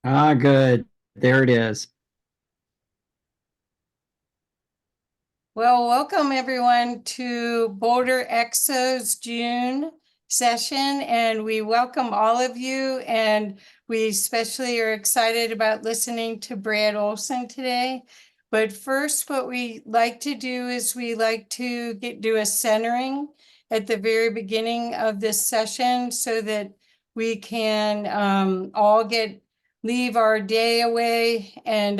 Ah, good. There it is. Well, welcome everyone to Boulder Exo's June session, and we welcome all of you, and we especially are excited about listening to Brad Olsen today. But first, what we like to do is we like to do a centering at the very beginning of this session so that we can all leave our day away and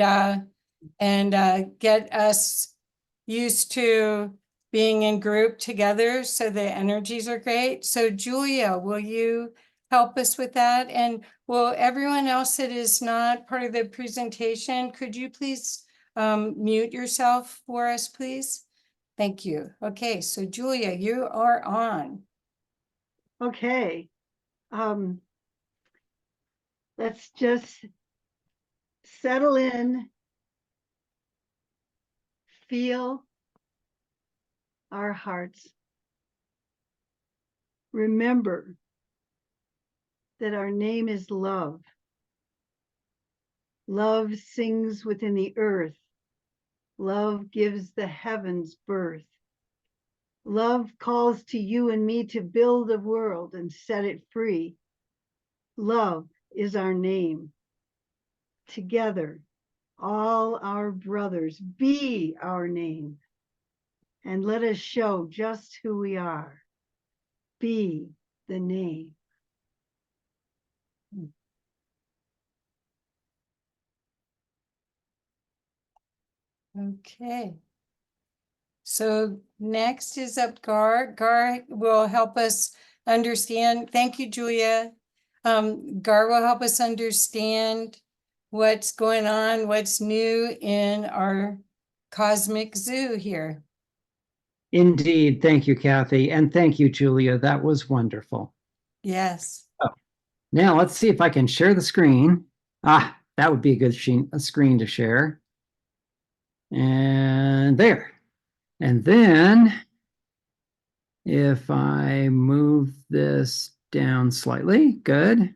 get us used to being in group together so the energies are great. So Julia, will you help us with that? And will everyone else that is not part of the presentation, could you please mute yourself for us, please? Thank you. Okay, so Julia, you are on. Okay. Um, let's just settle in, feel our hearts. Remember that our name is love. Love sings within the earth. Love gives the heavens birth. Love calls to you and me to build a world and set it free. Love is our name. Together, all our brothers, be our name. And let us show just who we are. Be the name. Okay. So next is up Gar. Gar will help us understand. Thank you, Julia. Gar will help us understand what's going on, what's new in our cosmic zoo here. Indeed. Thank you, Kathy. And thank you, Julia. That was wonderful. Yes. Oh, now let's see if I can share the screen. Ah, that would be a good screen to share. And there. And then if I move this down slightly, good.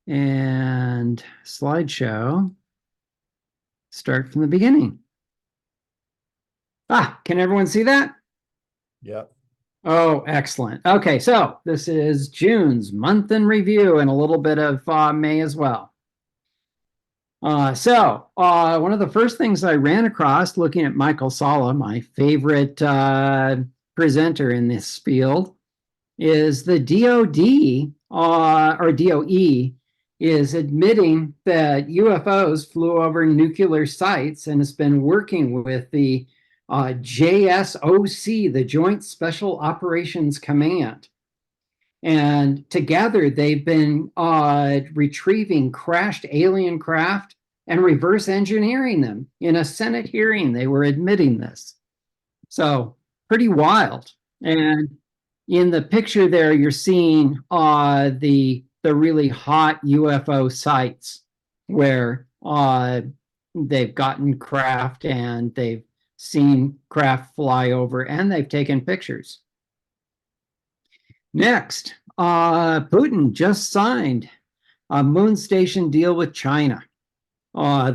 And slideshow, start from the beginning. Ah, can everyone see that? Yep. Oh, excellent. Okay, so this is June's month in review and a little bit of May as well. One of the first things I ran across looking at Michael Salla, my favorite presenter in this field, is the DoD or DOE is admitting that UFOs flew over nuclear sites and has been working with the JSOC, the Joint Special Operations Command. And together they've been retrieving crashed alien craft and reverse engineering them. In a Senate hearing, they were admitting this. So pretty wild. And in the picture there, you're seeing the really hot UFO sites where they've gotten craft and they've seen craft fly over and they've taken pictures. Next, Putin just signed a moon station deal with China.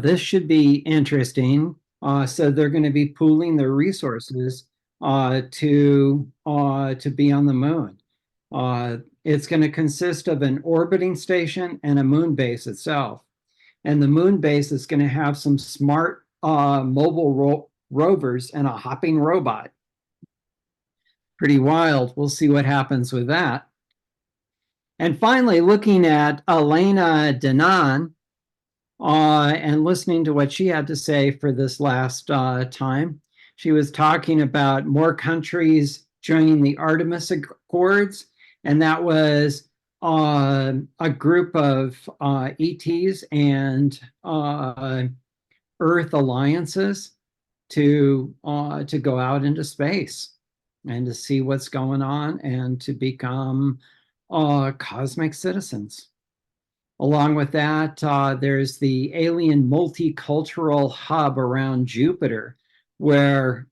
This should be interesting. So they're going to be pooling their resources to be on the moon. It's going to consist of an orbiting station and a moon base itself. And the moon base is going to have some smart mobile rovers and a hopping robot. Pretty wild. We'll see what happens with that. And finally, looking at Elena Danaan and listening to what she had to say for this last time. She was talking about more countries joining the Artemis Accords, and that was a group of ETs and Earth alliances to go out into space and to see what's going on and to become cosmic citizens. Along with that, there's the alien multicultural hub around Jupiter, where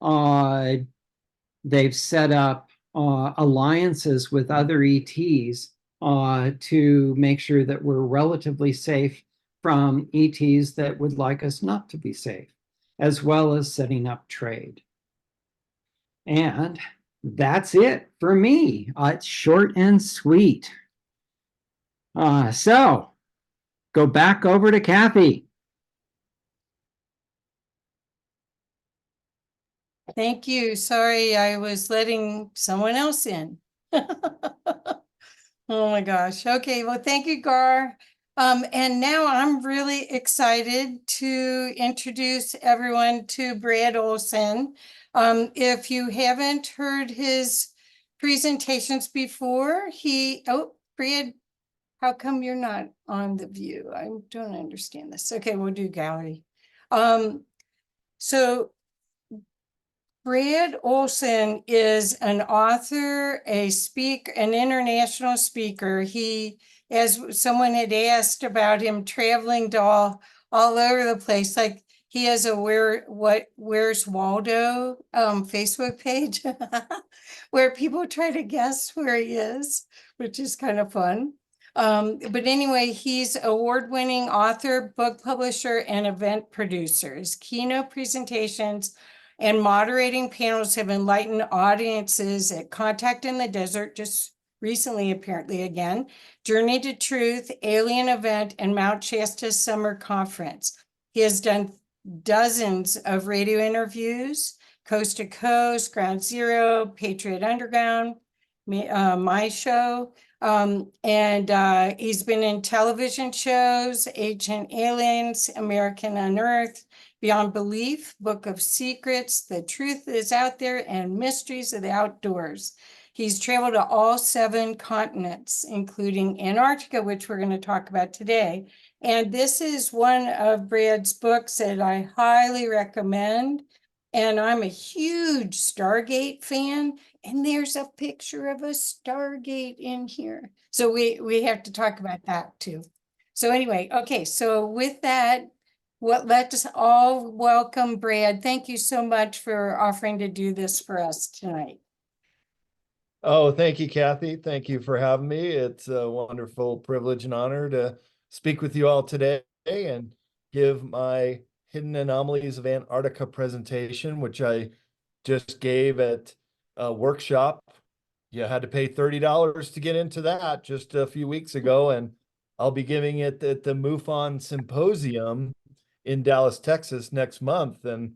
they've set up alliances with other ETs to make sure that we're relatively safe from ETs that would like us not to be safe, as well as setting up trade. And that's it for me. It's short and sweet. So go back over to Kathy. Thank you. Sorry, I was letting someone else in. Oh my gosh. Okay, well, thank you, Gar. And now I'm really excited to introduce everyone to Brad Olsen. If you haven't heard his presentations before, Brad, how come you're not on the view? I don't understand this. Okay, we'll do gallery. So Brad Olsen is an author, an international speaker. He, as someone had asked about him traveling to all over the place, like he has a Where's Waldo Facebook page where people try to guess where he is, which is kind of fun. But anyway, he's award-winning author, book publisher, and event producer. His keynote presentations and moderating panels have enlightened audiences at Contact in the Desert, just recently apparently again, Journey to Truth, Alien Event, and Mount Shasta Summer Conference. He has done dozens of radio interviews, Coast to Coast, Ground Zero, Patriot Underground, my show, and he's been in television shows, Ancient Aliens, American Unearthed, Beyond Belief, Book of Secrets, The Truth Is Out There, and Mysteries of the Outdoors. He's traveled to all 7 continents, including Antarctica, which we're going to talk about today. And this is one of Brad's books that I highly recommend. And I'm a huge Stargate fan, and there's a picture of a Stargate in here. So we have to talk about that too. So anyway, okay, so with that, let's all welcome Brad. Thank you so much for offering to do this for us tonight. Oh, thank you, Kathy. Thank you for having me. It's a wonderful privilege and honor to speak with you all today and give my Hidden Anomalies of Antarctica presentation, which I just gave at a workshop. You had to pay $30 to get into that just a few weeks ago, and I'll be giving it at the MUFON Symposium in Dallas, Texas next month, and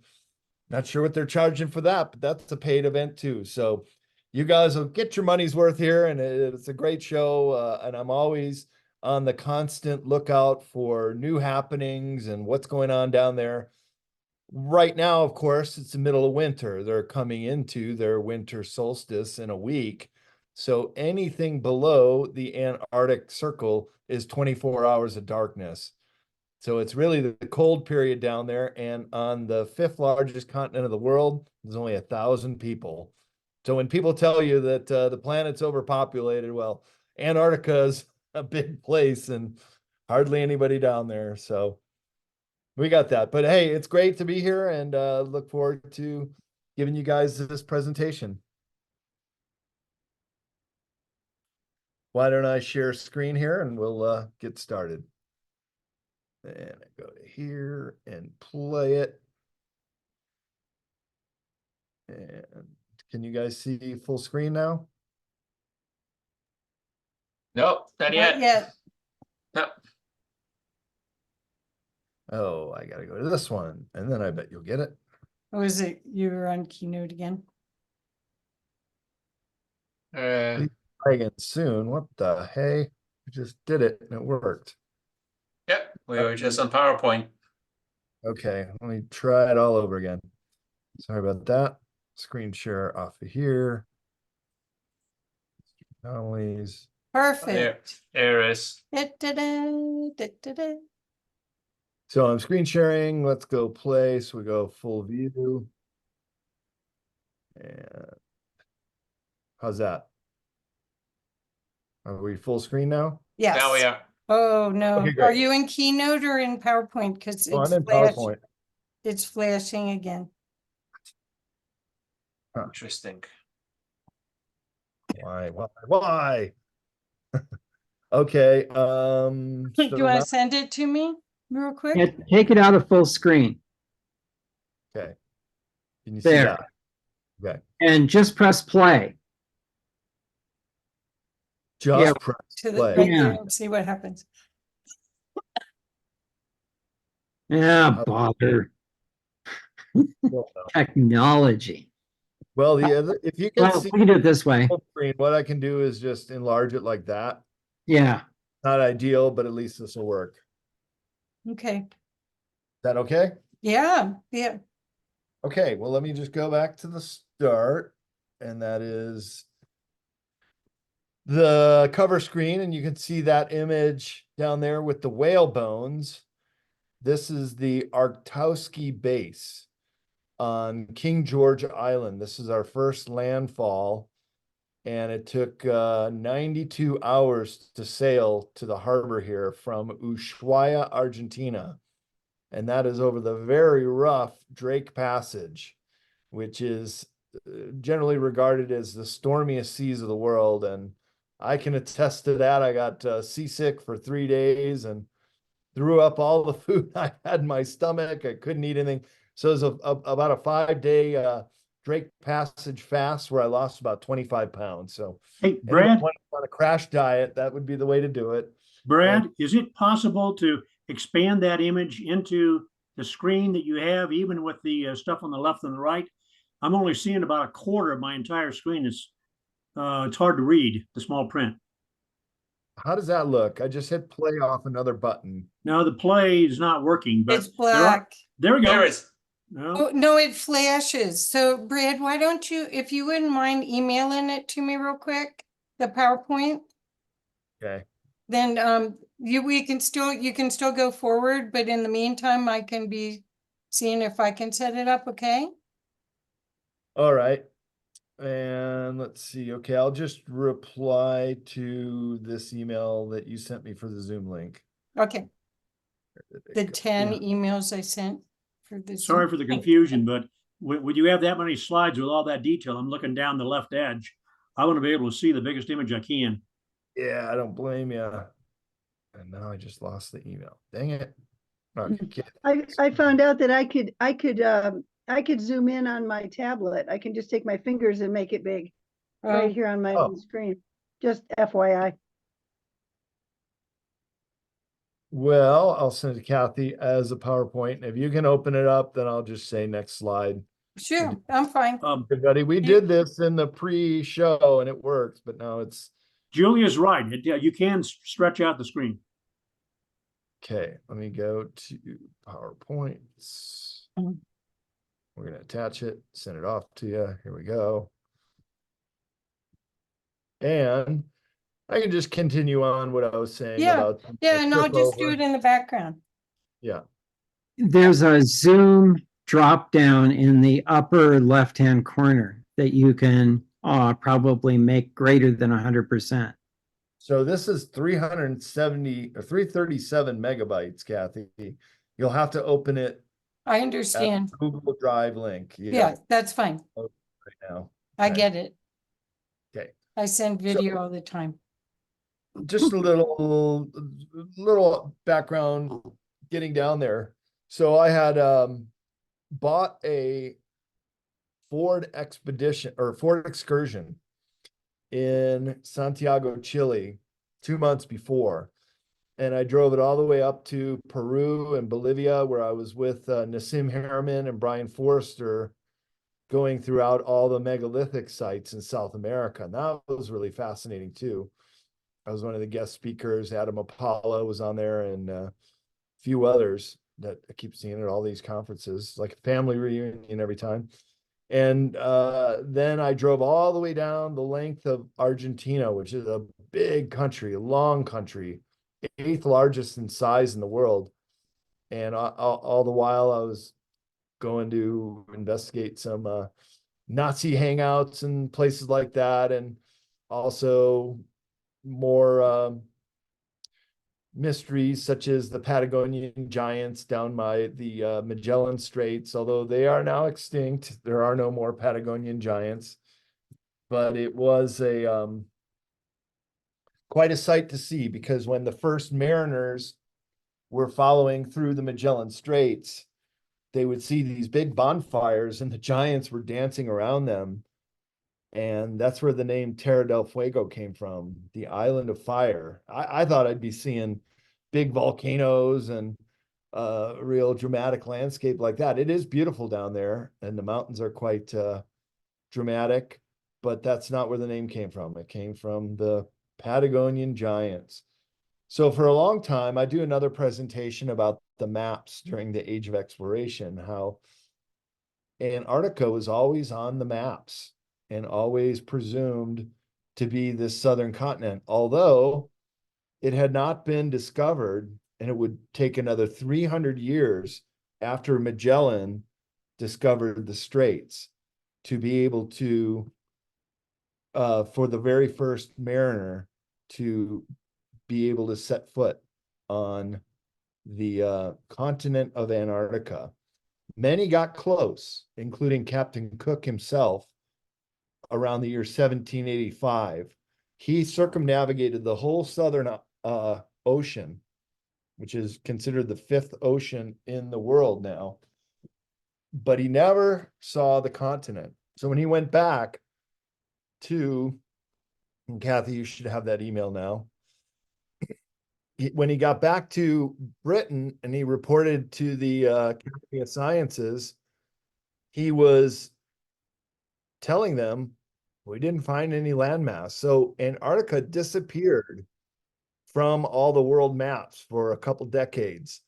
not sure what they're charging for that, but that's a paid event too. So you guys will get your money's worth here, and it's a great show, and I'm always on the constant lookout for new happenings and what's going on down there. Right now, of course, it's the middle of winter. They're coming into their winter solstice in a week. So anything below the Antarctic Circle is 24 hours of darkness. So it's really the cold period down there. And on the 5th largest continent of the world, there's only 1,000 people. So when people tell you that the planet's overpopulated, well, Antarctica is a big place and hardly anybody down there. So we got that. But hey, it's great to be here, and look forward to giving you guys this presentation. Why don't I share screen here and we'll get started. And I go to here and play it. And can you guys see full screen now? Nope, not yet. Not yet. Nope. Oh, I gotta go to this one, and then I bet you'll get it. Or is it you were on Keynote again? Again soon. What the hey? I just did it and it worked. Yep, we were just on PowerPoint. Okay, let me try it all over again. Sorry about that. Screen share off of here. Anomalies. Perfect. There it is. Da-da-da, da-da-da. So I'm screen sharing. Let's go play. So we go full view. And how's that? Are we full screen now? Yes. Now we are. Oh, no. Okay, Are great. you in Keynote or in PowerPoint? Because Oh, it's I'm in PowerPoint. It's flashing again. Interesting. Why? Okay. Do you want to send it to me? real quick? Take it out of full screen. Okay. Can you see There. that? Okay. And just press play. Just Yeah. press To the play. right Yeah. there and see what happens. Yeah, bother. Technology. Well, the other, if you can Well, see we can do it this way. full screen, what I can do is just enlarge it like that. Yeah. Not ideal, but at least this will work. Okay. Is that okay? Yeah, yeah. Okay, well, let me just go back to the start, and that is the cover screen, and you can see that image down there with the whale bones. This is the Arctowski base on King George Island. This is our first landfall, and it took 92 hours to sail to the harbor here from Ushuaia, Argentina. And that is over the very rough Drake Passage, which is generally regarded as the stormiest seas of the world. And I can attest to that. I got seasick for 3 days and threw up all the food I had in my stomach. I couldn't eat anything. So it was about a 5-day Drake Passage fast where I lost about 25 pounds. So Hey, Brad, on a crash diet, that would be the way to do it. Brad, is it possible to expand that image into the screen that you have, even with the stuff on the left and the right? I'm only seeing about a quarter of my entire screen. It's hard to read, the small print. How does that look? I just hit play off another button. No, the play is not working, but It's black. there we go. There is. No, Oh, no, it flashes. So Brad, why don't you, if you wouldn't mind emailing it to me real quick, the PowerPoint, Okay. then you can still go forward, but in the meantime, I can be seeing if I can set it up, okay? All right. And let's see. Okay, I'll just reply to this email that you sent me for the Zoom link. Okay, Where did the it go? 10 Yeah. emails I sent for this. sorry for the confusion, but when you have that many slides with all that detail, I'm looking down the left edge. I want to be able to see the biggest image I can. Yeah, I don't blame you. And now I just lost the email. Dang it. Okay. I found out that I could zoom in on my tablet. I can just take my fingers and make it big right here on my Oh. own screen. Just FYI. Well, I'll send it to Kathy as a PowerPoint. And if you can open it up, then I'll just say next slide. Sure, I'm fine. Everybody, we did this in the pre-show and it works, but now it's Julia's right. You can stretch out the screen. okay. Let me go to PowerPoints. Mhm. We're going to attach it, send it off to you. Here we go. And I can just continue on what I was saying Yeah, about. Yeah, and I'll flip just do over. it in the background. Yeah. There's a zoom drop down in the upper left-hand corner that you can probably make greater than 100%. So this is 370 or 337 megabytes, Kathy. You'll have to open it I at understand. the Google Drive link. Yeah, that's fine. Right now. I Okay. get it. Okay. I send video all the time. Just a little background getting down there. So I had bought a Ford Expedition or Ford Excursion in Santiago, Chile 2 months before. And I drove it all the way up to Peru and Bolivia, where I was with Nassim Harriman and Brian Forrester going throughout all the megalithic sites in South America. And that was really fascinating too. I was one of the guest speakers. Adam Apollo was on there and a few others that I keep seeing at all these conferences, like a family reunion every time. And then I drove all the way down the length of Argentina, which is a big country, a long country, 8th largest in size in the world. And all the while I was going to investigate some Nazi hangouts and places like that. And also more mysteries such as the Patagonian giants down by the Magellan Straits, although they are now extinct. There are no more Patagonian giants, but it was a quite a sight to see, because when the first mariners were following through the Magellan Straits, they would see these big bonfires and the giants were dancing around them. And that's where the name Terra del Fuego came from, the island of fire. I thought I'd be seeing big volcanoes and a real dramatic landscape like that. It is beautiful down there, and the mountains are quite dramatic, but that's not where the name came from. It came from the Patagonian giants. So for a long time, I do another presentation about the maps during the Age of Exploration, how Antarctica was always on the maps and always presumed to be this southern continent, although it had not been discovered, and it would take another 300 years after Magellan discovered the straits to be able to, for the very first mariner to be able to set foot on the continent of Antarctica. Many got close, including Captain Cook himself, around the year 1785. He circumnavigated the whole southern ocean, which is considered the fifth ocean in the world now, but he never saw the continent. So when he went back to, and Kathy, you should have that email now. When he got back to Britain and he reported to the Academy of Sciences, he was telling them, we didn't find any landmass. So Antarctica disappeared from all the world maps for a couple decades.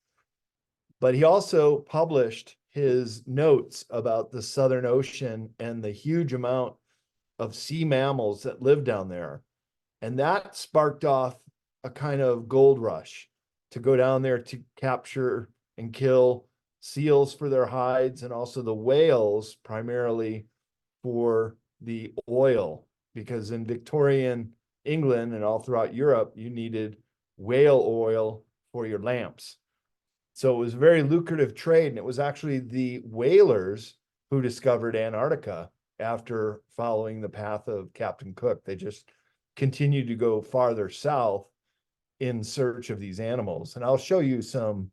But he also published his notes about the Southern Ocean and the huge amount of sea mammals that live down there. And that sparked off a kind of gold rush to go down there to capture and kill seals for their hides, and also the whales primarily for the oil, because in Victorian England and all throughout Europe, you needed whale oil for your lamps. So it was a very lucrative trade, and it was actually the whalers who discovered Antarctica after following the path of Captain Cook. They just continued to go farther south in search of these animals. And I'll show you some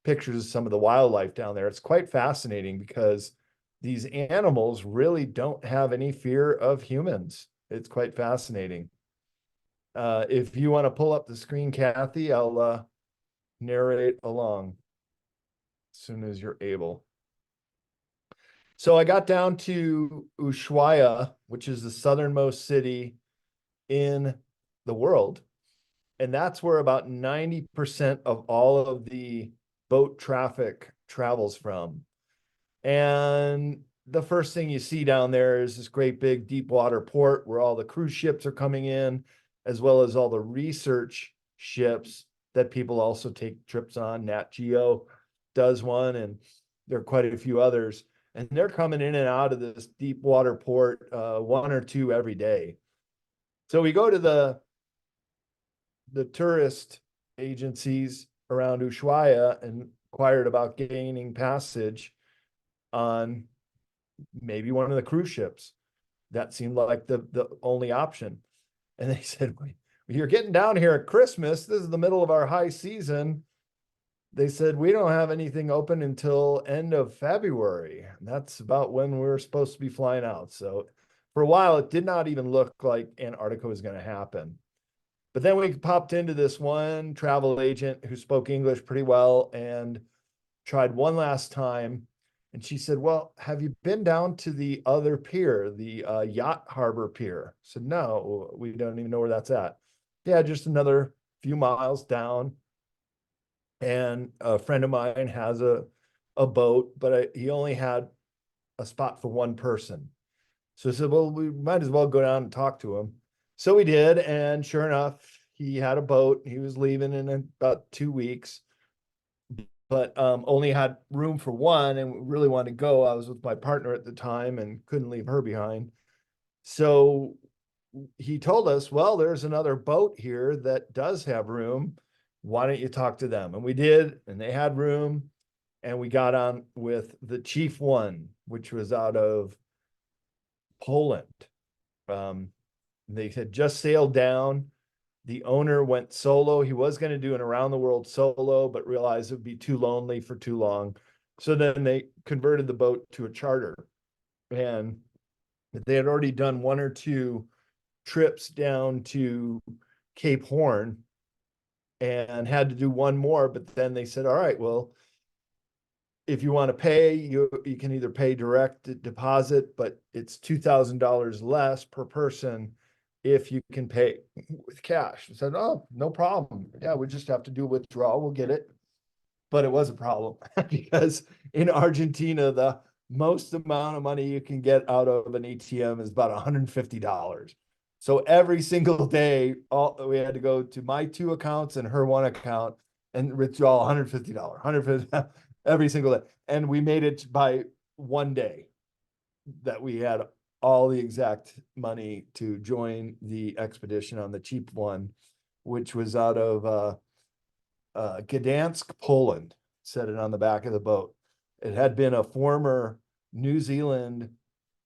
pictures of some of the wildlife down there. It's quite fascinating because these animals really don't have any fear of humans. It's quite fascinating. If you want to pull up the screen, Kathy, I'll narrate along as soon as you're able. So I got down to Ushuaia, which is the southernmost city in the world. And that's where about 90% of all of the boat traffic travels from. And the first thing you see down there is this great big deep water port where all the cruise ships are coming in, as well as all the research ships that people also take trips on. Nat Geo does one, and there are quite a few others. And they're coming in and out of this deep water port, one or two every day. So we go to the tourist agencies around Ushuaia and inquired about gaining passage on maybe one of the cruise ships. That seemed like the only option. And they said, you're getting down here at Christmas. This is the middle of our high season. They said, we don't have anything open until end of February. And that's about when we're supposed to be flying out. So for a while, it did not even look like Antarctica was going to happen. But then we popped into this one travel agent who spoke English pretty well and tried one last time. And she said, well, have you been down to the other pier, the Yacht Harbor Pier? I said, no, we don't even know where that's at. Yeah, just another few miles down. And a friend of mine has a boat, but he only had a spot for one person. So I said, well, we might as well go down and talk to him. So we did, and sure enough, he had a boat. He was leaving in about 2 weeks, but only had room for one and really wanted to go. I was with my partner at the time and couldn't leave her behind. So he told us, well, there's another boat here that does have room. Why don't you talk to them? And we did, and they had room, and we got on with the Chief One, which was out of Poland. They had just sailed down. The owner went solo. He was going to do an around the world solo, but realized it would be too lonely for too long. So then they converted the boat to a charter. And they had already done 1 or 2 trips down to Cape Horn and had to do one more. But then they said, all right, well, if you want to pay, you can either pay direct deposit, but it's $2,000 less per person if you can pay with cash. I said, oh, no problem. Yeah, we just have to do a withdrawal. We'll get it. But it was a problem because in Argentina, the most amount of money you can get out of an ATM is about $150. So every single day, we had to go to my 2 accounts and her 1 account and withdraw $150, $150 every single day. And we made it by 1 day that we had all the exact money to join the expedition on the cheap one, which was out of Gdansk, Poland. Said it on the back of the boat. It had been a former New Zealand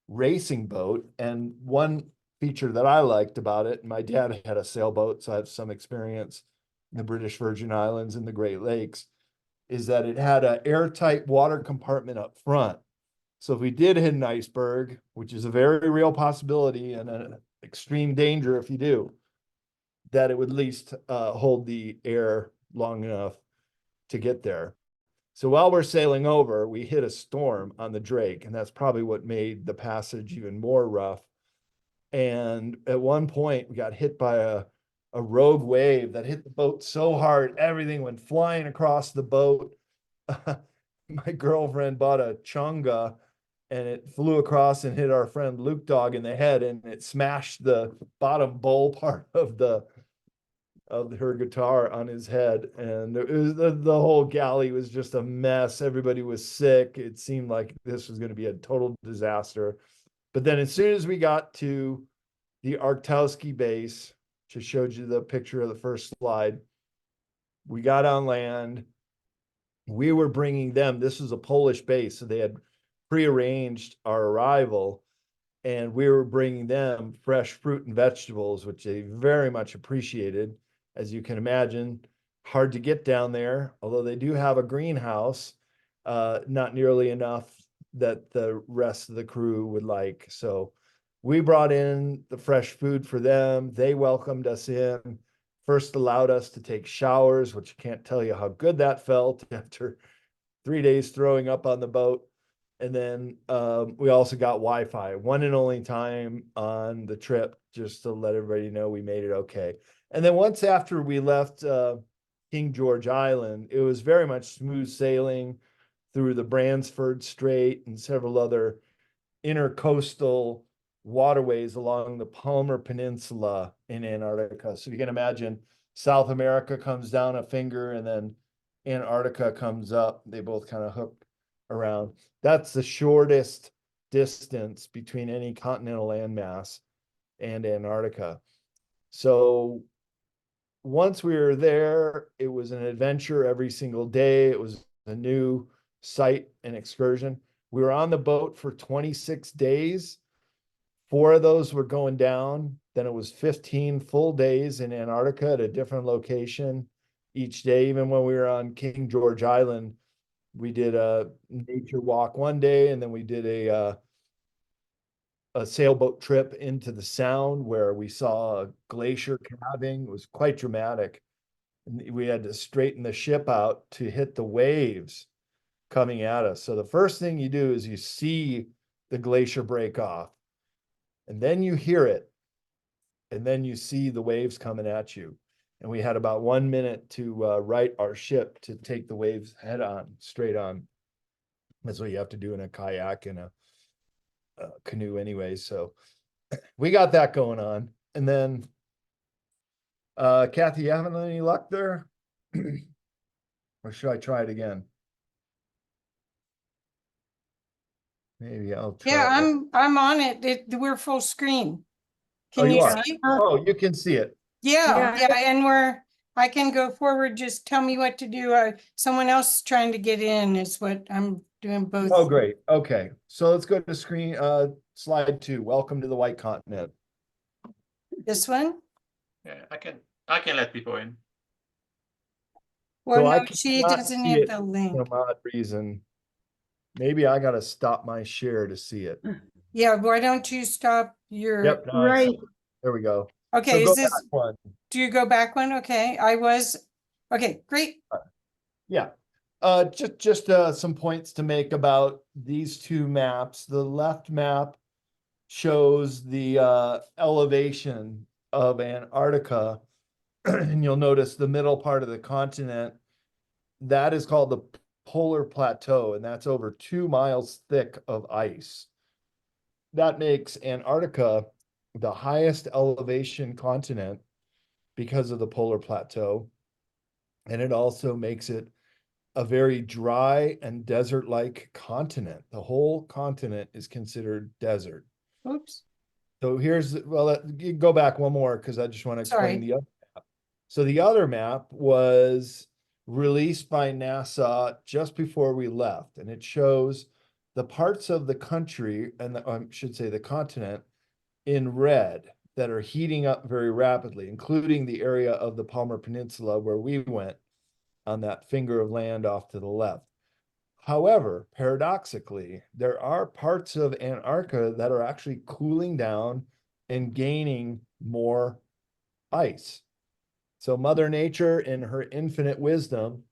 racing boat. And one feature that I liked about it, my dad had a sailboat, so I have some experience in the British Virgin Islands and the Great Lakes, is that it had an airtight water compartment up front. So if we did hit an iceberg, which is a very real possibility and an extreme danger if you do, that it would at least hold the air long enough to get there. So while we're sailing over, we hit a storm on the Drake, and that's probably what made the passage even more rough. And at one point, we got hit by a rogue wave that hit the boat so hard, everything went flying across the boat. My girlfriend bought a chunga, and it flew across and hit our friend Luke Dog in the head, and it smashed the bottom bowl part of her guitar on his head. And it was the whole galley was just a mess. Everybody was sick. It seemed like this was going to be a total disaster. But then as soon as we got to the Arktowski base, just showed you the picture of the first slide, we got on land. We were bringing them, this was a Polish base, so they had prearranged our arrival, and we were bringing them fresh fruit and vegetables, which they very much appreciated. As you can imagine, hard to get down there, although they do have a greenhouse, not nearly enough that the rest of the crew would like. So we brought in the fresh food for them. They welcomed us in, first allowed us to take showers, which I can't tell you how good that felt after 3 days throwing up on the boat. And then we also got Wi-Fi, one and only time on the trip, just to let everybody know we made it okay. And then once after we left King George Island, it was very much smooth sailing through the Bransford Strait and several other intercoastal waterways along the Palmer Peninsula in Antarctica. So you can imagine South America comes down a finger and then Antarctica comes up. They both kind of hook around. That's the shortest distance between any continental landmass and Antarctica. So once we were there, it was an adventure every single day. It was a new site and excursion. We were on the boat for 26 days. 4 of those were going down. Then it was 15 full days in Antarctica at a different location each day. Even when we were on King George Island, we did a nature walk one day, and then we did a sailboat trip into the Sound where we saw a glacier calving. It was quite dramatic. And we had to straighten the ship out to hit the waves coming at us. So the first thing you do is you see the glacier break off, and then you hear it, and then you see the waves coming at you. And we had about 1 minute to right our ship to take the waves head on, straight on. That's what you have to do in a kayak and a canoe anyway. So we got that going on. And then Kathy, you having any luck there? Or should I try it again? Maybe I'll try. Yeah, I'm on it. We're full screen. Oh, Can you you are? see? Oh, you can see it. Yeah, Yeah. and I can go forward. Just tell me what to do. Someone else trying to get in is what I'm doing both. Oh, great. Okay. So let's go to screen slide 2. Welcome to the White Continent. This one? Yeah, I can let people in. Well, I no, she cannot doesn't see have it the for link. some odd reason. Maybe I gotta stop my share to see it. Yeah, why don't you stop your, Yep, now I see Right. it. There we go. So okay, go is this, back one. do you go back one? Okay, okay, great. Yeah. Just some points to make about these two maps. The left map shows the elevation of Antarctica, and you'll notice the middle part of the continent. That is called the polar plateau, and that's over 2 miles thick of ice. That makes Antarctica the highest elevation continent because of the polar plateau. And it also makes it a very dry and desert-like continent. The whole continent is considered desert. Oops, So here's, well, you go back one more because I just want to explain sorry. the other map. So the other map was released by NASA just before we left, and it shows the parts of the country, and I should say the continent, in red that are heating up very rapidly, including the area of the Palmer Peninsula where we went on that finger of land off to the left. However, paradoxically, there are parts of Antarctica that are actually cooling down and gaining more ice. So Mother Nature, in her infinite wisdom,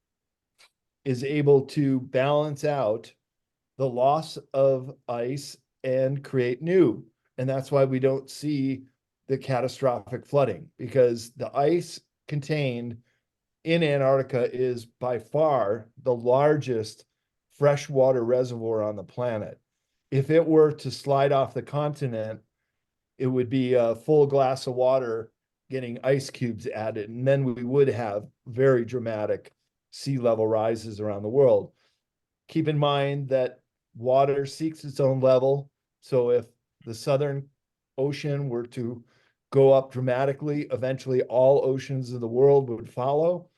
is able to balance out the loss of ice and create new. And that's why we don't see the catastrophic flooding, because the ice contained in Antarctica is by far the largest freshwater reservoir on the planet. If it were to slide off the continent, it would be a full glass of water getting ice cubes added, and then we would have very dramatic sea level rises around the world. Keep in mind that water seeks its own level. So if the Southern Ocean were to go up dramatically, eventually all oceans of the world would follow.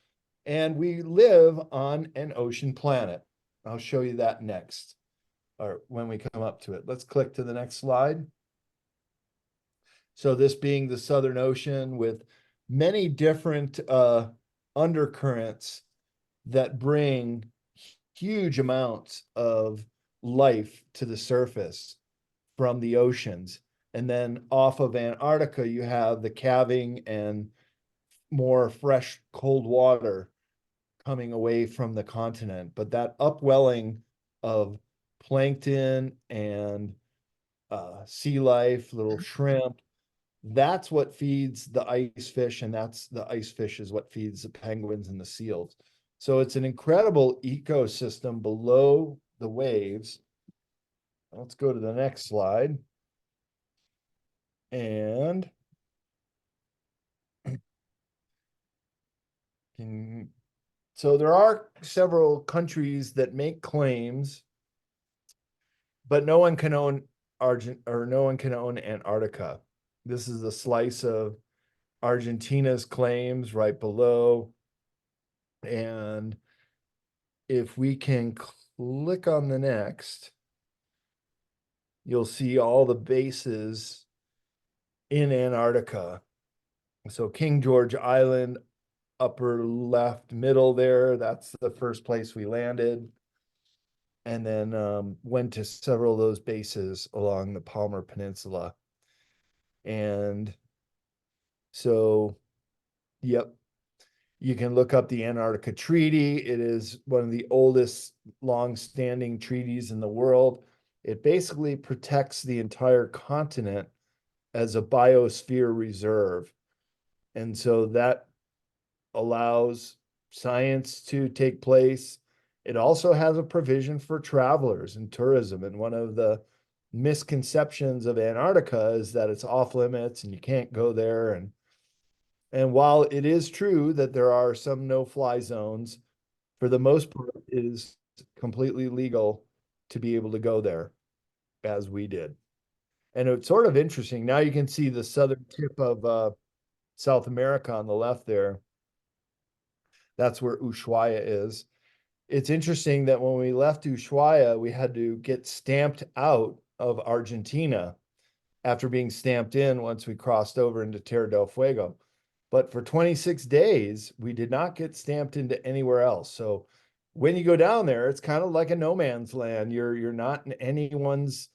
And we live on an ocean planet. I'll show you that next, or when we come up to it. Let's click to the next slide. So this being the Southern Ocean with many different undercurrents that bring huge amounts of life to the surface from the oceans. And then off of Antarctica, you have the calving and more fresh, cold water coming away from the continent. But that upwelling of plankton and sea life, little shrimp, that's what feeds the ice fish, and that's the ice fish is what feeds the penguins and the seals. So it's an incredible ecosystem below the waves. Let's go to the next slide. And so there are several countries that make claims, but no one can own no one can own Antarctica. This is a slice of Argentina's claims right below. And if we can click on the next, you'll see all the bases in Antarctica. So King George Island, upper left middle there, that's the first place we landed. And then went to several of those bases along the Palmer Peninsula. And so, yep, you can look up the Antarctica Treaty. It is one of the oldest long-standing treaties in the world. It basically protects the entire continent as a biosphere reserve. And so that allows science to take place. It also has a provision for travelers and tourism. And one of the misconceptions of Antarctica is that it's off limits and you can't go there. And while it is true that there are some no-fly zones, for the most part, it is completely legal to be able to go there, as we did. And it's sort of interesting. Now you can see the southern tip of South America on the left there. That's where Ushuaia is. It's interesting that when we left Ushuaia, we had to get stamped out of Argentina after being stamped in once we crossed over into Tierra del Fuego. But for 26 days, we did not get stamped into anywhere else. So when you go down there, it's kind of like a no man's land. You're not in anyone's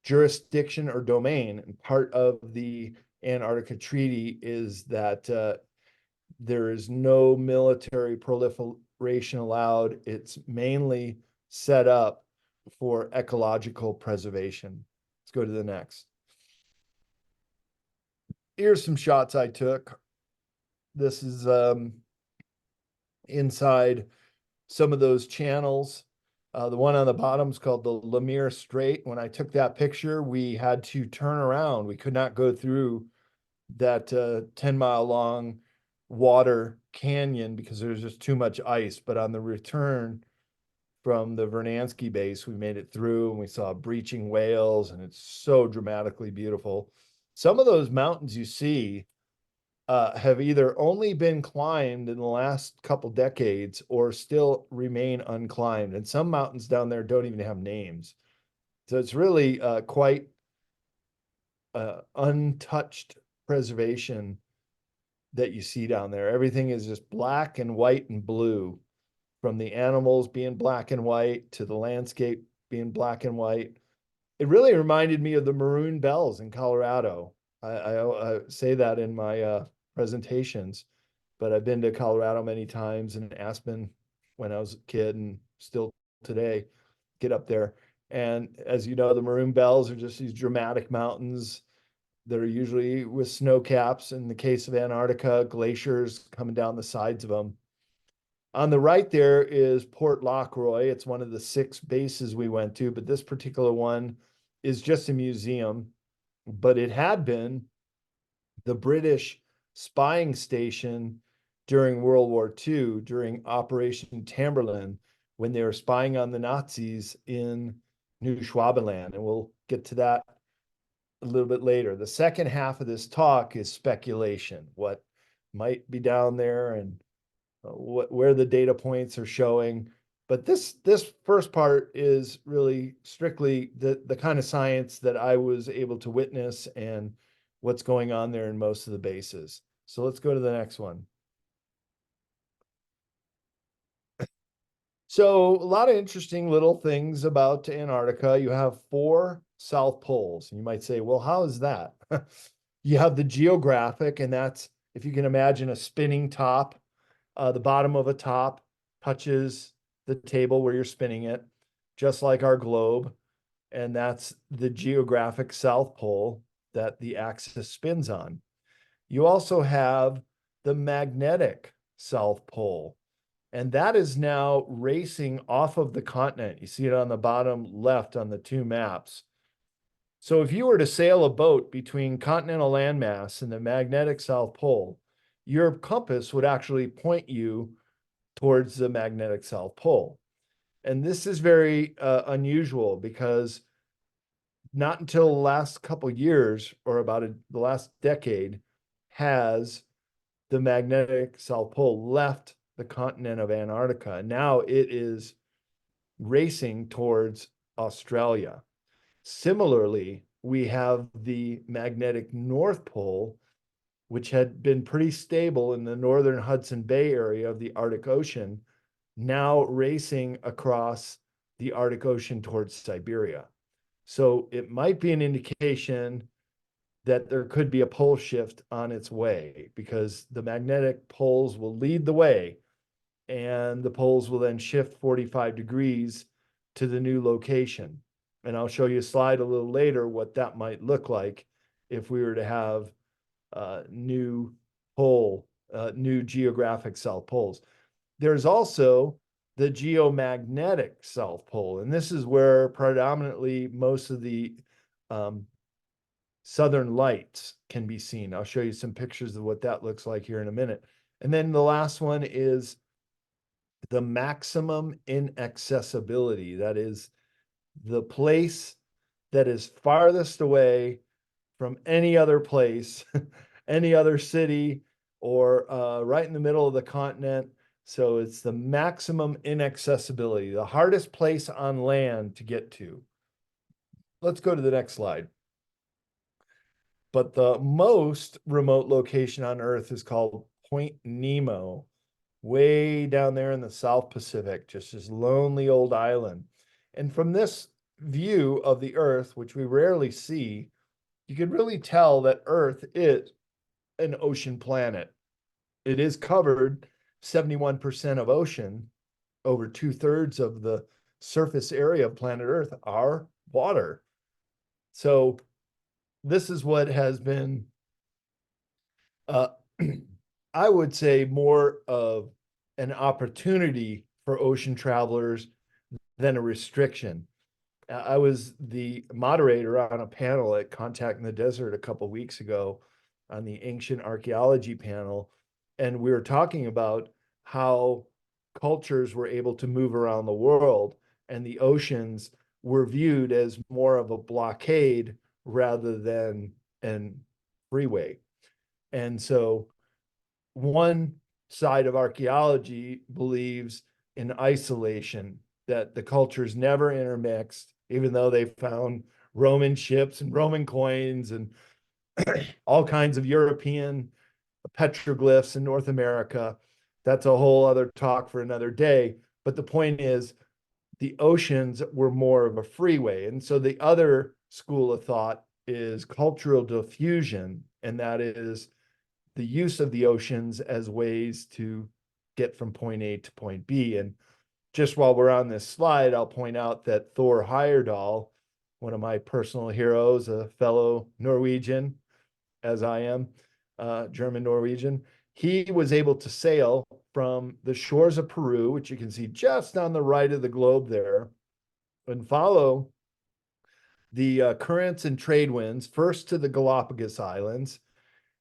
jurisdiction or domain. And part of the Antarctica Treaty is that there is no military proliferation allowed. It's mainly set up for ecological preservation. Let's go to the next. Here's some shots I took. This is inside some of those channels. The one on the bottom is called the Lemire Strait. When I took that picture, we had to turn around. We could not go through that 10-mile long water canyon because there's just too much ice. But on the return from the Vernansky base, we made it through and we saw breaching whales, and it's so dramatically beautiful. Some of those mountains you see have either only been climbed in the last couple decades or still remain unclimbed. And some mountains down there don't even have names. So it's really quite untouched preservation that you see down there. Everything is just black and white and blue, from the animals being black and white to the landscape being black and white. It really reminded me of the maroon bells in Colorado. I say that in my presentations, but I've been to Colorado many times, and Aspen when I was a kid and still today get up there. And as you know, the maroon bells are just these dramatic mountains that are usually with snow caps. In the case of Antarctica, glaciers coming down the sides of them. On the right there is Port Lockroy. It's one of the 6 bases we went to, but this particular one is just a museum. But it had been the British spying station during World War II, during Operation Tamberlin, when they were spying on the Nazis in New Schwabenland. And we'll get to that a little bit later. The second half of this talk is speculation, what might be down there and where the data points are showing. But this first part is really strictly the kind of science that I was able to witness and what's going on there in most of the bases. So let's go to the next one. So a lot of interesting little things about Antarctica. You have 4 South Poles. And you might say, well, how is that? You have the geographic, and that's, if you can imagine a spinning top, the bottom of a top touches the table where you're spinning it, just like our globe. And that's the geographic South Pole that the axis spins on. You also have the magnetic South Pole, and that is now racing off of the continent. You see it on the bottom left on the 2 maps. So if you were to sail a boat between continental landmass and the magnetic South Pole, your compass would actually point you towards the magnetic South Pole. And this is very unusual, because not until the last couple years, or about the last decade, has the magnetic South Pole left the continent of Antarctica. Now it is racing towards Australia. Similarly, we have the magnetic North Pole, which had been pretty stable in the northern Hudson Bay area of the Arctic Ocean, now racing across the Arctic Ocean towards Siberia. So it might be an indication that there could be a pole shift on its way, because the magnetic poles will lead the way, and the poles will then shift 45 degrees to the new location. And I'll show you a slide a little later what that might look like if we were to have new geographic South Poles. There's also the geomagnetic South Pole, and this is where predominantly most of the southern lights can be seen. I'll show you some pictures of what that looks like here in a minute. And then the last one is the maximum inaccessibility. That is the place that is farthest away from any other place, any other city, or right in the middle of the continent. So it's the maximum inaccessibility, the hardest place on land to get to. Let's go to the next slide. But the most remote location on Earth is called Point Nemo, way down there in the South Pacific, just this lonely old island. And from this view of the Earth, which we rarely see, you can really tell that Earth is an ocean planet. It is covered 71% of ocean. Over 2/3 of the surface area of planet Earth are water. So this is what has been, I would say, more of an opportunity for ocean travelers than a restriction. I was the moderator on a panel at Contact in the Desert a couple weeks ago on the ancient archaeology panel, and we were talking about how cultures were able to move around the world, and the oceans were viewed as more of a blockade rather than an freeway. And so one side of archaeology believes in isolation, that the cultures never intermixed, even though they found Roman ships and Roman coins and all kinds of European petroglyphs in North America. That's a whole other talk for another day. But the point is, the oceans were more of a freeway. And so the other school of thought is cultural diffusion, and that is the use of the oceans as ways to get from point A to point B. And just while we're on this slide, I'll point out that Thor Heyerdahl, one of my personal heroes, a fellow Norwegian, as I am, German Norwegian, he was able to sail from the shores of Peru, which you can see just on the right of the globe there, and follow the currents and trade winds, first to the Galapagos Islands,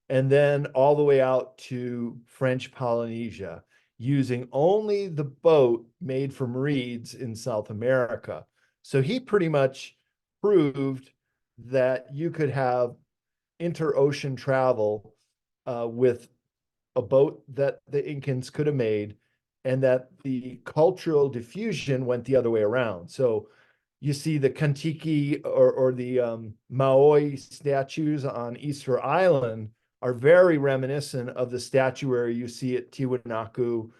and then all the way out to French Polynesia, using only the boat made from reeds in South America. So he pretty much proved that you could have interocean travel with a boat that the Incans could have made, and that the cultural diffusion went the other way around. So you see the Kantiki or the Maui statues on Easter Island are very reminiscent of the statuary you see at Tiwanaku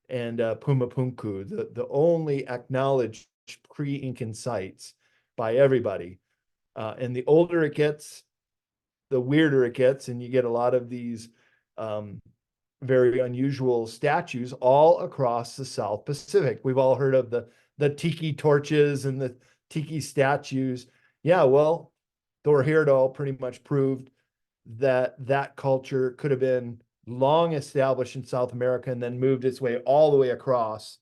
and Pumapunku, the only acknowledged pre-Incan sites by everybody. And the older it gets, the weirder it gets, and you get a lot of these very unusual statues all across the South Pacific. We've all heard of the tiki torches and the tiki statues. Yeah, well, Thor Heyerdahl pretty much proved that that culture could have been long established in South America and then moved its way all the way across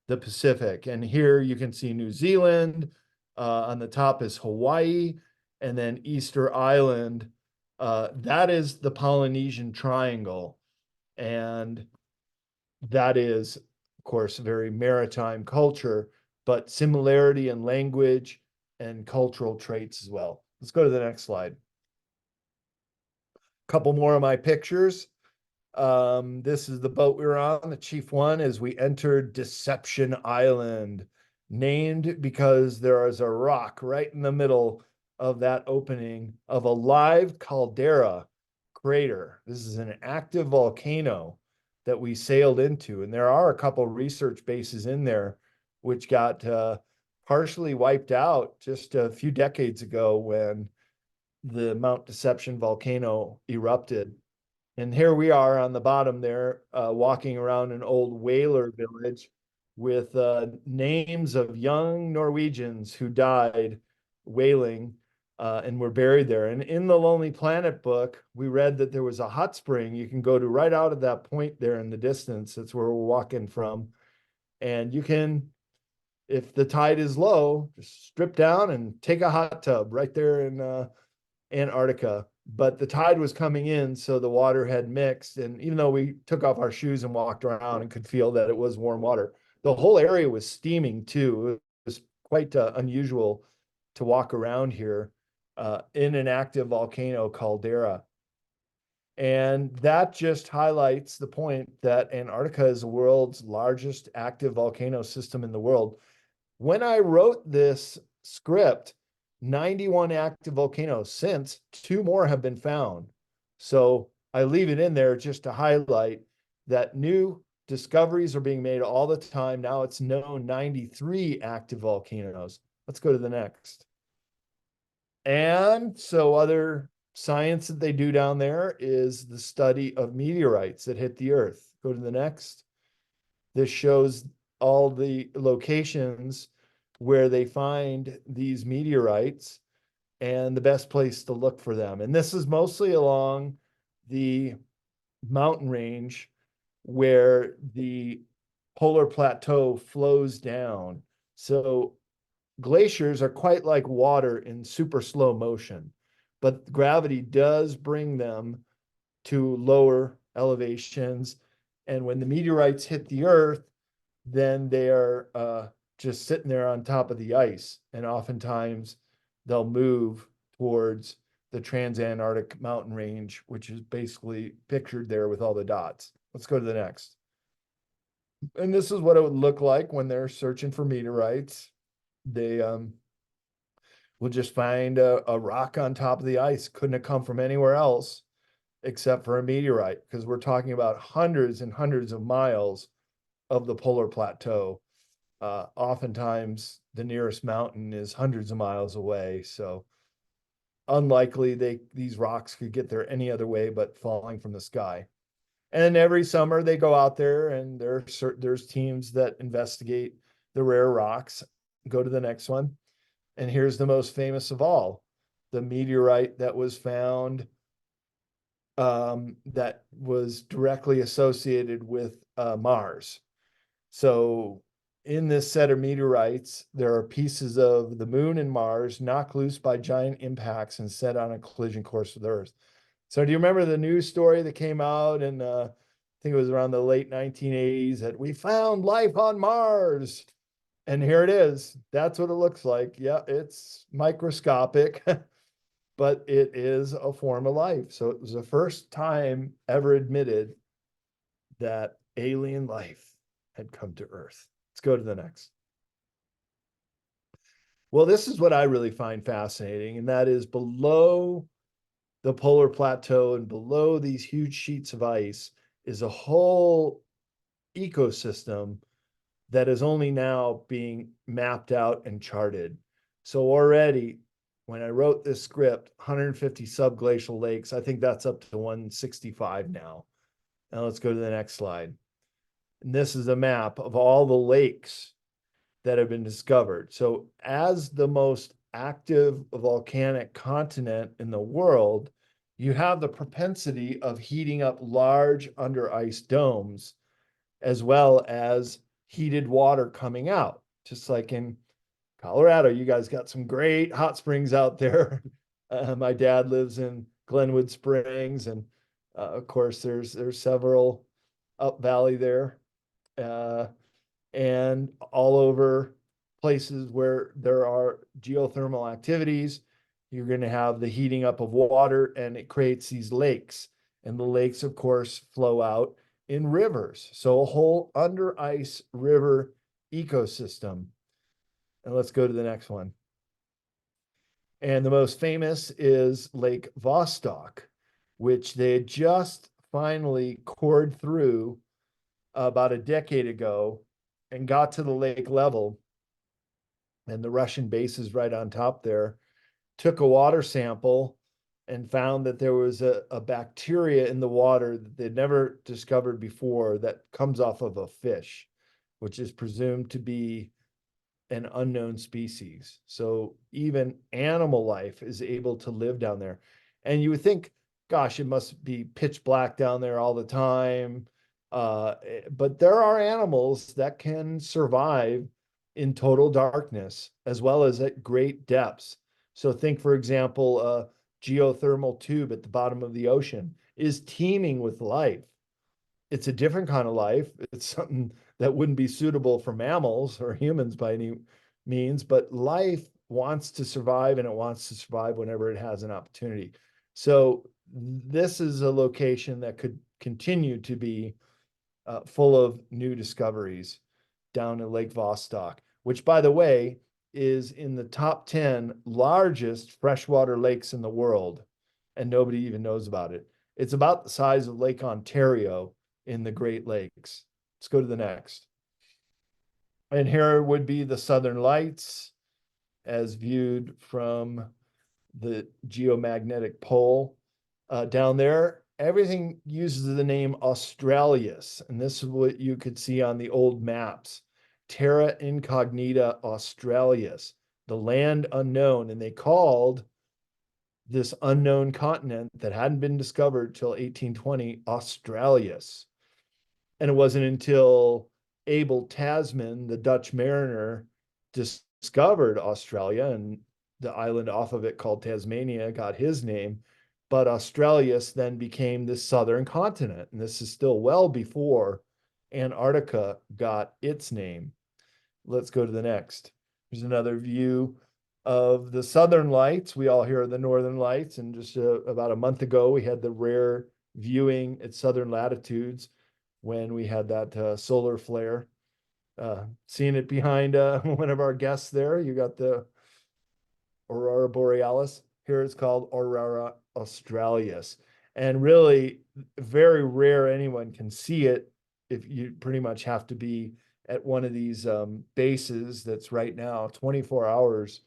the Pacific. And here you can see New Zealand, on the top is Hawaii, and then Easter Island. That is the Polynesian Triangle. And that is, of course, a very maritime culture, but similarity in language and cultural traits as well. Let's go to the next slide. Couple more of my pictures. This is the boat we were on, the chief one, as we entered Deception Island, named because there is a rock right in the middle of that opening of a live caldera crater. This is an active volcano that we sailed into, and there are a couple research bases in there which got partially wiped out just a few decades ago when the Mount Deception volcano erupted. And here we are on the bottom there, walking around an old whaler village with names of young Norwegians who died whaling and were buried there. And in the Lonely Planet book, we read that there was a hot spring you can go to right out of that point there in the distance. That's where we're walking from. And you can, if the tide is low, just strip down and take a hot tub right there in Antarctica. But the tide was coming in, so the water had mixed. And even though we took off our shoes and walked around and could feel that it was warm water, the whole area was steaming too. It was quite unusual to walk around here in an active volcano caldera. And that just highlights the point that Antarctica is the world's largest active volcano system in the world. When I wrote this script, 91 active volcanoes, since 2 more have been found. So I leave it in there just to highlight that new discoveries are being made all the time. Now it's known 93 active volcanoes. Let's go to the next. And so other science that they do down there is the study of meteorites that hit the earth. Go to the next. This shows all the locations where they find these meteorites and the best place to look for them. And this is mostly along the mountain range where the polar plateau flows down. So glaciers are quite like water in super slow motion, but gravity does bring them to lower elevations. And when the meteorites hit the earth, then they are just sitting there on top of the ice. And oftentimes they'll move towards the Transantarctic mountain range, which is basically pictured there with all the dots. Let's go to the next. And this is what it would look like when they're searching for meteorites. They will just find a rock on top of the ice. Couldn't have come from anywhere else except for a meteorite, because we're talking about hundreds and hundreds of miles of the polar plateau. Oftentimes the nearest mountain is hundreds of miles away. So unlikely these rocks could get there any other way but falling from the sky. And every summer they go out there and there's teams that investigate the rare rocks. Go to the next one. And here's the most famous of all, the meteorite that was found that was directly associated with Mars. So in this set of meteorites, there are pieces of the moon and Mars knocked loose by giant impacts and set on a collision course with Earth. So do you remember the news story that came out in, I think it was around the late 1980s, that we found life on Mars? And here it is. That's what it looks like. Yeah, it's microscopic, but it is a form of life. So it was the first time ever admitted that alien life had come to Earth. Let's go to the next. Well, this is what I really find fascinating, and that is below the polar plateau and below these huge sheets of ice is a whole ecosystem that is only now being mapped out and charted. So already, when I wrote this script, 150 subglacial lakes, I think that's up to 165 now. Now let's go to the next slide. And this is a map of all the lakes that have been discovered. So as the most active volcanic continent in the world, you have the propensity of heating up large under ice domes, as well as heated water coming out. Just like in Colorado, you guys got some great hot springs out there. My dad lives in Glenwood Springs, and of course there's several up valley there, and all over places where there are geothermal activities. You're going to have the heating up of water, and it creates these lakes, and the lakes of course flow out in rivers. So a whole under ice river ecosystem. And let's go to the next one. And the most famous is Lake Vostok, which they had just finally cored through about a decade ago and got to the lake level. And the Russian base is right on top there, took a water sample and found that there was a bacteria in the water that they'd never discovered before that comes off of a fish, which is presumed to be an unknown species. So even animal life is able to live down there. And you would think, gosh, it must be pitch black down there all the time. But there are animals that can survive in total darkness, as well as at great depths. So think, for example, a geothermal tube at the bottom of the ocean is teeming with life. It's a different kind of life. It's something that wouldn't be suitable for mammals or humans by any means, but life wants to survive, and it wants to survive whenever it has an opportunity. So this is a location that could continue to be full of new discoveries down in Lake Vostok, which, by the way, is in the top 10 largest freshwater lakes in the world, and nobody even knows about it. It's about the size of Lake Ontario in the Great Lakes. Let's go to the next. And here would be the Southern Lights as viewed from the geomagnetic pole. Down there, everything uses the name Australis, and this is what you could see on the old maps. Terra Incognita Australis, the land unknown, and they called this unknown continent that hadn't been discovered till 1820 Australis. And it wasn't until Abel Tasman, the Dutch mariner, discovered Australia, and the island off of it called Tasmania got his name. But Australis then became the southern continent. And this is still well before Antarctica got its name. Let's go to the next. Here's another view of the Southern Lights. We all hear the Northern Lights. And just about a month ago, we had the rare viewing at southern latitudes when we had that solar flare. Seeing it behind one of our guests there, you got the Aurora Borealis. Here it's called Aurora Australis. And really very rare anyone can see it. If you pretty much have to be at one of these bases that's right now 24 hours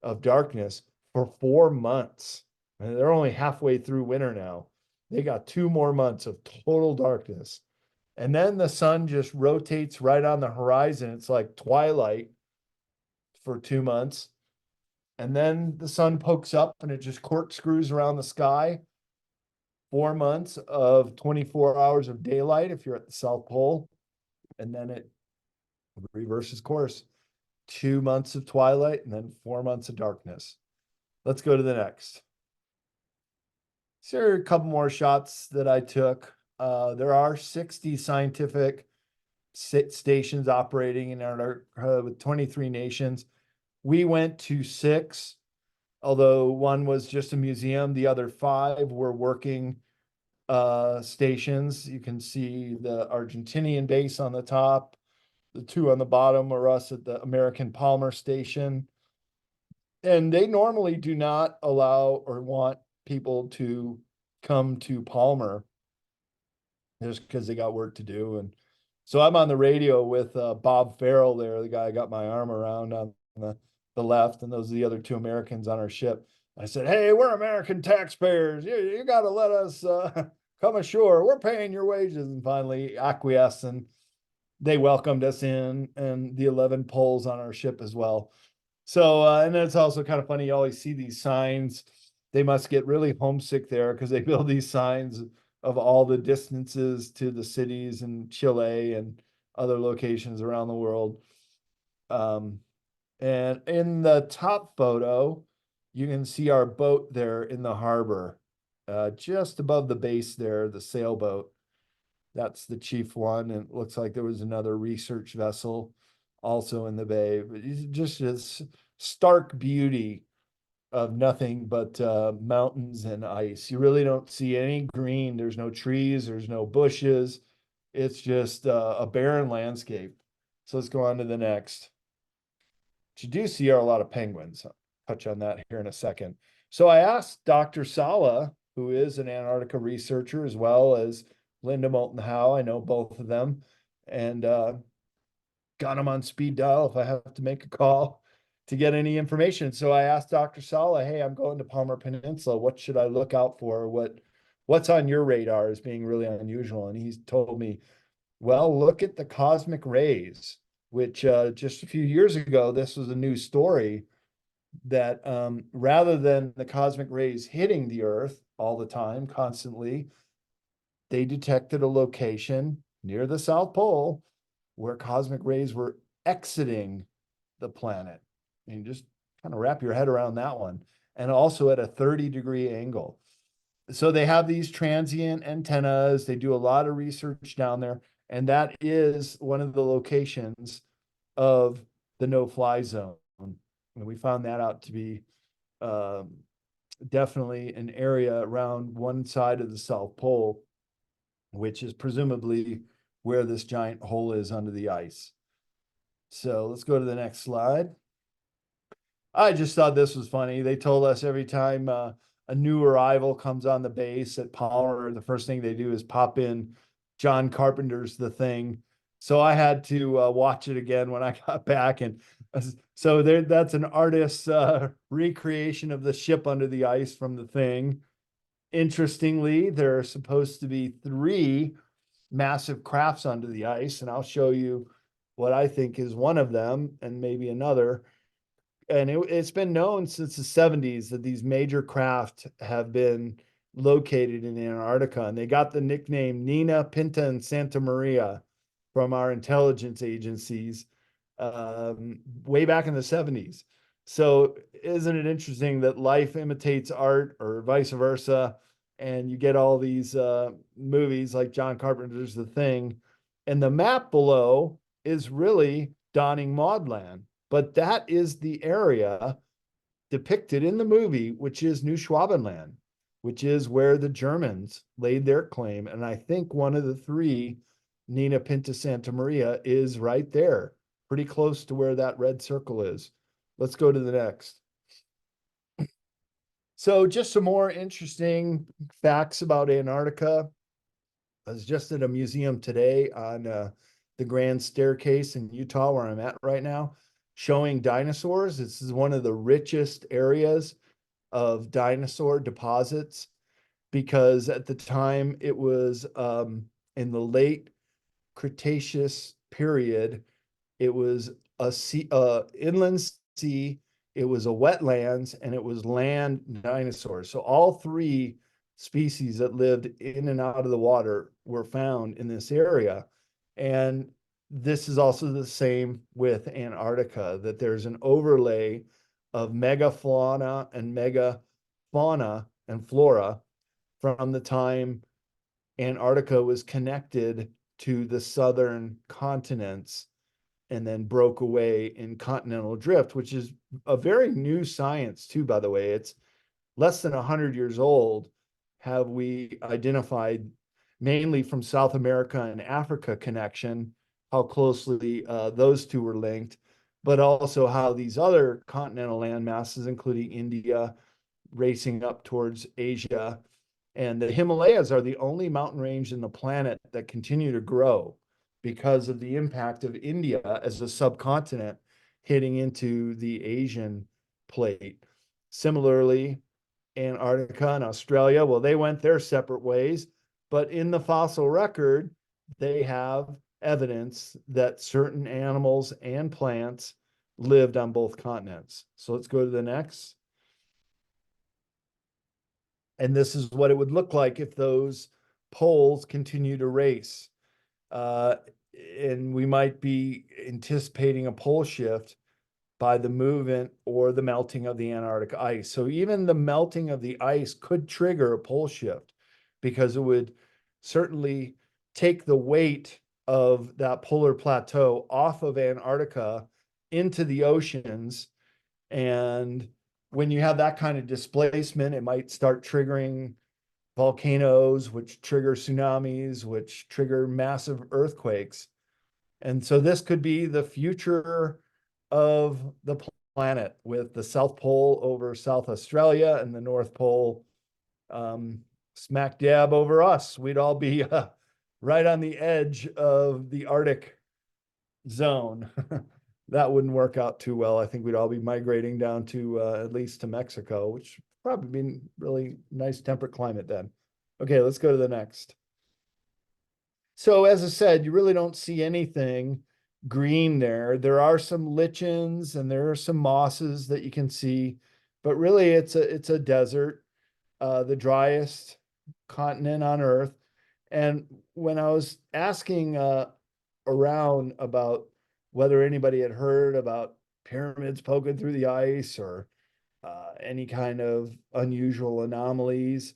of darkness for 4 months. And they're only halfway through winter now. They got 2 more months of total darkness. And then the sun just rotates right on the horizon. It's like twilight for 2 months. And then the sun pokes up and it just corkscrews around the sky. 4 months of 24 hours of daylight if you're at the South Pole. And then it reverses course. 2 months of twilight and then 4 months of darkness. Let's go to the next. So here are a couple more shots that I took. There are 60 scientific stations operating in Antarctica with 23 nations. We went to 6, although one was just a museum. The other 5 were working stations. You can see the Argentinian base on the top. The 2 on the bottom are us at the American Palmer Station. And they normally do not allow or want people to come to Palmer just because they got work to do. And so I'm on the radio with Bob Farrell there, the guy I got my arm around on the left, and those are the other 2 Americans on our ship. I said, hey, we're American taxpayers. You got to let us come ashore. We're paying your wages. And finally acquiesced, and they welcomed us in, and the 11 poles on our ship as well. So, and it's also kind of funny. You always see these signs. They must get really homesick there because they build these signs of all the distances to the cities in Chile and other locations around the world. And in the top photo, you can see our boat there in the harbor, just above the base there, the sailboat. That's the chief one. And it looks like there was another research vessel also in the bay. But it's just this stark beauty of nothing but mountains and ice. You really don't see any green. There's no trees. There's no bushes. It's just a barren landscape. So let's go on to the next. What you do see are a lot of penguins. I'll touch on that here in a second. So I asked Dr. Sala, who is an Antarctica researcher, as well as Linda Moulton Howe. I know both of them, and got them on speed dial if I have to make a call to get any information. So I asked Dr. Sala, hey, I'm going to Palmer Peninsula. What should I look out for? What's on your radar as being really unusual? And he's told me, well, look at the cosmic rays, which just a few years ago, this was a news story that rather than the cosmic rays hitting the Earth all the time, constantly, they detected a location near the South Pole where cosmic rays were exiting the planet. And just kind of wrap your head around that one. And also at a 30-degree angle. So they have these transient antennas. They do a lot of research down there. And that is one of the locations of the no-fly zone. And we found that out to be definitely an area around one side of the South Pole, which is presumably where this giant hole is under the ice. So let's go to the next slide. I just thought this was funny. They told us every time a new arrival comes on the base at Palmer, the first thing they do is pop in John Carpenter's The Thing. So I had to watch it again when I got back. And so that's an artist's recreation of the ship under the ice from The Thing. Interestingly, there are supposed to be 3 massive crafts under the ice, and I'll show you what I think is one of them and maybe another. And it's been known since the 70s that these major craft have been located in Antarctica, and they got the nickname Nina, Pinta, and Santa Maria from our intelligence agencies way back in the 70s. So isn't it interesting that life imitates art or vice versa? And you get all these movies like John Carpenter's The Thing. And the map below is really Donning Maudland. But that is the area depicted in the movie, which is New Schwabenland, which is where the Germans laid their claim. And I think one of the 3, Nina, Pinta, Santa Maria, is right there, pretty close to where that red circle is. Let's go to the next. So just some more interesting facts about Antarctica. I was just at a museum today on the Grand Staircase in Utah, where I'm at right now, showing dinosaurs. This is one of the richest areas of dinosaur deposits because at the time it was in the late Cretaceous period. It was a sea, inland sea, it was a wetlands, and it was land dinosaurs. So all 3 species that lived in and out of the water were found in this area. And this is also the same with Antarctica, that there's an overlay of megafauna and megafauna and flora from the time Antarctica was connected to the southern continents and then broke away in continental drift, which is a very new science too, by the way. It's less than 100 years old. Have we identified, mainly from South America and Africa connection, how closely those 2 were linked, but also how these other continental land masses, including India, racing up towards Asia. And the Himalayas are the only mountain range in the planet that continue to grow because of the impact of India as a subcontinent hitting into the Asian plate. Similarly, Antarctica and Australia, well, they went their separate ways, but in the fossil record, they have evidence that certain animals and plants lived on both continents. So let's go to the next. And this is what it would look like if those poles continue to race. And we might be anticipating a pole shift by the movement or the melting of the Antarctic ice. So even the melting of the ice could trigger a pole shift because it would certainly take the weight of that polar plateau off of Antarctica into the oceans. And when you have that kind of displacement, it might start triggering volcanoes, which trigger tsunamis, which trigger massive earthquakes. And so this could be the future of the planet, with the South Pole over South Australia and the North Pole smack dab over us. We'd all be right on the edge of the Arctic zone. That wouldn't work out too well. I think we'd all be migrating down to at least to Mexico, which probably be really nice temperate climate then. Okay, let's go to the next. So as I said, you really don't see anything green there. There are some lichens and there are some mosses that you can see, but really it's a desert, the driest continent on Earth. And when I was asking around about whether anybody had heard about pyramids poking through the ice or any kind of unusual anomalies,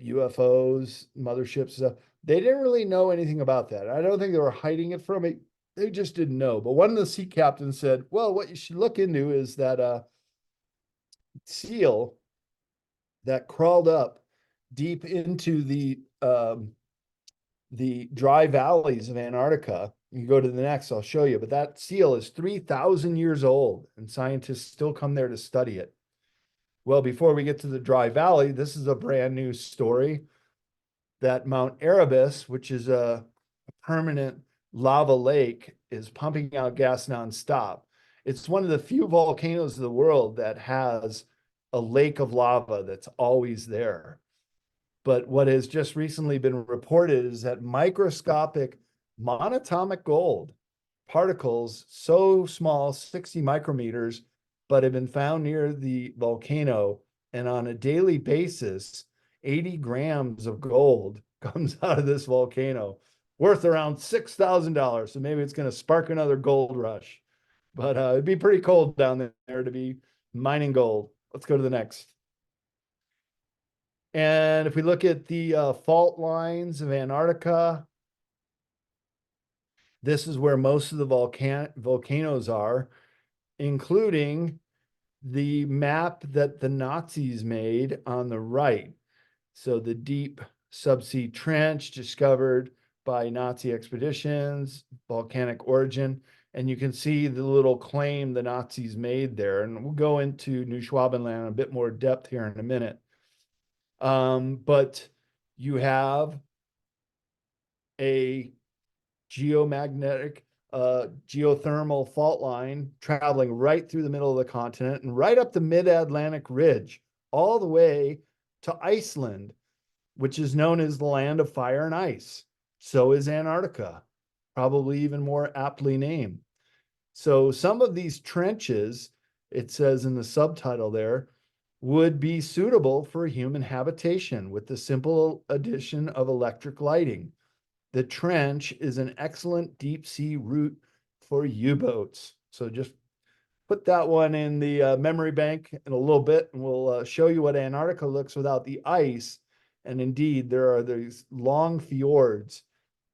UFOs, motherships, stuff, they didn't really know anything about that. I don't think they were hiding it from me. They just didn't know. But one of the sea captains said, well, what you should look into is that seal that crawled up deep into the dry valleys of Antarctica. You go to the next, I'll show you. But that seal is 3,000 years old, and scientists still come there to study it. Well, before we get to the dry valley, this is a brand new story that Mount Erebus, which is a permanent lava lake, is pumping out gas nonstop. It's one of the few volcanoes in the world that has a lake of lava that's always there. But what has just recently been reported is that microscopic monatomic gold particles, so small, 60 micrometers, but have been found near the volcano. And on a daily basis, 80 grams of gold comes out of this volcano, worth around $6,000. So maybe it's going to spark another gold rush. But it'd be pretty cold down there to be mining gold. Let's go to the next. And if we look at the fault lines of Antarctica, this is where most of the volcanoes are, including the map that the Nazis made on the right. So the deep subsea trench discovered by Nazi expeditions, volcanic origin. And you can see the little claim the Nazis made there. And we'll go into New Schwabenland in a bit more depth here in a minute. But you have a geomagnetic geothermal fault line traveling right through the middle of the continent and right up the mid-Atlantic ridge, all the way to Iceland, which is known as the land of fire and ice. So is Antarctica, probably even more aptly named. So some of these trenches, it says in the subtitle there, would be suitable for human habitation with the simple addition of electric lighting. The trench is an excellent deep sea route for U-boats. So just put that one in the memory bank in a little bit, and we'll show you what Antarctica looks without the ice. And indeed, there are these long fjords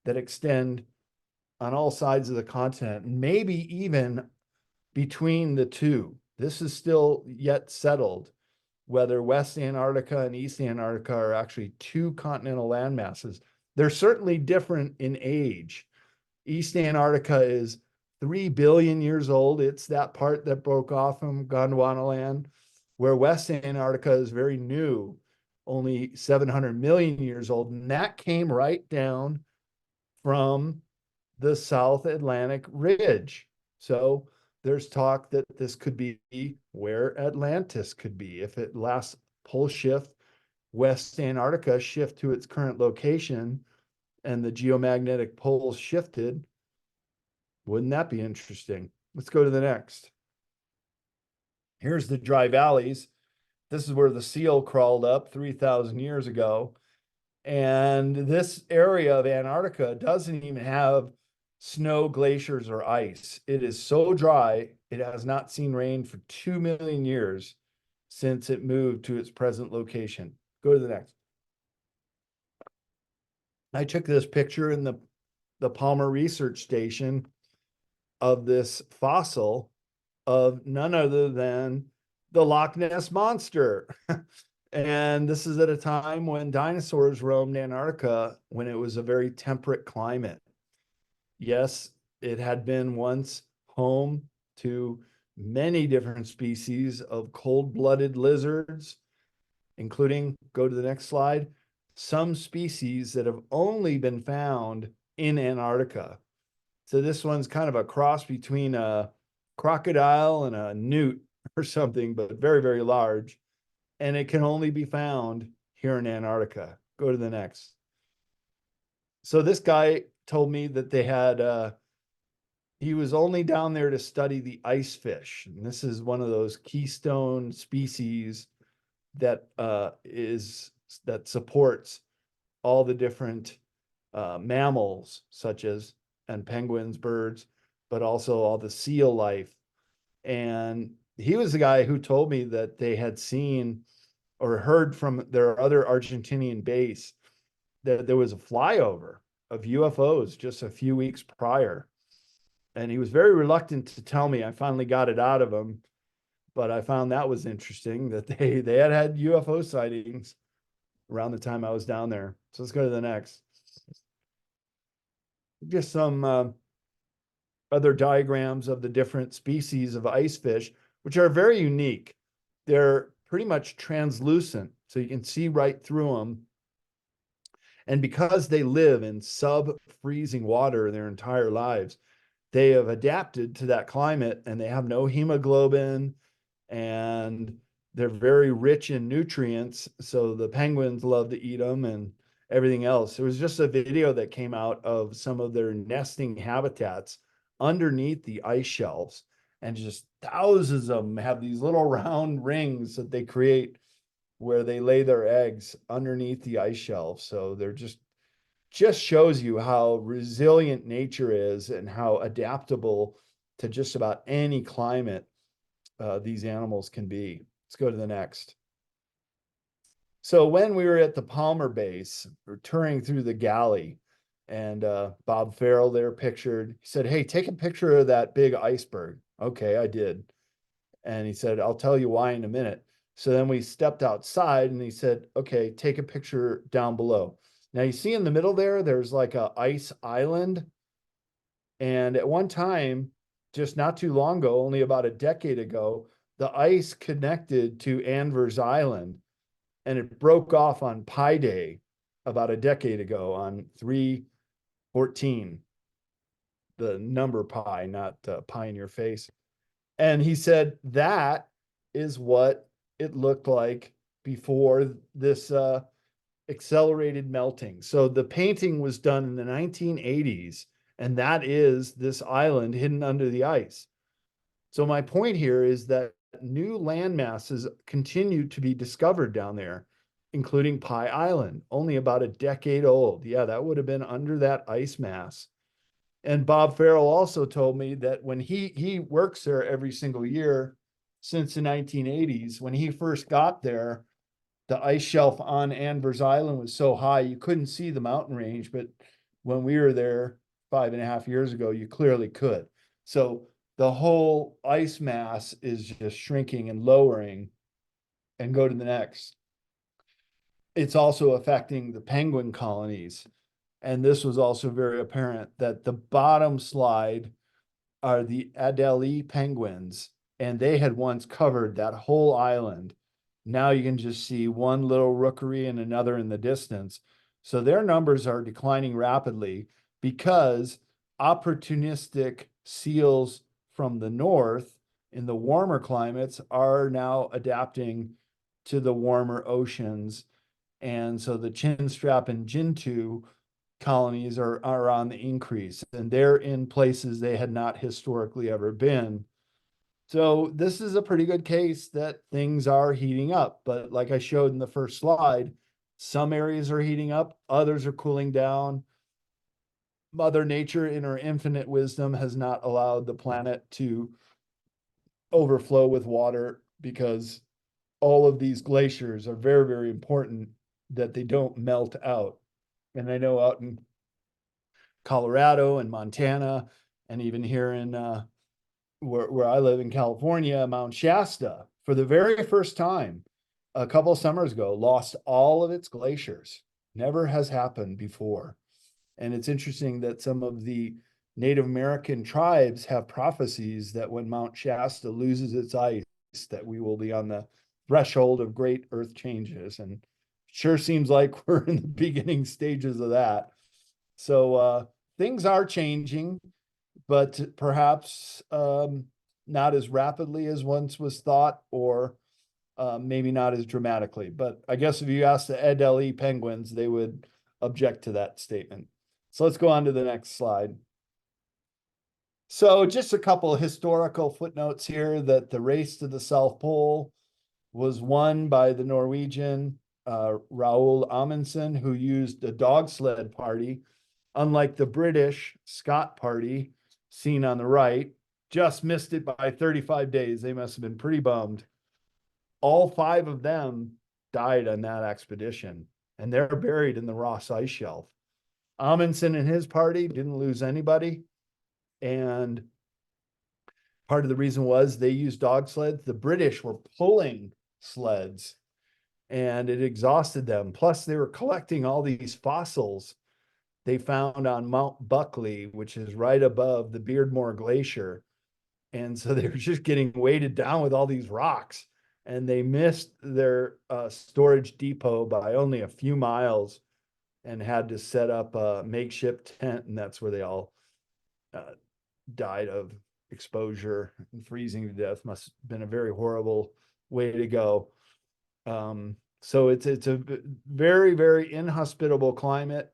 that extend on all sides of the continent, maybe even between the two. This is still yet settled, whether West Antarctica and East Antarctica are actually two continental landmasses. They're certainly different in age. East Antarctica is 3 billion years old. It's that part that broke off from Gondwanaland, where West Antarctica is very new, only 700 million years old. And that came right down from the South Atlantic Ridge. So there's talk that this could be where Atlantis could be. If it last pole shift, West Antarctica shift to its current location and the geomagnetic poles shifted, wouldn't that be interesting? Let's go to the next. Here's the dry valleys. This is where the seal crawled up 3,000 years ago. And this area of Antarctica doesn't even have snow, glaciers, or ice. It is so dry, it has not seen rain for 2 million years since it moved to its present location. Go to the next. I took this picture in the Palmer Research Station of this fossil of none other than the Loch Ness Monster. And this is at a time when dinosaurs roamed Antarctica, when it was a very temperate climate. Yes, it had been once home to many different species of cold-blooded lizards, including, go to the next slide, some species that have only been found in Antarctica. So this one's kind of a cross between a crocodile and a newt or something, but very, very large. And it can only be found here in Antarctica. Go to the next. So this guy told me that they had, he was only down there to study the ice fish. And this is one of those keystone species that that supports all the different mammals, such as, and penguins, birds, but also all the seal life. And he was the guy who told me that they had seen or heard from their other Argentinian base that there was a flyover of UFOs just a few weeks prior. And he was very reluctant to tell me. I finally got it out of him, but I found that was interesting that they had UFO sightings around the time I was down there. So let's go to the next. Just some other diagrams of the different species of ice fish, which are very unique. They're pretty much translucent, so you can see right through them. And because they live in sub-freezing water their entire lives, they have adapted to that climate, and they have no hemoglobin, and they're very rich in nutrients. So the penguins love to eat them and everything else. There was just a video that came out of some of their nesting habitats underneath the ice shelves, and just thousands of them have these little round rings that they create where they lay their eggs underneath the ice shelf. So they're just shows you how resilient nature is and how adaptable to just about any climate these animals can be. Let's go to the next. So when we were at the Palmer base, we're touring through the galley, and Bob Farrell there pictured, he said, "Hey, take a picture of that big iceberg." Okay, I did. And he said, "I'll tell you why in a minute." So then we stepped outside, and he said, "Okay, take a picture down below." Now you see in the middle there, there's like a ice island. And at one time, just not too long ago, only about a decade ago, the ice connected to Anvers Island, and it broke off on Pi Day about a decade ago on 3/14, the number pi, not pie in your face. And he said that is what it looked like before this accelerated melting. So the painting was done in the 1980s, and that is this island hidden under the ice. So my point here is that new land masses continue to be discovered down there, including Pie Island, only about a decade old. Yeah, that would have been under that ice mass. And Bob Farrell also told me that when he works there every single year since the 1980s, when he first got there, the ice shelf on Anvers Island was so high you couldn't see the mountain range, but when we were there 5.5 years ago, you clearly could. So the whole ice mass is just shrinking and lowering. And go to the next. It's also affecting the penguin colonies. And this was also very apparent that the bottom slide are the Adelie penguins, and they had once covered that whole island. Now you can just see one little rookery and another in the distance. So their numbers are declining rapidly because opportunistic seals from the north in the warmer climates are now adapting to the warmer oceans. And so the chinstrap and gentoo colonies are on the increase, and they're in places they had not historically ever been. So this is a pretty good case that things are heating up. But like I showed in the first slide, some areas are heating up, others are cooling down. Mother Nature, in her infinite wisdom, has not allowed the planet to overflow with water, because all of these glaciers are very, very important that they don't melt out. And I know out in Colorado and Montana, and even here in where I live in California, Mount Shasta, for the very first time a couple of summers ago, lost all of its glaciers. Never has happened before. And it's interesting that some of the Native American tribes have prophecies that when Mount Shasta loses its ice, that we will be on the threshold of great earth changes. And sure seems like we're in the beginning stages of that. So things are changing, but perhaps not as rapidly as once was thought, or maybe not as dramatically. But I guess if you ask the Adelie penguins, they would object to that statement. So let's go on to the next slide. So just a couple of historical footnotes here, that the race to the South Pole was won by the Norwegian Raoul Amundsen, who used a dog sled party, unlike the British Scott party seen on the right. Just missed it by 35 days. They must have been pretty bummed. All 5 of them died on that expedition, and they're buried in the Ross Ice Shelf. Amundsen and his party didn't lose anybody, and part of the reason was they used dog sleds. The British were pulling sleds, and it exhausted them. Plus, they were collecting all these fossils they found on Mount Buckley, which is right above the Beardmore Glacier. And so they were just getting weighted down with all these rocks. and they missed their storage depot by only a few miles and had to set up a makeshift tent, and that's where they all died of exposure and freezing to death. Must have been a very horrible way to go. So it's a very, very inhospitable climate.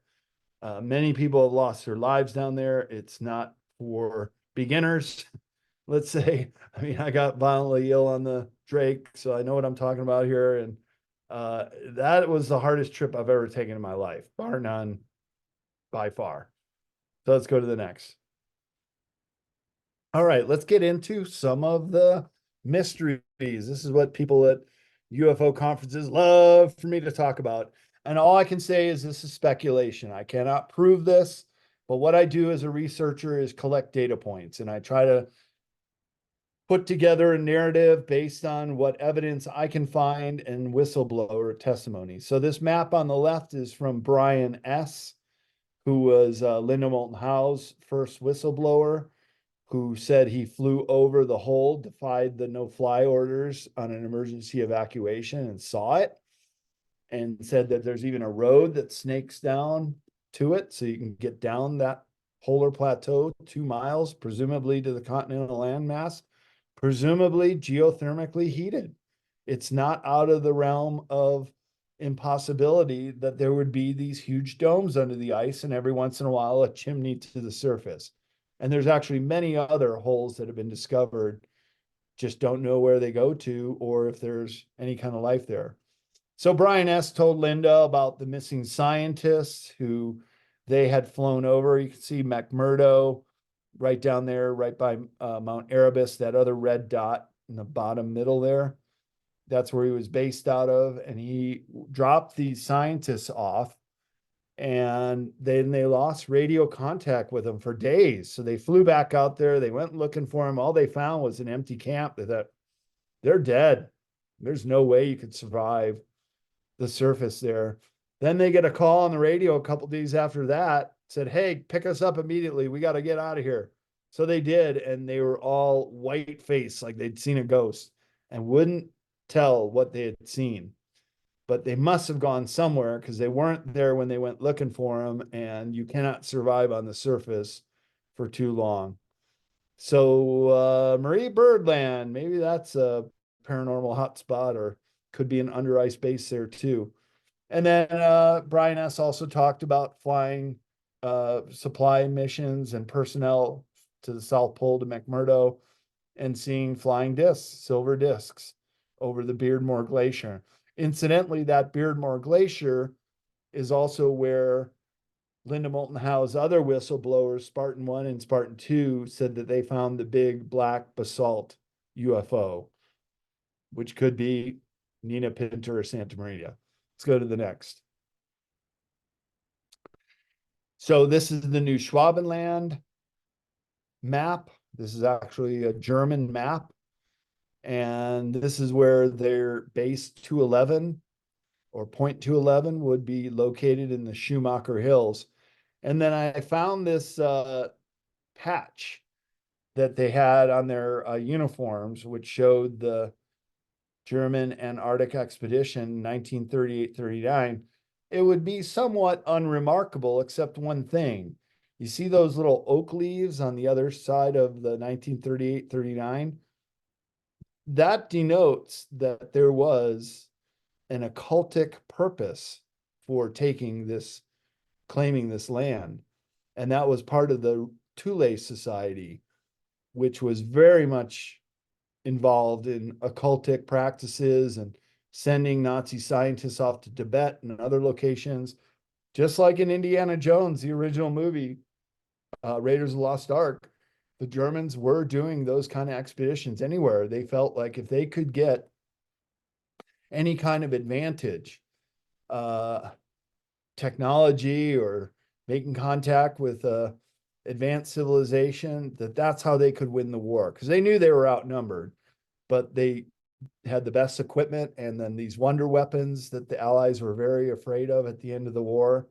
Many people have lost their lives down there. It's not for beginners, let's say. I mean, I got violently ill on the Drake, so I know what I'm talking about here. And that was the hardest trip I've ever taken in my life, bar none, by far. So let's go to the next. All right, let's get into some of the mysteries. This is what people at UFO conferences love for me to talk about. And all I can say is this is speculation. I cannot prove this, but what I do as a researcher is collect data points, and I try to put together a narrative based on what evidence I can find and whistleblower testimony. So this map on the left is from Brian S., who was Linda Moulton Howe's first whistleblower, who said he flew over the hole, defied the no-fly orders on an emergency evacuation and saw it, and said that there's even a road that snakes down to it, so you can get down that polar plateau 2 miles, presumably to the continental landmass, presumably geothermically heated. It's not out of the realm of impossibility that there would be these huge domes under the ice and every once in a while a chimney to the surface. And there's actually many other holes that have been discovered, just don't know where they go to or if there's any kind of life there. So Brian S. told Linda about the missing scientists who they had flown over. You can see McMurdo right down there, right by Mount Erebus, that other red dot in the bottom middle there. That's where he was based out of. And he dropped these scientists off, and then they lost radio contact with them for days. So they flew back out there. They went looking for him. All they found was an empty camp. They thought, they're dead. There's no way you could survive the surface there. Then they get a call on the radio a couple days after that, said, hey, pick us up immediately. We got to get out of here. So they did, and they were all white-faced, like they'd seen a ghost, and wouldn't tell what they had seen. But they must have gone somewhere because they weren't there when they went looking for them, and you cannot survive on the surface for too long. So Marie Birdland, maybe that's a paranormal hotspot, or could be an under ice base there too. And then Brian S. also talked about flying supply missions and personnel to the South Pole to McMurdo and seeing flying discs, silver discs, over the Beardmore Glacier. Incidentally, that Beardmore Glacier is also where Linda Moulton Howe's other whistleblowers, Spartan 1 and Spartan 2, said that they found the big black basalt UFO, which could be Nina Pinter or Santa Maria. Let's go to the next. So this is the new Schwabenland map. This is actually a German map. And this is where their base 211 or point 211 would be located in the Schumacher Hills. And then I found this patch that they had on their uniforms, which showed the German Antarctic expedition 1938-39. It would be somewhat unremarkable, except one thing. You see those little oak leaves on the other side of the 1938-39? That denotes that there was an occultic purpose for taking this, claiming this land. And that was part of the Thule Society, which was very much involved in occultic practices and sending Nazi scientists off to Tibet and other locations. Just like in Indiana Jones, the original movie, Raiders of the Lost Ark, the Germans were doing those kind of expeditions anywhere. They felt like if they could get any kind of advantage, technology or making contact with advanced civilization, that's how they could win the war, because they knew they were outnumbered, but they had the best equipment, and then these wonder weapons that the Allies were very afraid of at the end of the war,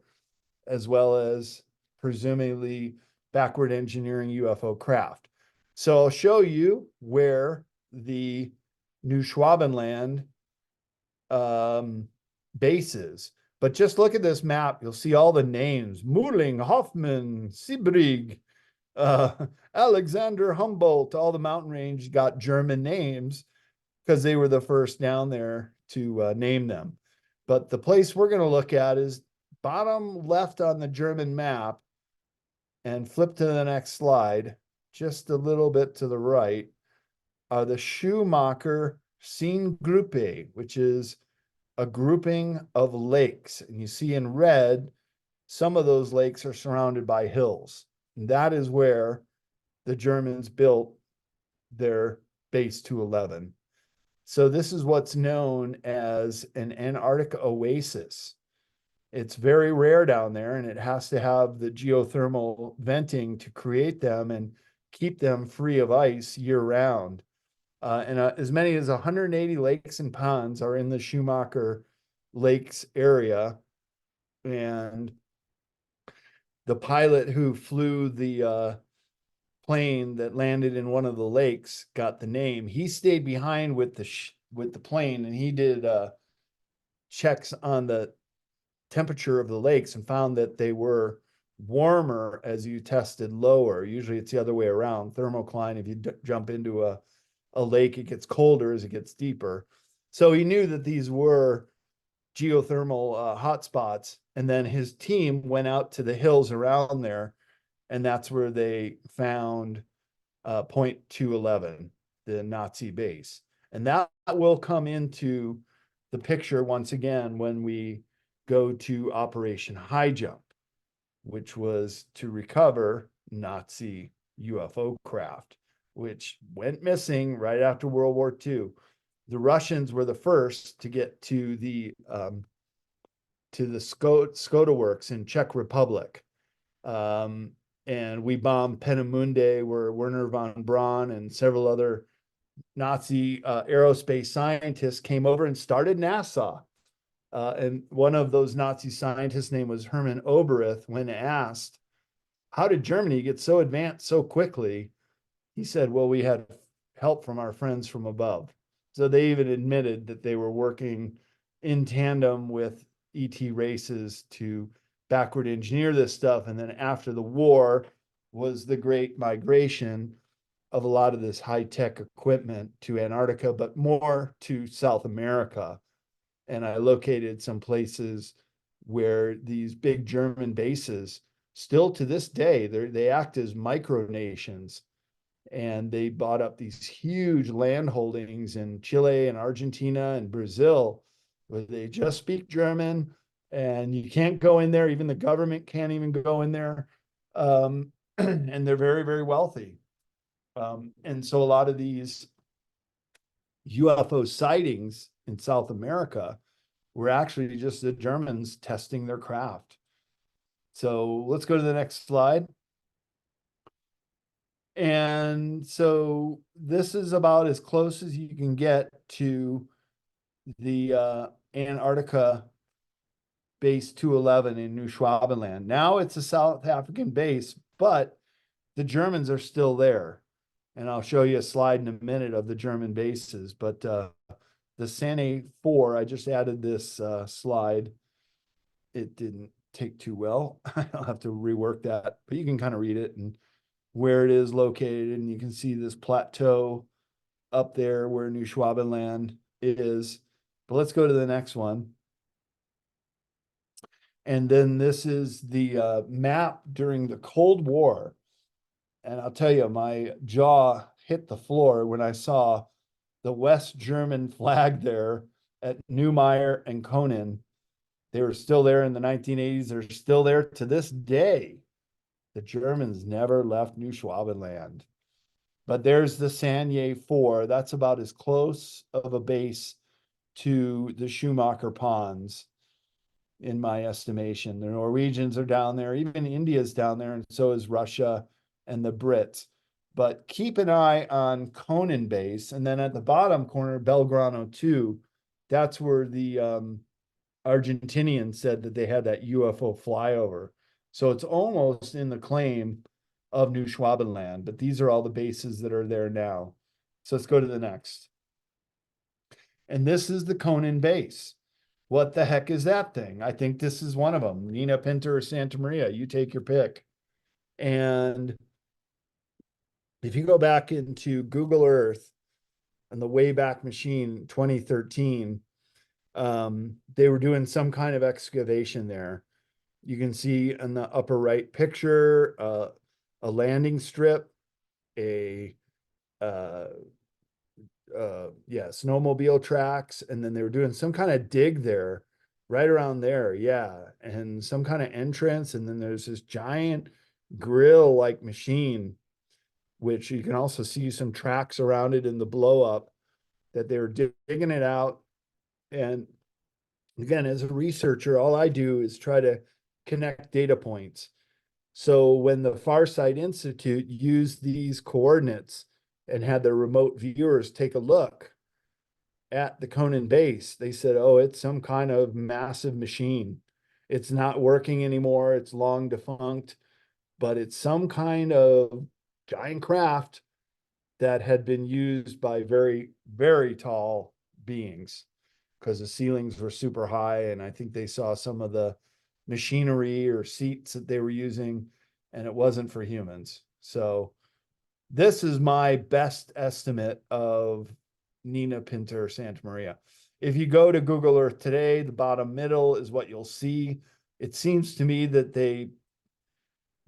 as well as presumably backward engineering UFO craft. So I'll show you where the New Schwabenland bases. But just look at this map. You'll see all the names: Muhling, Hoffman, Siebrig, Alexander Humboldt. All the mountain range got German names because they were the first down there to name them. But the place we're going to look at is bottom left on the German map, and flip to the next slide, just a little bit to the right, are the Schumacher Seengruppe, which is a grouping of lakes. And you see in red, some of those lakes are surrounded by hills. And that is where the Germans built their base 211. So this is what's known as an Antarctic oasis. It's very rare down there, and it has to have the geothermal venting to create them and keep them free of ice year round. As many as 180 lakes and ponds are in the Schumacher Lakes area. And the pilot who flew the plane that landed in one of the lakes got the name. He stayed behind with the plane, and he did checks on the temperature of the lakes and found that they were warmer as you tested lower. Usually it's the other way around. Thermocline, if you jump into a lake, it gets colder as it gets deeper. So he knew that these were geothermal hotspots. And then his team went out to the hills around there, and that's where they found Point 211, the Nazi base. And that will come into the picture once again when we go to Operation High Jump, which was to recover Nazi UFO craft, which went missing right after World War II. The Russians were the first to get to the Skoda Works in Czech Republic. And we bombed Peenemünde, where Werner von Braun and several other Nazi aerospace scientists came over and started NASA. And one of those Nazi scientists' name was Hermann Oberth. When asked, how did Germany get so advanced so quickly? He said, well, we had help from our friends from above. So they even admitted that they were working in tandem with ET races to backward engineer this stuff. And then after the war was the great migration of a lot of this high-tech equipment to Antarctica, but more to South America. And I located some places where these big German bases, still to this day, they act as micronations. And they bought up these huge land holdings in Chile and Argentina and Brazil, where they just speak German, and you can't go in there. Even the government can't even go in there. And they're very, very wealthy. And so a lot of these UFO sightings in South America were actually just the Germans testing their craft. So let's go to the next slide. And so this is about as close as you can get to the Antarctica base 211 in New Schwabenland. Now it's a South African base, but the Germans are still there. And I'll show you a slide in a minute of the German bases. But the Sane 4, I just added this slide. It didn't take too well. I'll have to rework that, but you can kind of read it and where it is located. And you can see this plateau up there where New Schwabenland is. But let's go to the next one. And then this is the map during the Cold War. And I'll tell you, my jaw hit the floor when I saw the West German flag there at Neumayer and Konin. They were still there in the 1980s. They're still there to this day. The Germans never left New Schwabenland. But there's the Sanye 4. That's about as close of a base to the Schumacher Ponds, in my estimation. The Norwegians are down there. Even India's down there, and so is Russia and the Brits. But keep an eye on Konin base. And then at the bottom corner, Belgrano 2, that's where the Argentinians said that they had that UFO flyover. So it's almost in the claim of New Schwabenland, but these are all the bases that are there now. So let's go to the next. And this is the Conan base. What the heck is that thing? I think this is one of them. Nina Pinta or Santa Maria, you take your pick. And if you go back into Google Earth and the Wayback Machine 2013, they were doing some kind of excavation there. You can see in the upper right picture, a landing strip, a snowmobile tracks, and then they were doing some kind of dig there, right around there, yeah, and some kind of entrance, and then there's this giant grill-like machine, which you can also see some tracks around it in the blow up, that they were digging it out. And again, as a researcher, all I do is try to connect data points. So when the Farsight Institute used these coordinates and had their remote viewers take a look at the Conan base, they said, oh, it's some kind of massive machine. It's not working anymore. It's long defunct, but it's some kind of giant craft that had been used by very, very tall beings, because the ceilings were super high. And I think they saw some of the machinery or seats that they were using, and it wasn't for humans. So this is my best estimate of Nina Pinta or Santa Maria. If you go to Google Earth today, the bottom middle is what you'll see. It seems to me that they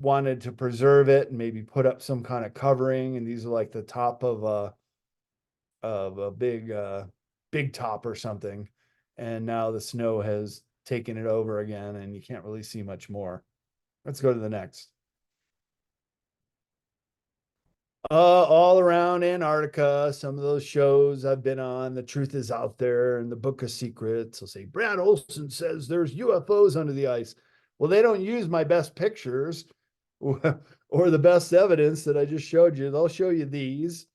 wanted to preserve it and maybe put up some kind of covering. And these are like the top of a big top or something. And now the snow has taken it over again, and you can't really see much more. Let's go to the next. All around Antarctica, some of those shows I've been on, The Truth Is Out There and The Book of Secrets, will say, Brad Olsen says there's UFOs under the ice. Well, they don't use my best pictures or the best evidence that I just showed you. They'll show you these.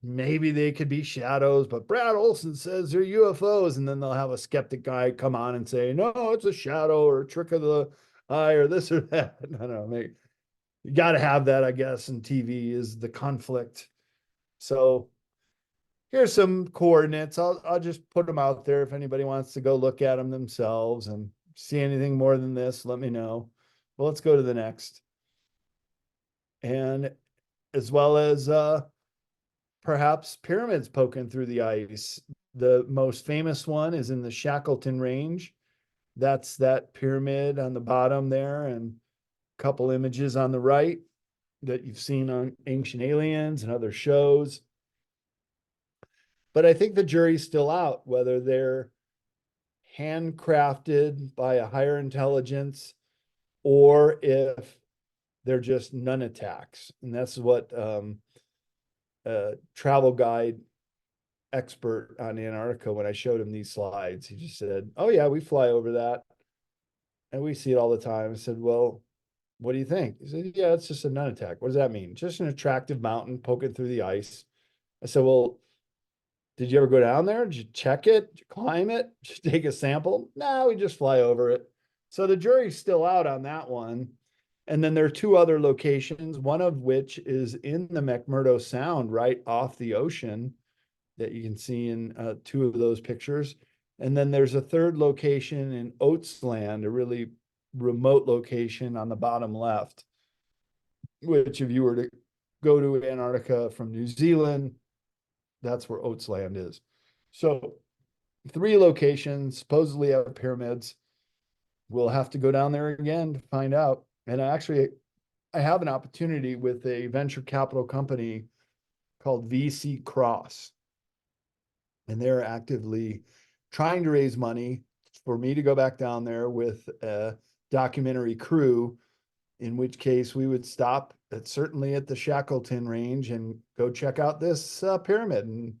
Maybe they could be shadows, but Brad Olsen says they're UFOs. And then they'll have a skeptic guy come on and say, no, it's a shadow or a trick of the eye or this or that. I don't know. You got to have that, I guess, in TV is the conflict. So here's some coordinates. I'll just put them out there. If anybody wants to go look at them themselves and see anything more than this, let me know. Well, let's go to the next. And as well as perhaps pyramids poking through the ice. The most famous one is in the Shackleton Range. That's that pyramid on the bottom there, and a couple images on the right that you've seen on Ancient Aliens and other shows. But I think the jury's still out whether they're handcrafted by a higher intelligence or if they're just nun attacks. And that's what travel guide expert on Antarctica, when I showed him these slides, he just said, oh yeah, we fly over that and we see it all the time. I said, well, what do you think? He said, yeah, it's just a nun attack. What does that mean? Just an attractive mountain poking through the ice. I said, well, did you ever go down there? Did you check it? Did you climb it? Did you take a sample? No, we just fly over it. So the jury's still out on that one. And then there are two other locations, one of which is in the McMurdo Sound, right off the ocean, that you can see in two of those pictures. And then there's a third location in Oatsland, a really remote location on the bottom left, which if you were to go to Antarctica from New Zealand, that's where Oatsland is. So 3 locations supposedly have pyramids. We'll have to go down there again to find out. And I have an opportunity with a venture capital company called VC Cross. And they're actively trying to raise money for me to go back down there with a documentary crew, in which case we would stop certainly at the Shackleton Range and go check out this pyramid and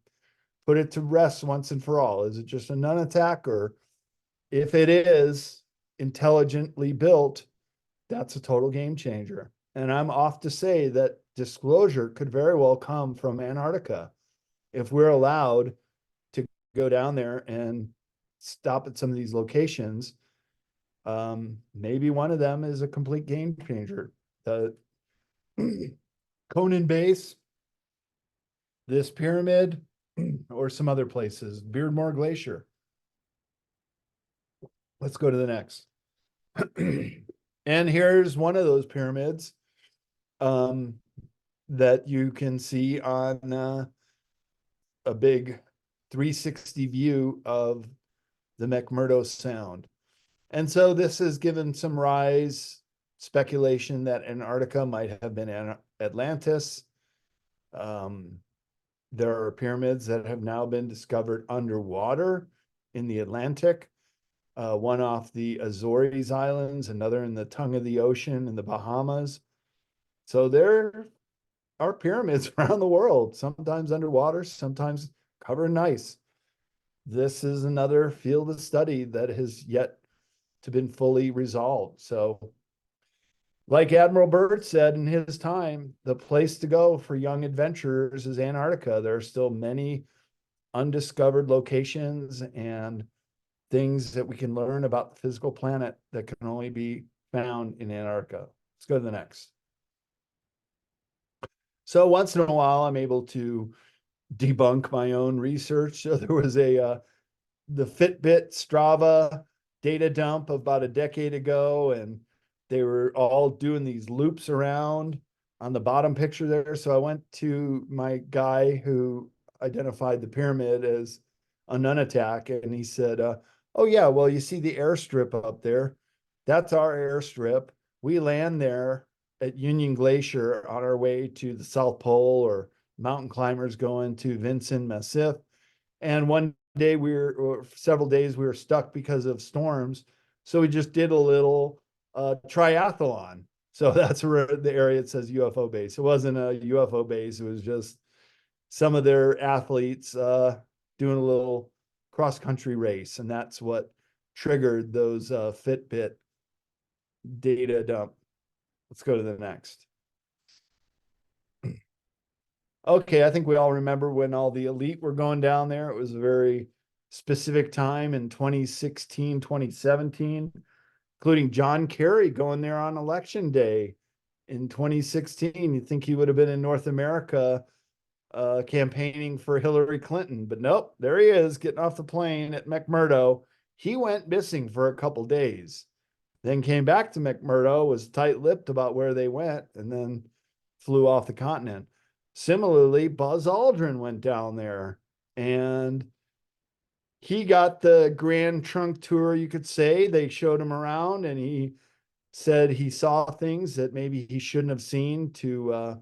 put it to rest once and for all. Is it just a nun attack? Or if it is intelligently built, that's a total game changer. And I'm off to say that disclosure could very well come from Antarctica if we're allowed to go down there and stop at some of these locations. Maybe one of them is a complete game changer. The Conan base, this pyramid, or some other places. Beardmore Glacier. Let's go to the next. And here's one of those pyramids that you can see on a big 360 view of the McMurdo Sound. And so this has given some speculation that Antarctica might have been Atlantis. There are pyramids that have now been discovered underwater in the Atlantic. One off the Azores Islands, another in the tongue of the ocean in the Bahamas. So there are pyramids around the world, sometimes underwater, sometimes covered in ice. This is another field of study that has yet to been fully resolved. So like Admiral Byrd said in his time, the place to go for young adventurers is Antarctica. There are still many undiscovered locations and things that we can learn about the physical planet that can only be found in Antarctica. Let's go to the next. So once in a while, I'm able to debunk my own research. So there was the Fitbit Strava data dump about a decade ago, and they were all doing these loops around on the bottom picture there. So I went to my guy who identified the pyramid as a Nunatak, and he said, oh yeah, well, you see the airstrip up there. That's our airstrip. We land there at Union Glacier on our way to the South Pole, or mountain climbers going to Vinson Massif. And one day or several days we were stuck because of storms. So we just did a little triathlon. So that's where the area it says UFO base. It wasn't a UFO base. It was just some of their athletes doing a little cross-country race. And that's what triggered those Fitbit data dump. Let's go to the next. Okay, I think we all remember when all the elite were going down there. It was a very specific time in 2016, 2017, including John Kerry going there on election day in 2016. You'd think he would have been in North America campaigning for Hillary Clinton, but nope, there he is getting off the plane at McMurdo. He went missing for a couple days, then came back to McMurdo, was tight-lipped about where they went, and then flew off the continent. Similarly, Buzz Aldrin went down there, and he got the Grand Trunk tour, you could say. They showed him around, and he said he saw things that maybe he shouldn't have seen to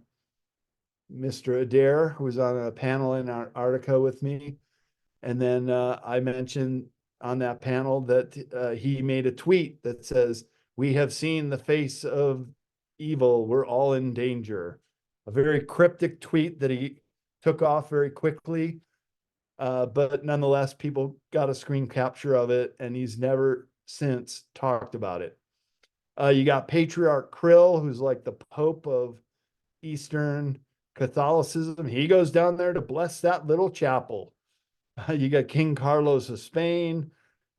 Mr. Adair, who was on a panel in Antarctica with me. And then I mentioned on that panel that he made a tweet that says, "We have seen the face of evil. We're all in danger." A very cryptic tweet that he took off very quickly. But nonetheless, people got a screen capture of it, and he's never since talked about it. You got Patriarch Krill, who's like the Pope of Eastern Catholicism. He goes down there to bless that little chapel. You got King Carlos of Spain.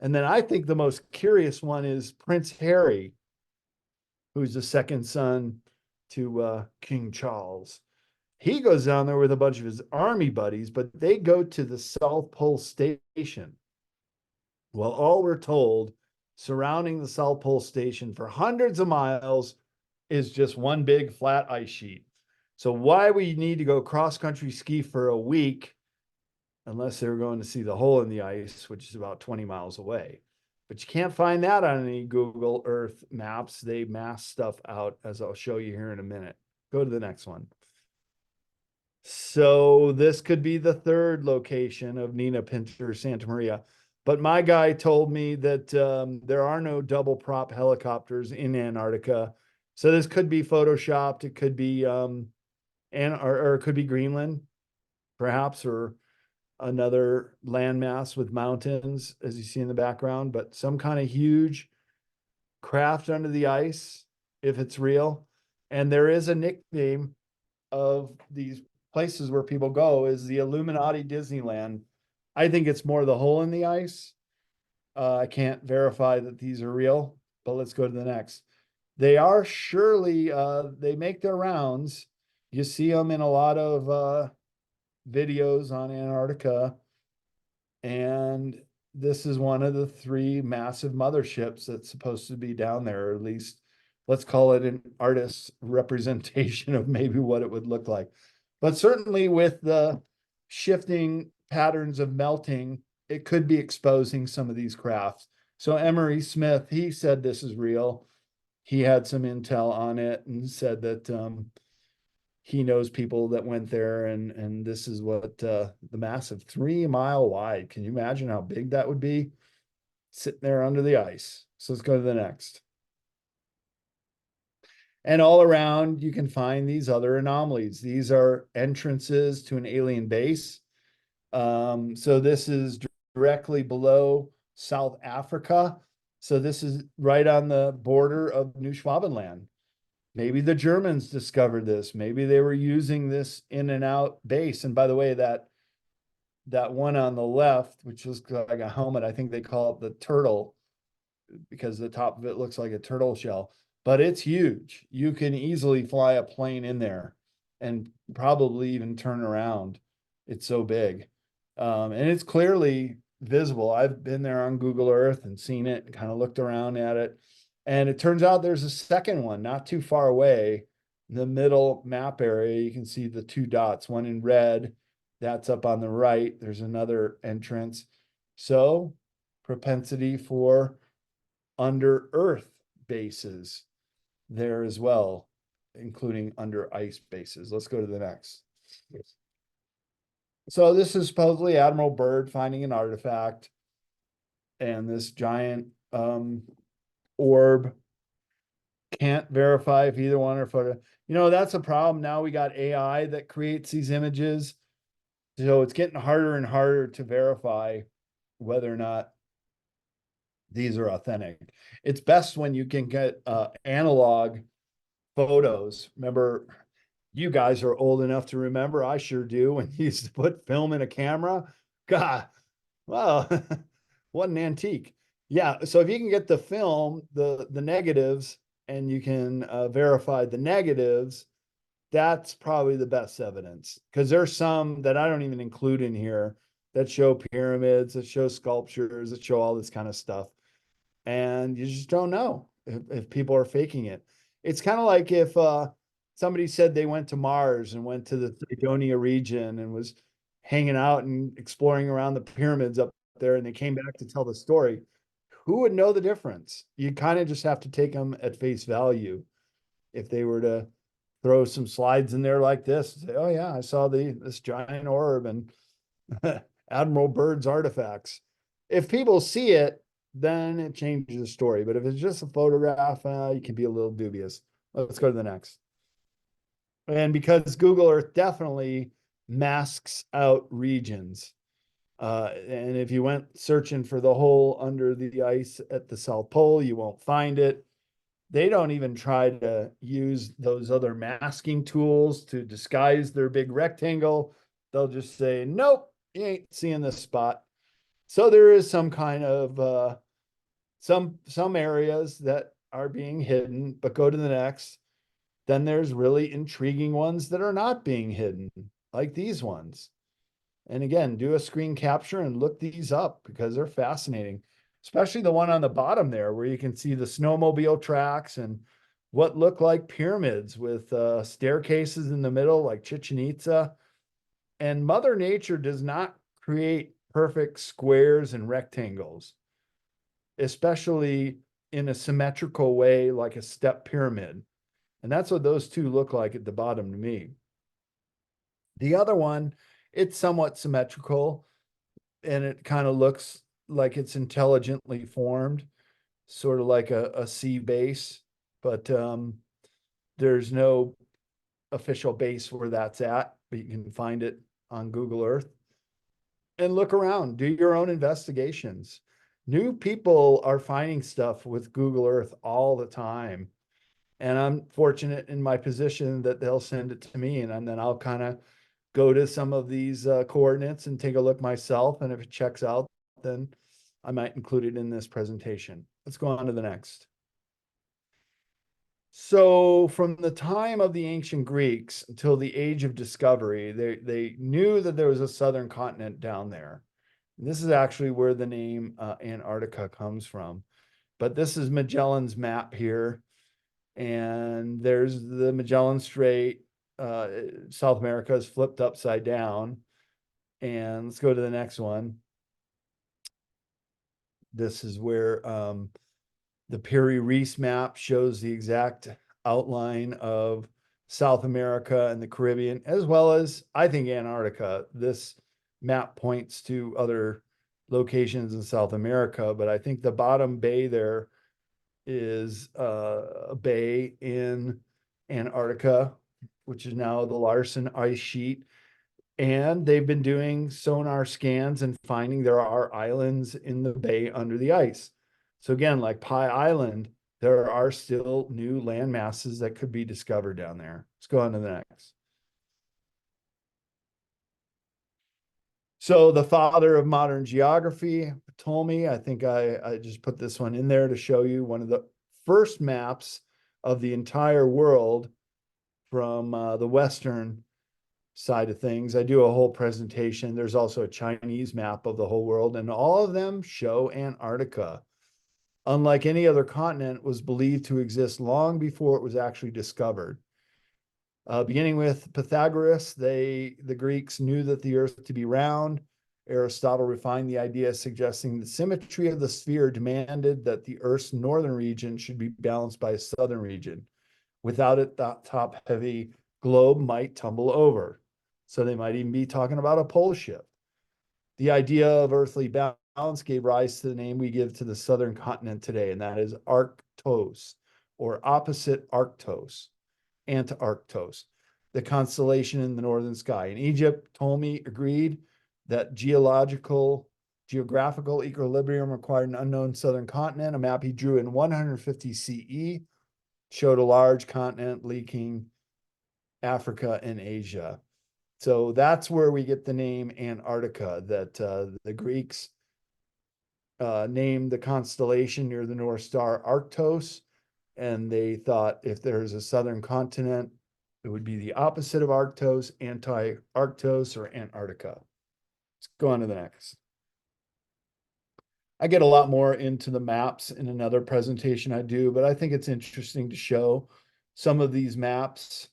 And then I think the most curious one is Prince Harry, who's the second son to King Charles. He goes down there with a bunch of his army buddies, but they go to the South Pole Station. Well, all we're told surrounding the South Pole Station for hundreds of miles is just one big flat ice sheet. So why we need to go cross-country ski for a week, unless they're going to see the hole in the ice, which is about 20 miles away. But you can't find that on any Google Earth maps. They mask stuff out, as I'll show you here in a minute. Go to the next one. So this could be the third location of Nina Pinter Santa Maria. But my guy told me that there are no double prop helicopters in Antarctica. So this could be photoshopped. It could be or it could be Greenland, perhaps, or another landmass with mountains, as you see in the background, but some kind of huge craft under the ice, if it's real. And there is a nickname of these places where people go, is the Illuminati Disneyland. I think it's more the hole in the ice. I can't verify that these are real, but let's go to the next. They are surely, they make their rounds. You see them in a lot of videos on Antarctica, and this is one of the 3 massive motherships that's supposed to be down there, or at least let's call it an artist's representation of maybe what it would look like. But certainly with the shifting patterns of melting, it could be exposing some of these crafts. So Emery Smith, he said this is real. He had some intel on it and said that he knows people that went there, and this is what the massive 3 mile wide. Can you imagine how big that would be? Sitting there under the ice. So let's go to the next. And all around, you can find these other anomalies. These are entrances to an alien base. So this is directly below South Africa. So this is right on the border of New Schwabenland. Maybe the Germans discovered this. Maybe they were using this in and out base. And by the way, that one on the left, which looks like a helmet, I think they call it the turtle, because the top of it looks like a turtle shell, but it's huge. You can easily fly a plane in there and probably even turn around. It's so big. And it's clearly visible. I've been there on Google Earth and seen it and kind of looked around at it. And it turns out there's a second one not too far away. In the middle map area, you can see the 2 dots, one in red. That's up on the right. There's another entrance. So propensity for under earth bases there as well, including under ice bases. Let's go to the next. So this is supposedly Admiral Byrd finding an artifact, and this giant orb. Can't verify if either one are photo. You know, that's a problem. Now we got AI that creates these images. So it's getting harder and harder to verify whether or not these are authentic. It's best when you can get analog photos. Remember, you guys are old enough to remember, I sure do, when you used to put film in a camera. God, well, what an antique. Yeah, so if you can get the film, the negatives, and you can verify the negatives, that's probably the best evidence. Because there's some that I don't even include in here that show pyramids, that show sculptures, that show all this kind of stuff. And you just don't know if people are faking it. It's kind of like if somebody said they went to Mars and went to the Cydonia region and was hanging out and exploring around the pyramids up there, and they came back to tell the story. Who would know the difference? You kind of just have to take them at face value. If they were to throw some slides in there like this, say, oh yeah, I saw this giant orb and Admiral Byrd's artifacts. If people see it, then it changes the story. But if it's just a photograph, you can be a little dubious. Let's go to the next. And because Google Earth definitely masks out regions. And if you went searching for the hole under the ice at the South Pole, you won't find it. They don't even try to use those other masking tools to disguise their big rectangle. They'll just say, nope, you ain't seeing this spot. So there is some kind of some areas that are being hidden, but go to the next. Then there's really intriguing ones that are not being hidden, like these ones. And again, do a screen capture and look these up because they're fascinating, especially the one on the bottom there where you can see the snowmobile tracks and what look like pyramids with staircases in the middle like Chichen Itza. And Mother Nature does not create perfect squares and rectangles, especially in a symmetrical way like a step pyramid. And that's what those two look like at the bottom to me. The other one, it's somewhat symmetrical and it kind of looks like it's intelligently formed, sort of like a sea base, but there's no official base where that's at, but you can find it on Google Earth. And look around, do your own investigations. New people are finding stuff with Google Earth all the time. And I'm fortunate in my position that they'll send it to me, and then I'll kind of go to some of these coordinates and take a look myself. And if it checks out, then I might include it in this presentation. Let's go on to the next. So from the time of the ancient Greeks until the age of discovery, they knew that there was a southern continent down there. And this is actually where the name Antarctica comes from. But this is Magellan's map here. And there's the Magellan Strait. South America is flipped upside down. And let's go to the next one. This is where the Piri-Reis map shows the exact outline of South America and the Caribbean, as well as, I think, Antarctica. This map points to other locations in South America, but I think the bottom bay there is a bay in Antarctica, which is now the Larsen ice sheet. And they've been doing sonar scans and finding there are islands in the bay under the ice. So again, like Pie Island, there are still new land masses that could be discovered down there. Let's go on to the next. So the father of modern geography, Ptolemy, I think I just put this one in there to show you one of the first maps of the entire world from the Western side of things. I do a whole presentation. There's also a Chinese map of the whole world, and all of them show Antarctica. Unlike any other continent, was believed to exist long before it was actually discovered. Beginning with Pythagoras, the Greeks knew that the earth to be round. Aristotle refined the idea, suggesting the symmetry of the sphere demanded that the earth's northern region should be balanced by a southern region. Without it, the top-heavy globe might tumble over. So they might even be talking about a pole shift. The idea of earthly balance gave rise to the name we give to the southern continent today, and that is Arctos, or opposite Arctos, Antarctos, the constellation in the northern sky. In Egypt, Ptolemy agreed that geographical equilibrium required an unknown southern continent. A map he drew in 150 CE showed a large continent linking Africa and Asia. So that's where we get the name Antarctica, that the Greeks named the constellation near the North Star Arctos, and they thought if there's a southern continent, it would be the opposite of Arctos, anti-Arctos, or Antarctica. Let's go on to the next. I get a lot more into the maps in another presentation I do, but I think it's interesting to show some of these maps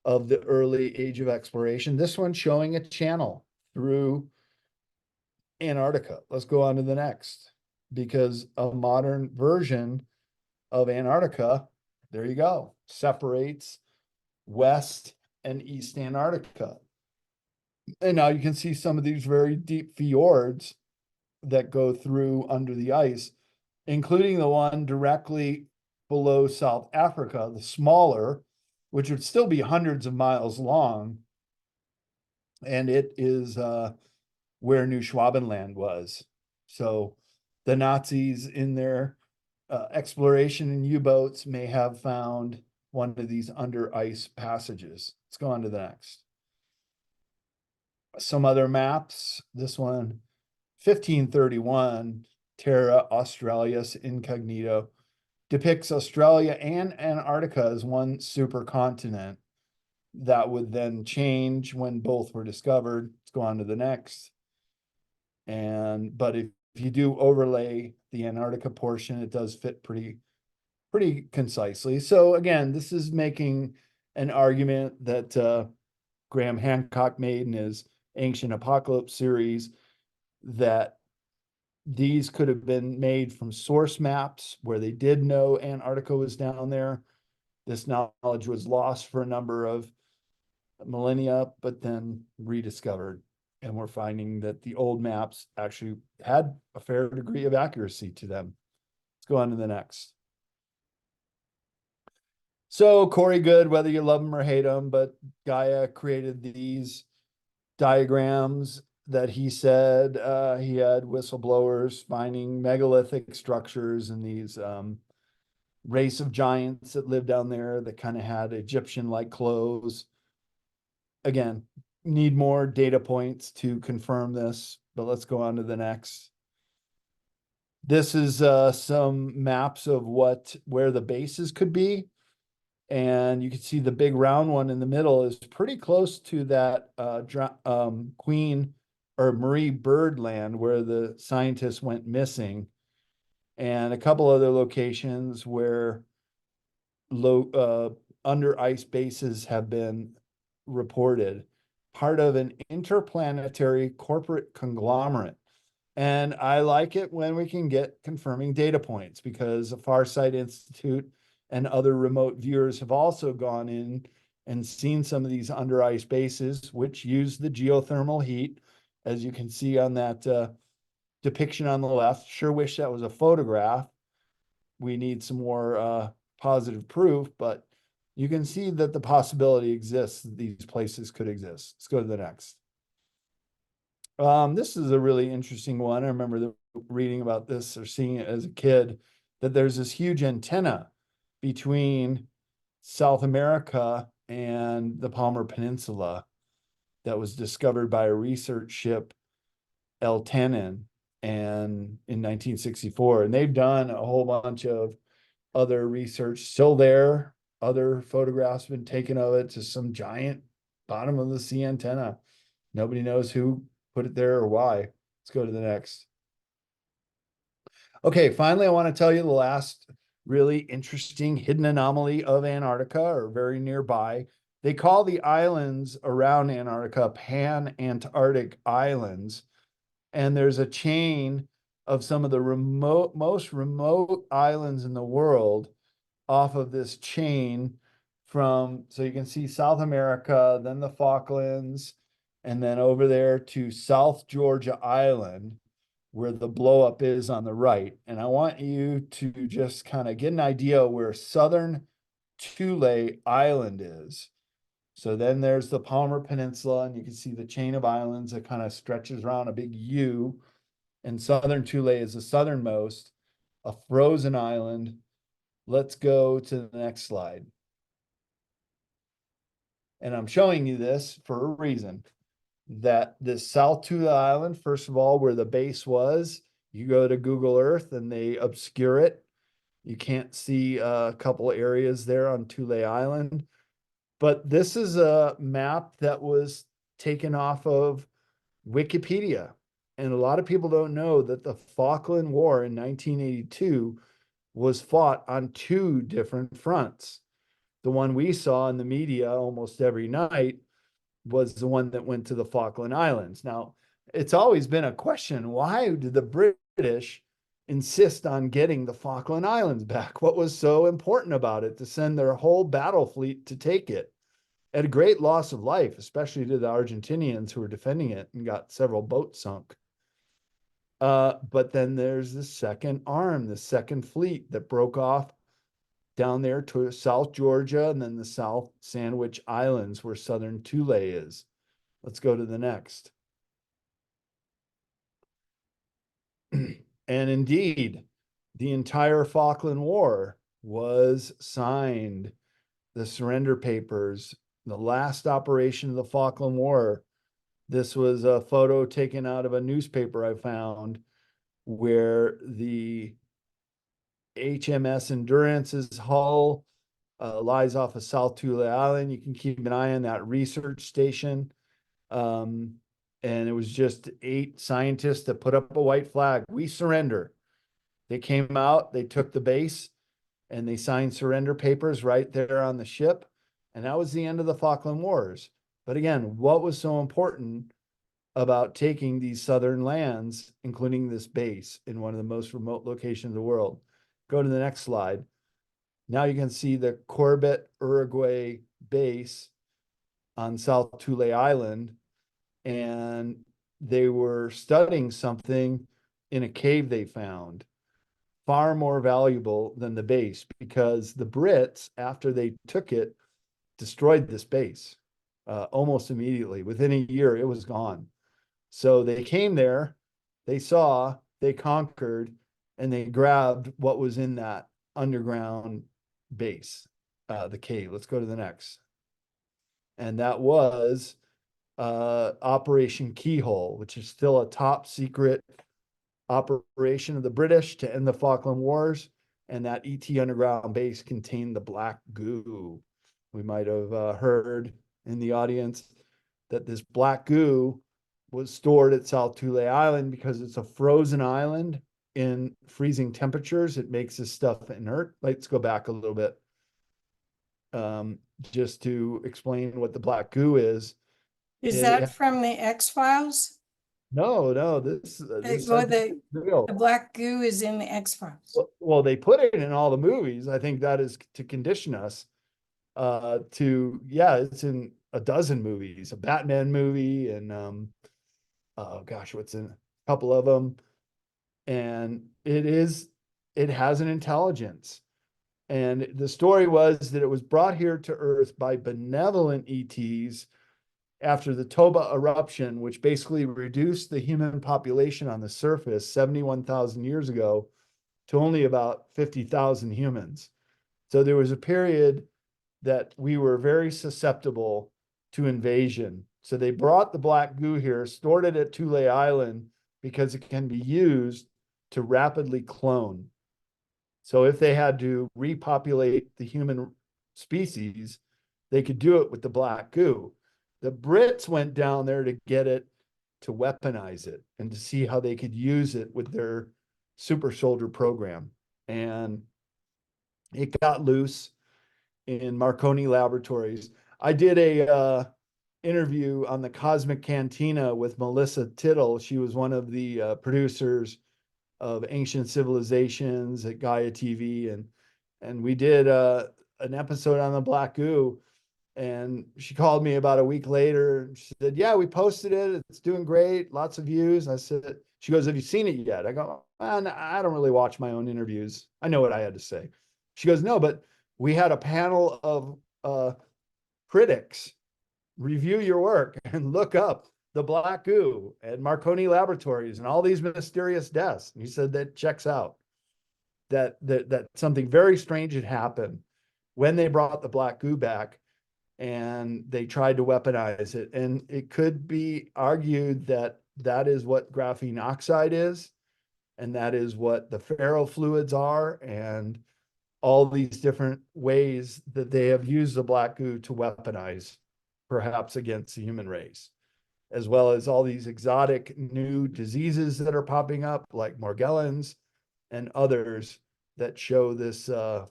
of the early age of exploration. This one showing a channel through Antarctica. Let's go on to the next, because a modern version of Antarctica, there you go, separates West and East Antarctica. And now you can see some of these very deep fjords that go through under the ice, including the one directly below South Africa, the smaller, which would still be hundreds of miles long. And it is where New Schwabenland was. So the Nazis in their exploration in U-boats may have found one of these under ice passages. Let's go on to the next. Some other maps. This one, 1531, Terra Australis Incognito, depicts Australia and Antarctica as one supercontinent. That would then change when both were discovered. Let's go on to the next. But if you do overlay the Antarctica portion, it does fit pretty concisely. So again, this is making an argument that Graham Hancock made in his Ancient Apocalypse series, that these could have been made from source maps where they did know Antarctica was down there. This knowledge was lost for a number of millennia, but then rediscovered. And we're finding that the old maps actually had a fair degree of accuracy to them. Let's go on to the next. So Corey Good, whether you love him or hate him, but Gaia created these diagrams that he said he had whistleblowers finding megalithic structures and these race of giants that lived down there that kind of had Egyptian-like clothes. Again, need more data points to confirm this, but let's go on to the next. This is some maps of where the bases could be. And you can see the big round one in the middle is pretty close to that Queen or Marie Byrd land where the scientists went missing, and a couple other locations where under ice bases have been reported, part of an interplanetary corporate conglomerate. And I like it when we can get confirming data points, because the Farsight Institute and other remote viewers have also gone in and seen some of these under ice bases, which use the geothermal heat, as you can see on that depiction on the left. Sure wish that was a photograph. We need some more positive proof, but you can see that the possibility exists that these places could exist. Let's go to the next. This is a really interesting one. I remember reading about this or seeing it as a kid, that there's this huge antenna between South America and the Palmer Peninsula that was discovered by a research ship, Eltanin, and in 1964. And they've done a whole bunch of other research still there. Other photographs have been taken of it, to some giant bottom of the sea antenna. Nobody knows who put it there or why. Let's go to the next. Okay, finally, I want to tell you the last really interesting hidden anomaly of Antarctica, or very nearby. They call the islands around Antarctica Pan-Antarctic Islands. And there's a chain of some of the most remote islands in the world off of this chain from, so you can see South America, then the Falklands, and then over there to South Georgia Island, where the blow up is on the right. And I want you to just kind of get an idea where southern Thule Island is. So then there's the Palmer Peninsula, and you can see the chain of islands that kind of stretches around a big U. And southern Thule is the southernmost, a frozen island. Let's go to the next slide. And I'm showing you this for a reason. That this South Thule Island, first of all, where the base was, you go to Google Earth and they obscure it. You can't see a couple areas there on Thule Island. But this is a map that was taken off of Wikipedia. And a lot of people don't know that the Falkland War in 1982 was fought on two different fronts. The one we saw in the media almost every night was the one that went to the Falkland Islands. Now, it's always been a question, why did the British insist on getting the Falkland Islands back? What was so important about it to send their whole battle fleet to take it at a great loss of life, especially to the Argentinians who were defending it and got several boats sunk? But then there's the second arm, the second fleet that broke off down there to South Georgia, and then the South Sandwich Islands where southern Thule is. Let's go to the next. And indeed, the entire Falkland War was signed. The surrender papers, the last operation of the Falkland War. This was a photo taken out of a newspaper I found, where the HMS Endurance's hull lies off of South Thule Island. You can keep an eye on that research station. And it was just 8 scientists that put up a white flag. We surrender. They came out, they took the base, and they signed surrender papers right there on the ship. And that was the end of the Falkland Wars. But again, what was so important about taking these southern lands, including this base in one of the most remote locations in the world? Go to the next slide. Now you can see the Corbett, Uruguay base on South Thule Island. And they were studying something in a cave they found, far more valuable than the base, because the Brits, after they took it, destroyed this base almost immediately. Within a year, it was gone. So they came there, they saw, they conquered, and they grabbed what was in that underground base, the cave. Let's go to the next. And that was Operation Keyhole, which is still a top secret operation of the British to end the Falkland Wars. and that ET underground base contained the black goo. We might have heard in the audience that this black goo was stored at South Tule Island because it's a frozen island in freezing temperatures. It makes this stuff inert. Let's go back a little bit. Just to explain what the black goo is. Is It- that from the X-Files? No, this Well, the real. black goo is in the X-Files. Well, they put it in all the movies. I think that is to condition us it's in a dozen movies, a Batman movie, and oh gosh, what's in a couple of them. And it has an intelligence. And the story was that it was brought here to Earth by benevolent ETs after the Toba eruption, which basically reduced the human population on the surface 71,000 years ago to only about 50,000 humans. So there was a period that we were very susceptible to invasion. So they brought the black goo here, stored it at Tule Island because it can be used to rapidly clone. So if they had to repopulate the human species, they could do it with the black goo. The Brits went down there to get it, to weaponize it, and to see how they could use it with their super soldier program. And it got loose in Marconi Laboratories. I did a interview on the Cosmic Cantina with Melissa Tittle. She was one of the producers of Ancient Civilizations at Gaia TV, and we did an episode on the black goo. And she called me about a week later and she said, yeah, we posted it. It's doing great. Lots of views. I said, she goes, have you seen it yet? I go, I don't really watch my own interviews. I know what I had to say. She goes, no, but we had a panel of critics review your work and look up the black goo at Marconi Laboratories and all these mysterious deaths. And he said that checks out. That something very strange had happened when they brought the black goo back and they tried to weaponize it. And it could be argued that that is what graphene oxide is, and that is what the ferrofluids are, and all these different ways that they have used the black goo to weaponize, perhaps against the human race, as well as all these exotic new diseases that are popping up, like Morgellons and others that show this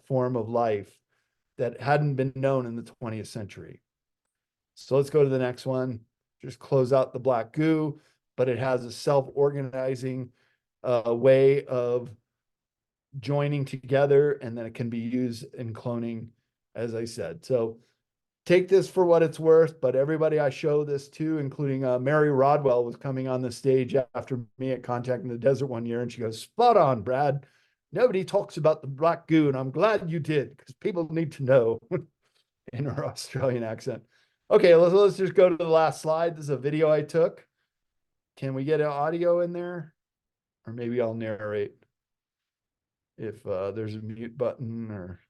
form of life that hadn't been known in the 20th century. So let's go to the next one. Just close out the black goo, but it has a self-organizing way of joining together, and then it can be used in cloning, as I said. So take this for what it's worth, but everybody I show this to, including Mary Rodwell, was coming on the stage after me at Contact in the Desert one year, and she goes, spot on, Brad. Nobody talks about the black goo, and I'm glad you did, because people need to know in her Australian accent. Okay, let's just go to the last slide. This is a video I took. Can we get an audio in there? Or maybe I'll narrate if there's a mute button or...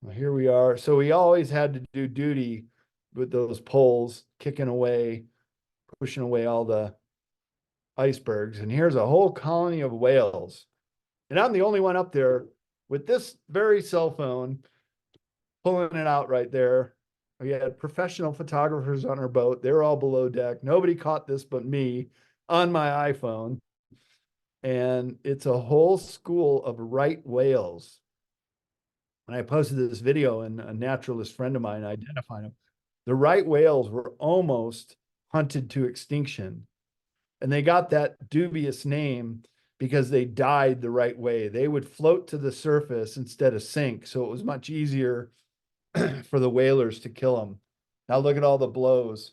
Well, here we are. So we always had to do duty with those poles, kicking away, pushing away all the icebergs. And here's a whole colony of whales. And I'm the only one up there with this very cell phone, pulling it out right there. We had professional photographers on our boat. They were all below deck. Nobody caught this but me on my iPhone. And it's a whole school of right whales. And I posted this video, and a naturalist friend of mine identified them. The right whales were almost hunted to extinction. And they got that dubious name because they died the right way. They would float to the surface instead of sink. So it was much easier for the whalers to kill them. Now look at all the blows.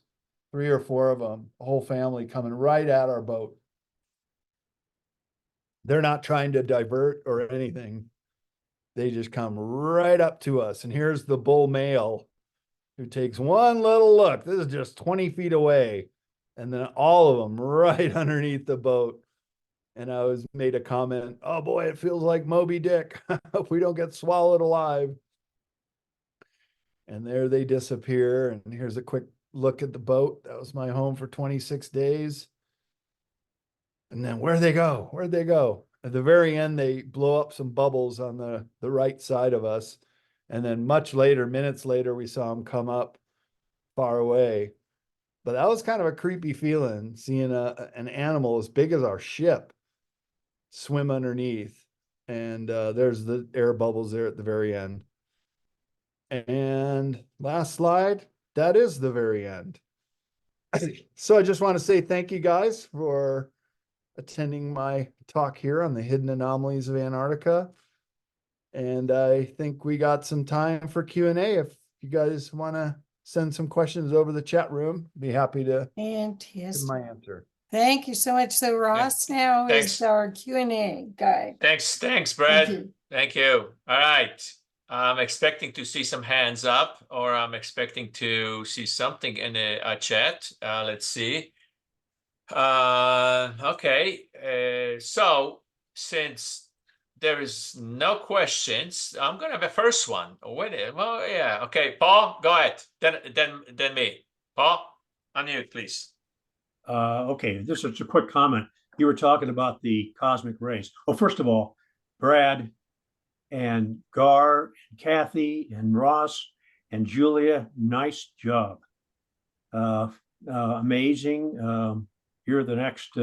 3 or 4 of them, a whole family coming right at our boat. They're not trying to divert or anything. They just come right up to us. And here's the bull male who takes one little look. This is just 20 feet away. And then all of them right underneath the boat. And I was made a comment, oh boy, it feels like Moby Dick. If we don't get swallowed alive. And there they disappear. And here's a quick look at the boat. That was my home for 26 days. And then where'd they go? Where'd they go? at the very end, they blow up some bubbles on the right side of us. And then much later, minutes later, we saw them come up far away. But that was kind of a creepy feeling, seeing an animal as big as our ship swim underneath. And there's the air bubbles there at the very end. And last slide, that is the very end. So I just want to say thank you guys for attending my talk here on the hidden anomalies of Antarctica. And I think we got some time for Q&A. If you guys want to send some questions over the chat room, be happy to And give yes, my answer. thank you so much. So Ross now Thanks. is our Q&A guy. Thanks, Thank Brad. you. Thank you. All right. I'm expecting to see some hands up, or I'm expecting to see something in a chat. Let's see. Okay. So since there is no questions, I'm gonna have a first one. Wait, well, yeah. Okay, Paul, go ahead. Then me. Paul, unmute, please. Okay, this is a quick comment. You were talking about the cosmic rays. Oh, first of all, Brad and Gar, and Kathy, and Ross, and Julia, nice job. Amazing. You're the next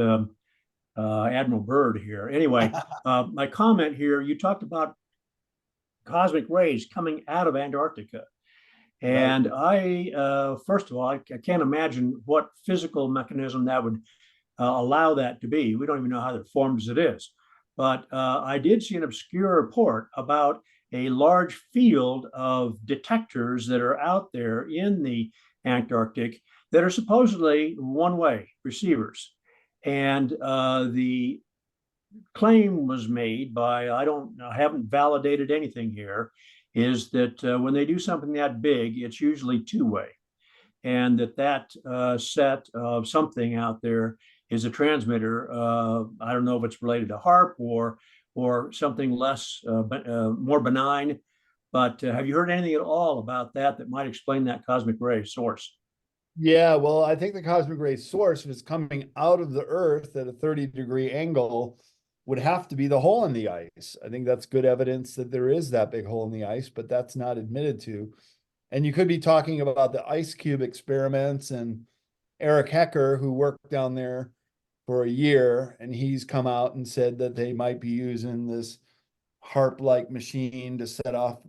Admiral Byrd here. Anyway, my comment here, you talked about cosmic rays coming out of Antarctica. And I, first of all, I can't imagine what physical mechanism that would allow that to be. We don't even know how they're formed as it is. But I did see an obscure report about a large field of detectors that are out there in the Antarctic that are supposedly one-way receivers. And the claim was made by, I haven't validated anything here, is that when they do something that big, it's usually two-way. And that set of something out there is a transmitter. I don't know if it's related to HARP or something less, more benign, but have you heard anything at all about that might explain that cosmic ray source? Yeah, well, I think the cosmic ray source, if it's coming out of the Earth at a 30-degree angle, would have to be the hole in the ice. I think that's good evidence that there is that big hole in the ice, but that's not admitted to. And you could be talking about the ice cube experiments and Eric Hecker, who worked down there for a year, and he's come out and said that they might be using this HARP-like machine to set off.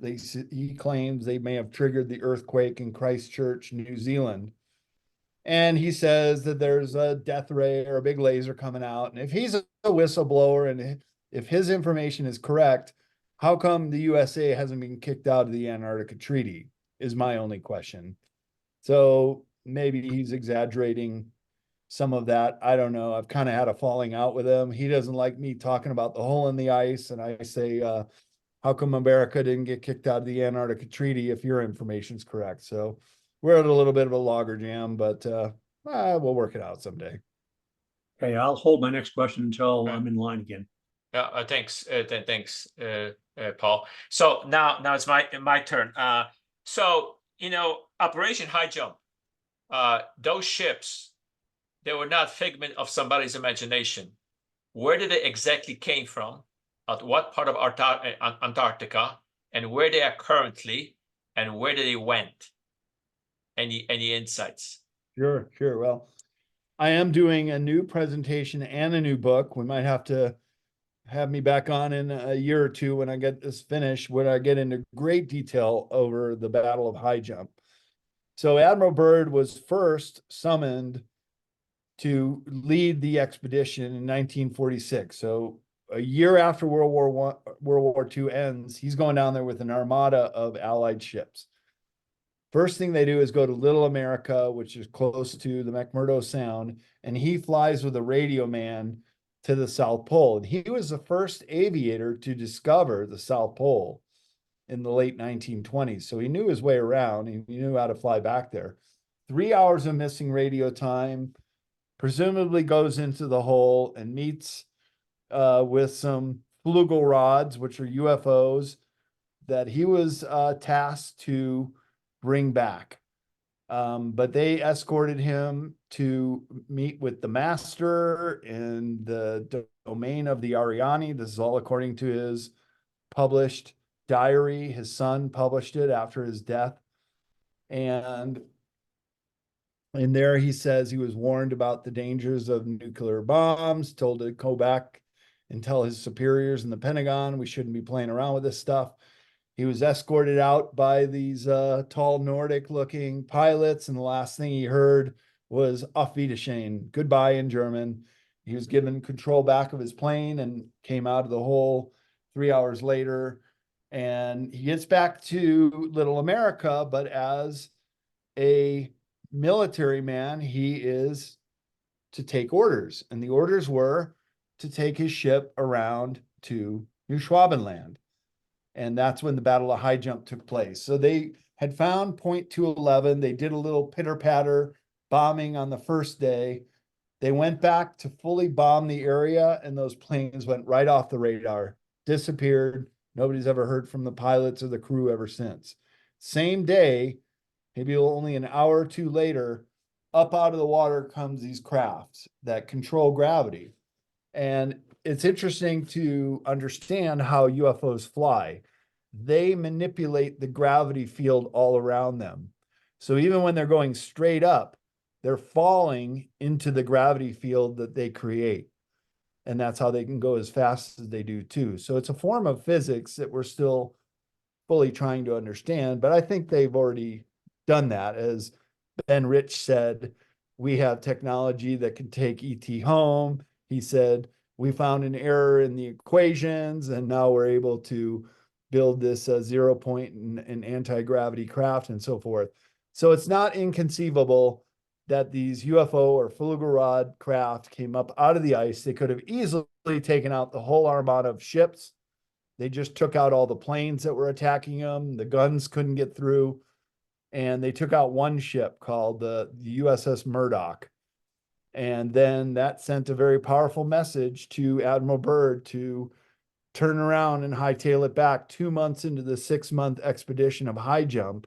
He claims they may have triggered the earthquake in Christchurch, New Zealand. And he says that there's a death ray or a big laser coming out. And if he's a whistleblower and if his information is correct, how come the USA hasn't been kicked out of the Antarctica Treaty is my only question. So maybe he's exaggerating some of that. I don't know. I've kind of had a falling out with him. He doesn't like me talking about the hole in the ice. And I say, how come America didn't get kicked out of the Antarctica Treaty if your information's correct? So we're at a little bit of a loggerjam, but we'll work it out someday. Okay, I'll hold my next question until I'm in line again. Yeah, thanks, Paul. So now it's my turn. So Operation High Jump. Those ships, they were not figment of somebody's imagination. Where did they exactly came from? At what part of Antarctica, and where they are currently, and where they went? Any insights? Sure. Well, I am doing a new presentation and a new book. We might have to have me back on in a year or two when I get this finished, when I get into great detail over the Battle of High Jump. So Admiral Byrd was first summoned to lead the expedition in 1946. So a year after World War II ends, he's going down there with an armada of Allied ships. First thing they do is go to Little America, which is close to the McMurdo Sound, and he flies with a radio man to the South Pole. And he was the first aviator to discover the South Pole in the late 1920s. So he knew his way around. He knew how to fly back there. 3 hours of missing radio time, presumably goes into the hole and meets with some flugel rods, which are UFOs, that he was tasked to bring back. But they escorted him to meet with the master in the domain of the Ariani. This is all according to his published diary. His son published it after his death. And in there, he says he was warned about the dangers of nuclear bombs, told to go back and tell his superiors in the Pentagon we shouldn't be playing around with this stuff. He was escorted out by these tall Nordic-looking pilots, and the last thing he heard was "Auf Wiedersehen," goodbye in German. He was given control back of his plane and came out of the hole 3 hours later. And he gets back to Little America, but as a military man, he is to take orders. And the orders were to take his ship around to New Schwabenland. And that's when the Battle of High Jump took place. So they had found point 211. They did a little pitter-patter bombing on the first day. They went back to fully bomb the area, and those planes went right off the radar, disappeared. Nobody's ever heard from the pilots or the crew ever since. Same day, maybe only an hour or two later, up out of the water comes these crafts that control gravity. And it's interesting to understand how UFOs fly. They manipulate the gravity field all around them. So even when they're going straight up, they're falling into the gravity field that they create. And that's how they can go as fast as they do too. So it's a form of physics that we're still fully trying to understand, but I think they've already done that. As Ben Rich said, we have technology that can take ET home. He said, we found an error in the equations, and now we're able to build this 0 point and anti-gravity craft and so forth. So it's not inconceivable that these UFO or Fulgurad craft came up out of the ice. They could have easily taken out the whole armada of ships. They just took out all the planes that were attacking them. The guns couldn't get through. And they took out one ship called the USS Murdoch. And then that sent a very powerful message to Admiral Byrd to turn around and hightail it back 2 months into the 6-month expedition of High Jump.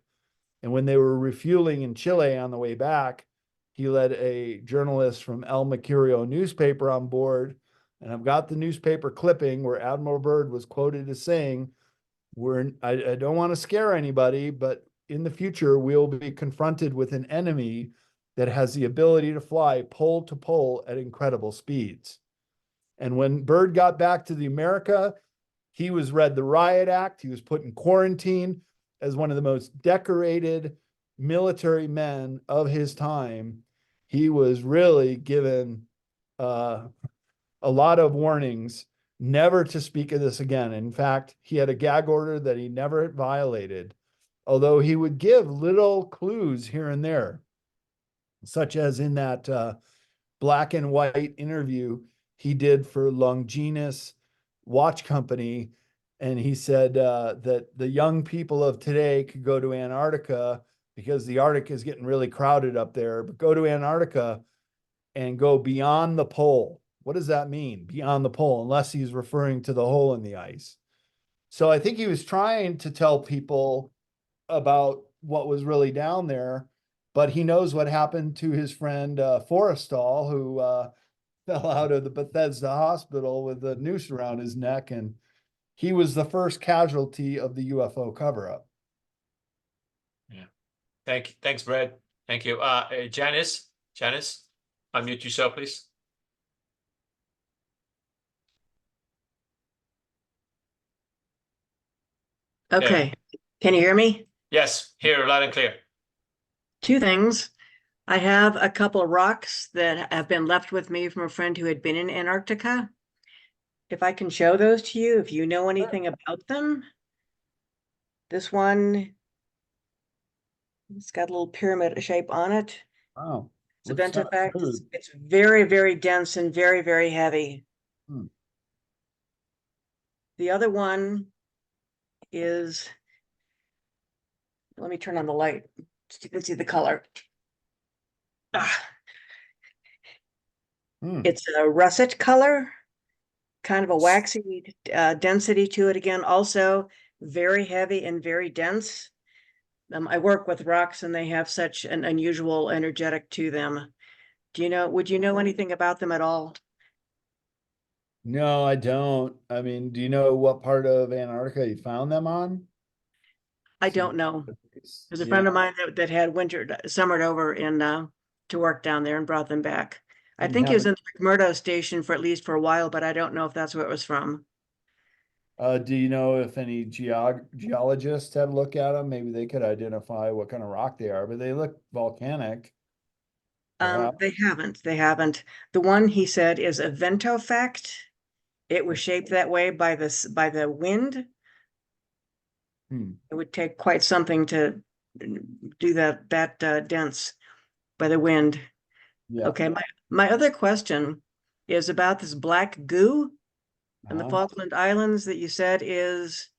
And when they were refueling in Chile on the way back, he led a journalist from El Mercurio newspaper on board. And I've got the newspaper clipping where Admiral Byrd was quoted as saying, I don't want to scare anybody, but in the future, we'll be confronted with an enemy that has the ability to fly pole to pole at incredible speeds. And when Byrd got back to the America, he was read the Riot Act. He was put in quarantine as one of the most decorated military men of his time. He was really given a lot of warnings never to speak of this again. In fact, he had a gag order that he never violated, although he would give little clues here and there, such as in that black and white interview he did for Longinus Watch Company. And he said that the young people of today could go to Antarctica because the Arctic is getting really crowded up there, but go to Antarctica and go beyond the pole. What does that mean, beyond the pole, unless he's referring to the hole in the ice? So I think he was trying to tell people about what was really down there, but he knows what happened to his friend Forrestal, who fell out of the Bethesda hospital with a noose around his neck, and he was the first casualty of the UFO cover-up. Yeah. Thanks, Brad. Thank you. Janice, unmute yourself, please. Okay. Can you hear me? Yes, here, loud and clear. Two things. I have a couple of rocks that have been left with me from a friend who had been in Antarctica. If I can show those to you, if you know anything about them. This one, it's got a little pyramid shape on it. Wow. It's a Ventifact. It's very, very dense and very, very heavy. The other one is, let me turn on the light so you can see the color. It's a russet color, kind of a waxy density to it again, also very heavy and very dense. I work with rocks and they have such an unusual energetic to them. Would you know anything about them at all? No, I don't. I mean, do you know what part of Antarctica you found them on? I don't know. There's a Yeah, friend of mine that had summered over in to work down there and brought them back. I And think he was haven't- in the McMurdo station for at least for a while, but I don't know if that's where it was from. Do you know if any geologists had a look at them? Maybe they could identify what kind of rock they are, but they look volcanic. Perhaps. They haven't. The one he said is a ventofact. It was shaped that way by the wind. Hmm. It would take quite something to do that dense by the wind. Yeah. Okay, my other question is about this black goo in the Uh-huh. Falkland Islands that you said is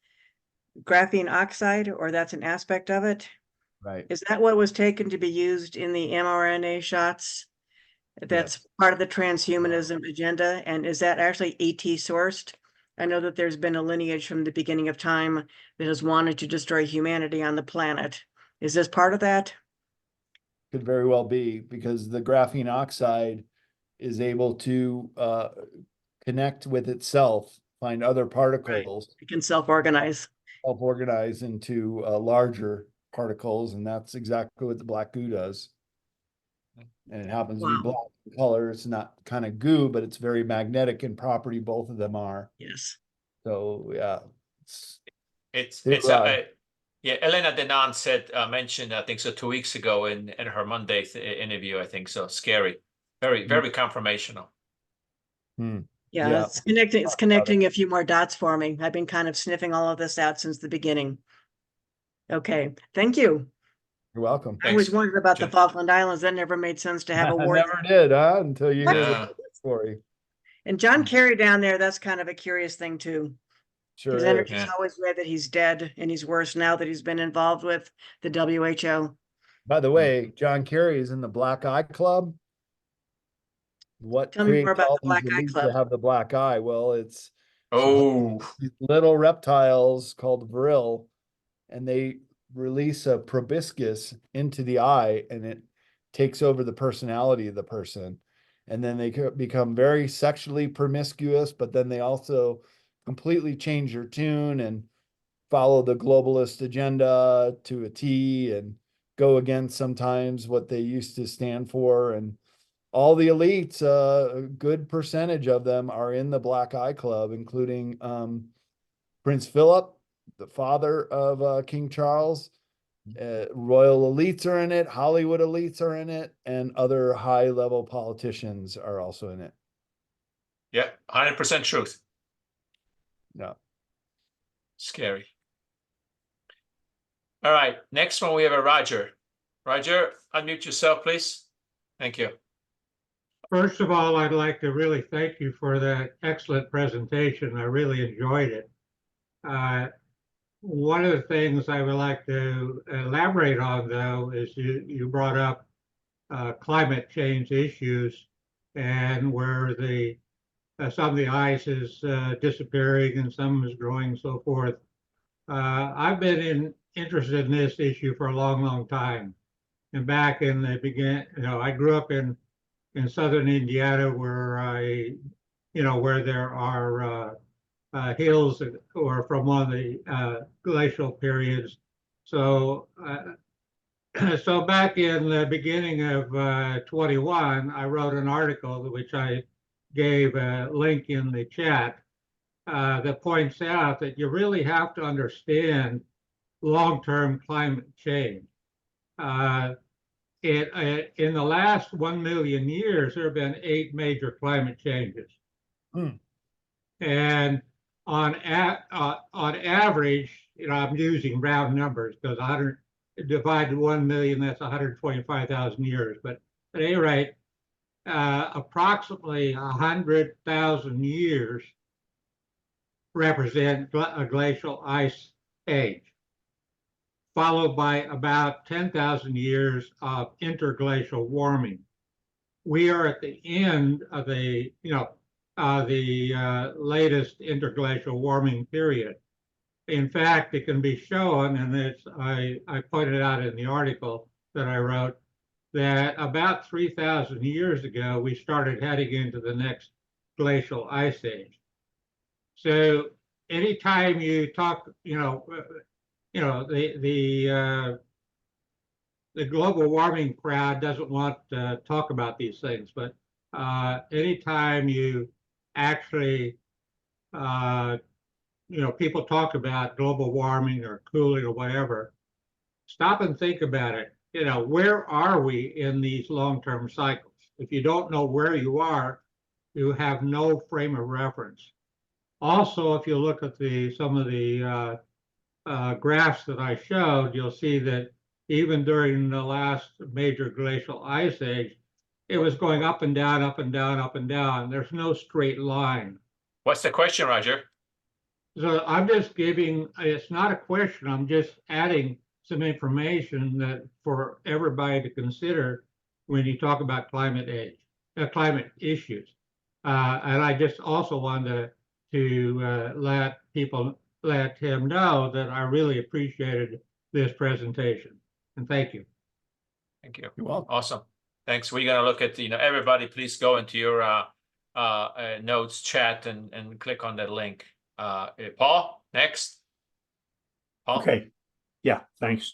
graphene oxide, or that's an aspect of it. Right. Is that what was taken to be used in the mRNA shots? That's Yes. part of the transhumanism agenda, and is that actually AT sourced? I know that there's been a lineage from the beginning of time that has wanted to destroy humanity on the planet. Is this part of that? Could very well be, because the graphene oxide is able to connect with itself, find other particles, It can self-organize. self-organize into larger particles, and that's exactly what the black goo does. And it happens to be Wow. black in color. It's not kind of goo, but it's very magnetic in property. Both of them are. Yes. So yeah, It's They're, yeah. Elena Denan mentioned I think so 2 weeks ago in her Monday interview. I think so. Scary, very confirmational. hmm. Yeah, Yeah. it's connecting a few more dots for me. I've been kind of sniffing all of this out since the beginning. Okay, thank you. You're welcome. I always Thanks, wondered about the Jen. Falkland Islands. That never made sense to have a war. Never did, huh? Until you hear Yeah. the story. And John Kerry down there, that's kind of a curious thing too. Sure His is. energy's Yeah. always read that he's dead, and he's worse now that he's been involved with the WHO. By the way, John Kerry is in the Black Eye Club. What Tell me more creates about all the Black these Eye elites Club. to have the black eye? Well, it's Oh, these little reptiles called vril, and they release a proboscis into the eye, and it takes over the personality of the person. And then they become very sexually promiscuous, but then they also completely change their tune and follow the globalist agenda to a T and go against sometimes what they used to stand for. And all the elites, a good percentage of them are in the Black Eye Club, including Prince Philip, the father of King Charles. Royal elites are in it, Hollywood elites are in it, and other high-level politicians are also in it. yeah, 100% truth. Yeah. Scary. All right, next one we have a Roger. Roger, unmute yourself, please. Thank you. First of all, I'd like to really thank you for that excellent presentation. I really enjoyed it. One of the things I would like to elaborate on, though, is you brought up climate change issues and where some of the ice is disappearing and some is growing and so forth. I've been interested in this issue for a long time. And back in the beginning, I grew up in southern Indiana where where there are hills or from one of the glacial periods. So, so back in the beginning of 21, I wrote an article which I gave a link in the chat that points out that you really have to understand long-term climate change. In the last 1 million years, there have been 8 major climate changes. And on average, I'm using round numbers because 100 divided 1 million, that's 125,000 years. But at any rate, approximately 100,000 years represent a glacial ice age, followed by about 10,000 years of interglacial warming. We are at the end of the latest interglacial warming period. In fact, it can be shown, and I pointed out in the article that I wrote, that about 3,000 years ago, we started heading into the next glacial ice age. So anytime you talk, the global warming crowd doesn't want to talk about these things, but anytime you actually, people talk about global warming or cooling or whatever, stop and think about it. Where are we in these long-term cycles? If you don't know where you are, you have no frame of reference. Also, if you look at some of the graphs that I showed, you'll see that even during the last major glacial ice age, it was going up and down, up and down, up and down. There's no straight line. What's the question, Roger? So I'm just giving, it's not a question, I'm just adding some information that for everybody to consider when you talk about climate issues. And I just also wanted to let him know that I really appreciated this presentation. And thank you. Thank you. You're welcome. Awesome. Thanks. We're gonna look at, everybody, please go into your notes chat and click on that link. Paul, next. Paul? Okay. Yeah, thanks.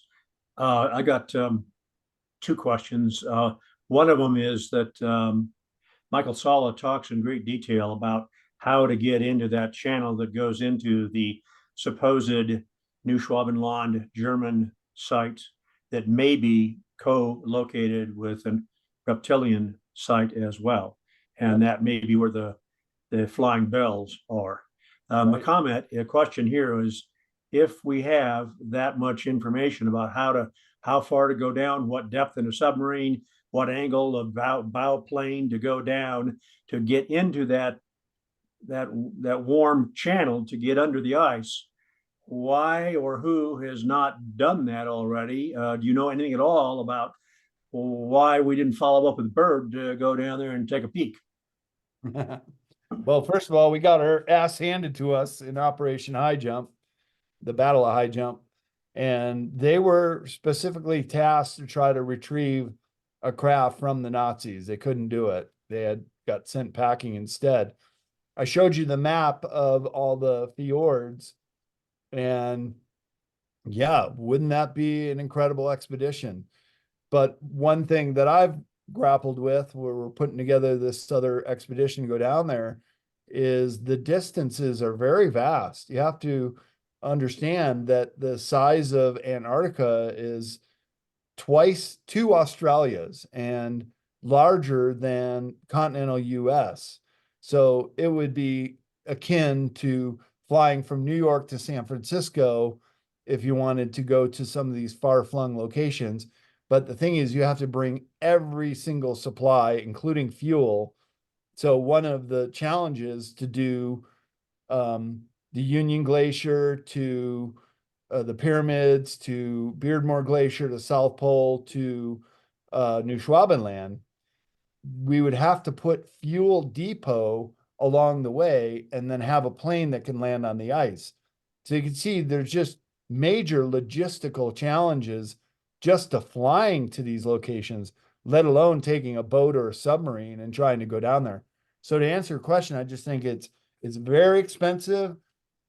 I got two questions. One of them is that Michael Salla talks in great detail about how to get into that channel that goes into the supposed Neuschwabenland German site that may be co-located with a reptilian site as well. And that may be where the flying bells are. My a question here is, if we have that much information about how far to go down, what depth in a submarine, what angle of bow plane to go down to get into that warm channel to get under the ice, why or who has not done that already? Do you know anything at all about why we didn't follow up with Bird to go down there and take a peek? Well, first of all, we got our ass handed to us in Operation High Jump, the Battle of High Jump, and they were specifically tasked to try to retrieve a craft from the Nazis. They couldn't do it. They had got sent packing instead. I showed you the map of all the fjords, and yeah, wouldn't that be an incredible expedition? But one thing that I've grappled with where we're putting together this other expedition to go down there is the distances are very vast. You have to understand that the size of Antarctica is twice two Australias and larger than continental US. So it would be akin to flying from New York to San Francisco if you wanted to go to some of these far-flung locations. But the thing is, you have to bring every single supply, including fuel. So one of the challenges to do the Union Glacier to the pyramids, to Beardmore Glacier, to South Pole, to Neuschwabenland, we would have to put fuel depot along the way and then have a plane that can land on the ice. So you can see there's just major logistical challenges just to flying to these locations, let alone taking a boat or a submarine and trying to go down there. So to answer your question, I just think it's very expensive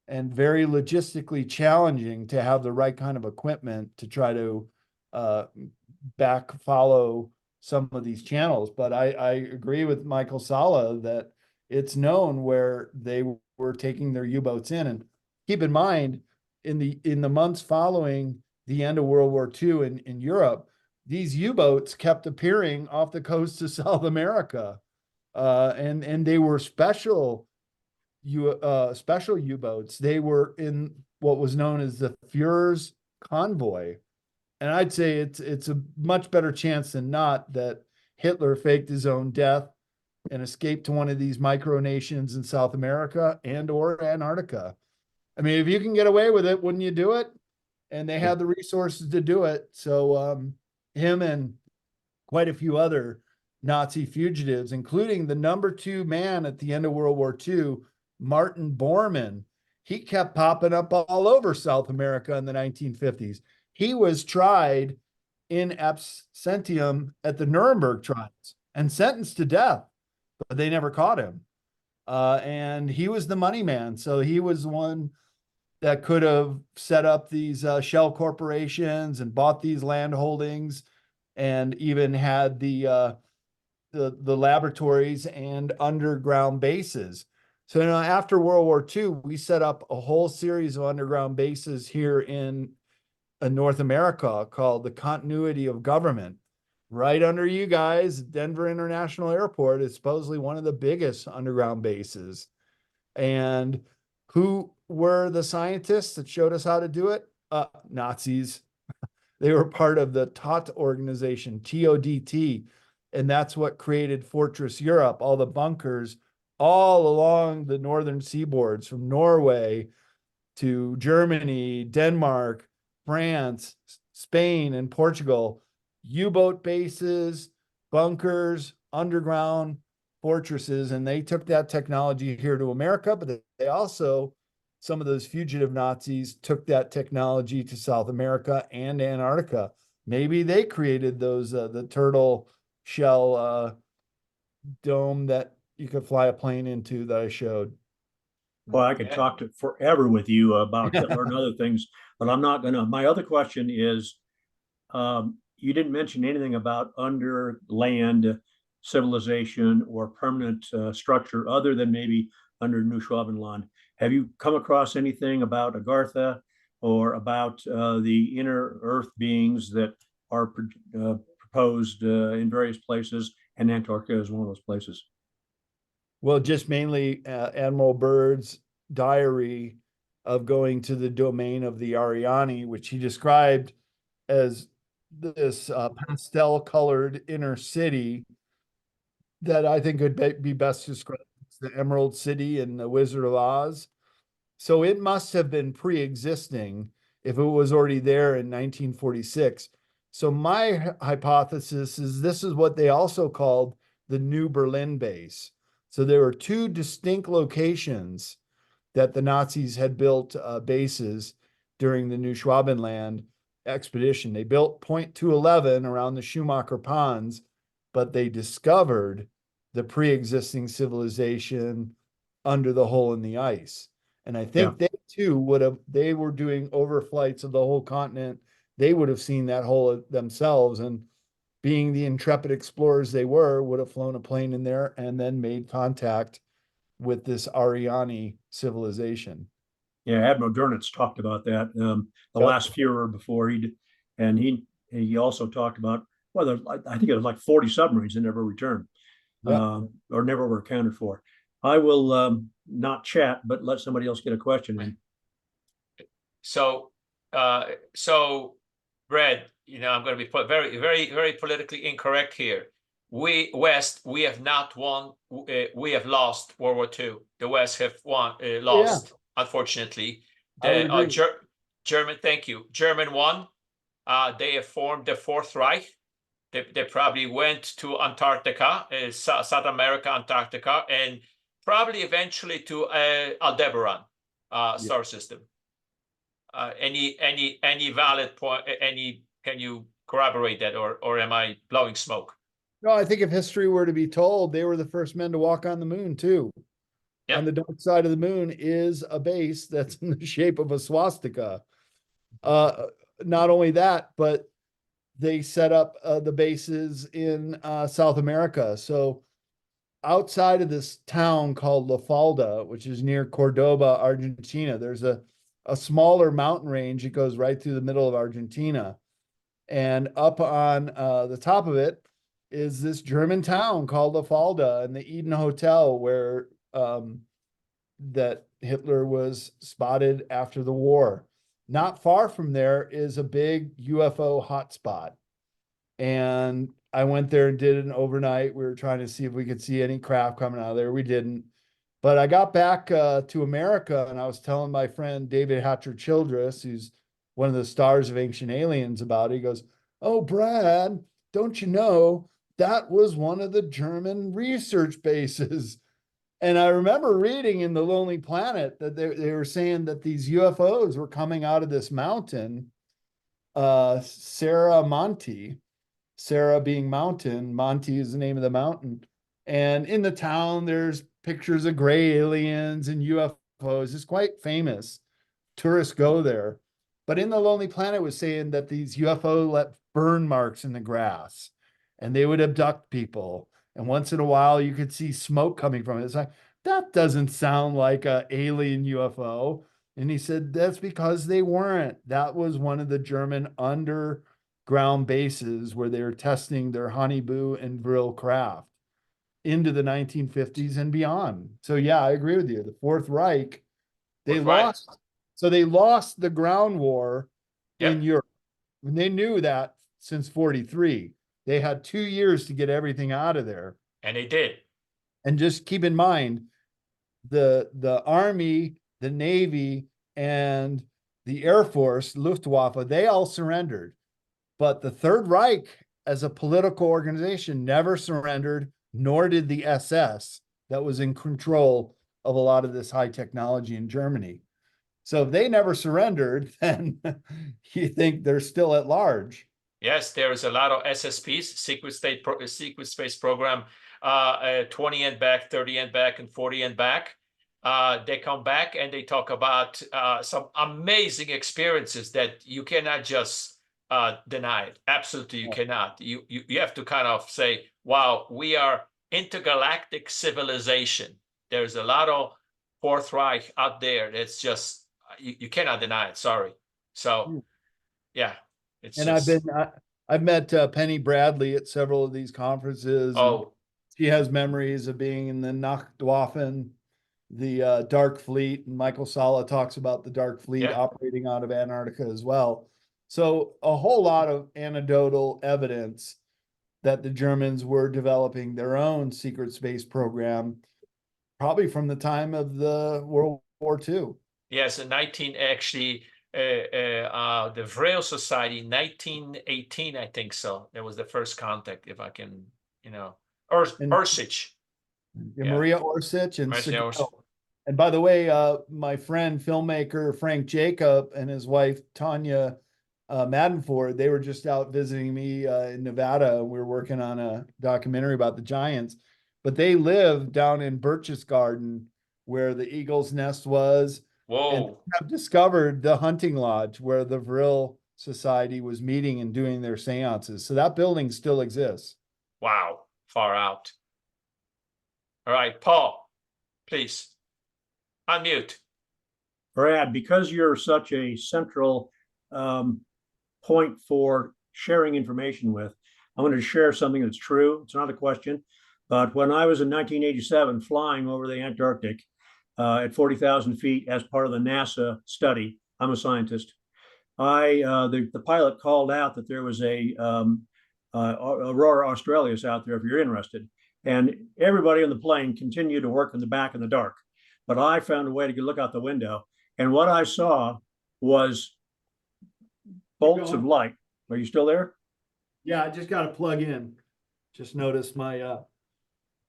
and very logistically challenging to have the right kind of equipment to try to back follow some of these channels. But I agree with Michael Salla that it's known where they were taking their U-boats in. And keep in mind, in the months following the end of World War II in Europe, these U-boats kept appearing off the coast of South America. And they were special U-boats. They were in what was known as the Führer's convoy. And I'd say it's a much better chance than not that Hitler faked his own death and escaped to one of these micronations in South America and or Antarctica. I mean, if you can get away with it, wouldn't you do it? And they had the resources to do it. So him and quite a few other Nazi fugitives, including the #2 man at the end of World War II, Martin Bormann. he kept popping up all over South America in the 1950s. He was tried in absentium at the Nuremberg trials and sentenced to death, but they never caught him. And he was the money man. So he was one that could have set up these shell corporations and bought these land holdings, and even had the laboratories and underground bases. So, you know, after World War II, we set up a whole series of underground bases here in North America called the Continuity of Government. Right under you guys, Denver International Airport is supposedly one of the biggest underground bases. And who were the scientists that showed us how to do it? Nazis. They were part of the TOT organization, TODT. And that's what created Fortress Europe, all the bunkers all along the northern seaboards from Norway to Germany, Denmark, France, Spain, and Portugal. U-boat bases, bunkers, underground fortresses, and they took that technology here to America, but they also, some of those fugitive Nazis took that technology to South America and Antarctica. Maybe they created those, the turtle shell dome that you could fly a plane into that I showed. Well, I could talk to forever with you about Hitler and other things, but I'm not gonna. My other question is, you didn't mention anything about underland civilization or permanent structure other than maybe under New Schwabenland. Have you come across anything about Agartha or about the inner Earth beings that are proposed in various places, and Antarctica is one of those places? Well, just mainly Admiral Byrd's diary of going to the domain of the Ariani, which he described as this pastel colored inner city that I think could be best described as the Emerald City in the Wizard of Oz. So it must have been pre-existing if it was already there in 1946. So my hypothesis is this is what they also called the New Berlin base. So there were two distinct locations that the Nazis had built bases during the New Schwabenland expedition. They built Point 211 around the Schumacher Ponds, but they discovered the pre-existing civilization under the hole in the ice. And I think they too they were doing overflights of the whole continent. They would have seen that hole themselves, and being the intrepid explorers they were, would have flown a plane in there and then made contact with this Ariani civilization. Yeah, Admiral Dönitz talked about that. The last Fuhrer before he also talked about, well, I think it was like 40 submarines that never returned, or never were accounted for. I will not chat, but let somebody else get a question in. So, Brad, you know, I'm going to be very, very, very politically incorrect here. We have not won. We have lost World War II. The West have lost, unfortunately. German, thank you. German won. They have formed the Fourth Reich. They probably went to Antarctica, South America, Antarctica, and probably eventually to Aldebaran star system. Any valid point? Can you corroborate that, or am I blowing smoke? No, I think if history were to be told, they were the first men to walk on the moon too. Yep. On the dark side of the moon is a base that's in the shape of a swastika. Not only that, but they set up the bases in South America. So outside of this town called La Falda, which is near Cordoba, Argentina, there's a smaller mountain range. It goes right through the middle of Argentina. And up on the top of it is this German town called La Falda, and the Eden Hotel, where that Hitler was spotted after the war. Not far from there is a big UFO hotspot. And I went there and did an overnight. We were trying to see if we could see any craft coming out of there. We didn't. But I got back to America, and I was telling my friend David Hatcher Childress, who's one of the stars of Ancient Aliens, about it. He goes, "Oh, Brad, don't you know that was one of the German research bases?" And I remember reading in The Lonely Planet that they were saying that these UFOs were coming out of this mountain, Sarah Monte, Sarah being mountain, Monte is the name of the mountain. And in the town, there's pictures of gray aliens and UFOs. It's quite famous. Tourists go there. But in The Lonely Planet was saying that these UFO left burn marks in the grass and they would abduct people. And once in a while, you could see smoke coming from it. It's like, that doesn't sound like an alien UFO. And he said, that's because they weren't. That was one of the German underground bases where they were testing their Honeyboo and Vril craft into the 1950s and beyond. So yeah, I agree with you. The Fourth Reich, they Fourth Reich. lost. So they lost the ground war in Yep. Europe. And they knew that since 43. They had 2 years to get everything out of there. And they did. And just keep in mind, the Army, the Navy, and the Air Force, Luftwaffe, they all surrendered. But the Third Reich, as a political organization, never surrendered, nor did the SS that was in control of a lot of this high technology in Germany. So if they never surrendered, then you think they're still at large. Yes, there is a lot of SSPs, secret space program, 20 and back, 30 and back, and 40 and back. They come back and they talk about some amazing experiences that you cannot just deny it. Absolutely, you cannot. You have to kind of say, wow, we are intergalactic civilization. There's a lot of Fourth Reich out there. That's just, you cannot deny it. Sorry. So, yeah. It's And just, I've met Penny Bradley at several of these conferences. oh, She has memories of being in the Nachtwaffen, the Dark Fleet, and Michael Sala talks about the Dark Fleet Yeah. operating out of Antarctica as well. So a whole lot of anecdotal evidence that the Germans were developing their own secret space program, probably from the time of the World War II. yes, in 19 actually, the Vril Society, 1918, I think so. That was the first contact, if I can, And- Ursich. Yeah. Maria Orsich and Maria Segal. Orsich. And by the way, my friend filmmaker Frank Jacob and his wife Tanya Madenford, they were just out visiting me in Nevada. We were working on a documentary about the Giants, but they live down in Birch's Garden where the Eagle's Nest was. And Whoa, have discovered the hunting lodge where the Vril Society was meeting and doing their seances. So that building still exists. wow, far out. All right, Paul, please unmute. Brad, because you're such a central point for sharing information with, I wanted to share something that's true. It's not a question, but when I was in 1987 flying over the Antarctic at 40,000 feet as part of the NASA study, I'm a scientist. The pilot called out that there was a Aurora Australis out there if you're interested. And everybody on the plane continued to work in the back in the dark. But I found a way to look out the window. And what I saw was bolts of light. Are you still there? Yeah, I just got to plug in. Just noticed my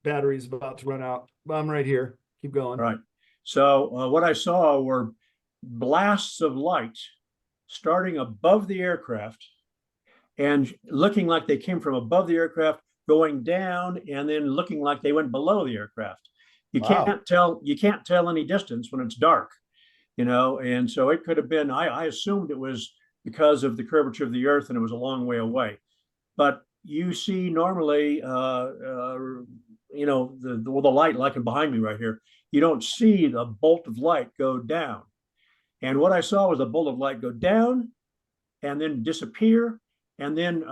battery's about to run out. But I'm right here. Keep going. All right. So what I saw were blasts of light starting above the aircraft and looking like they came from above the aircraft, going down, and then looking like they went below the aircraft. You can't tell any distance when it's dark, and so it could have been, I assumed it was because of the curvature of the earth and it was a long way away. But you see normally, the light like behind me right here, you don't see the bolt of light go down. And what I saw was a bolt of light go down and then disappear. And then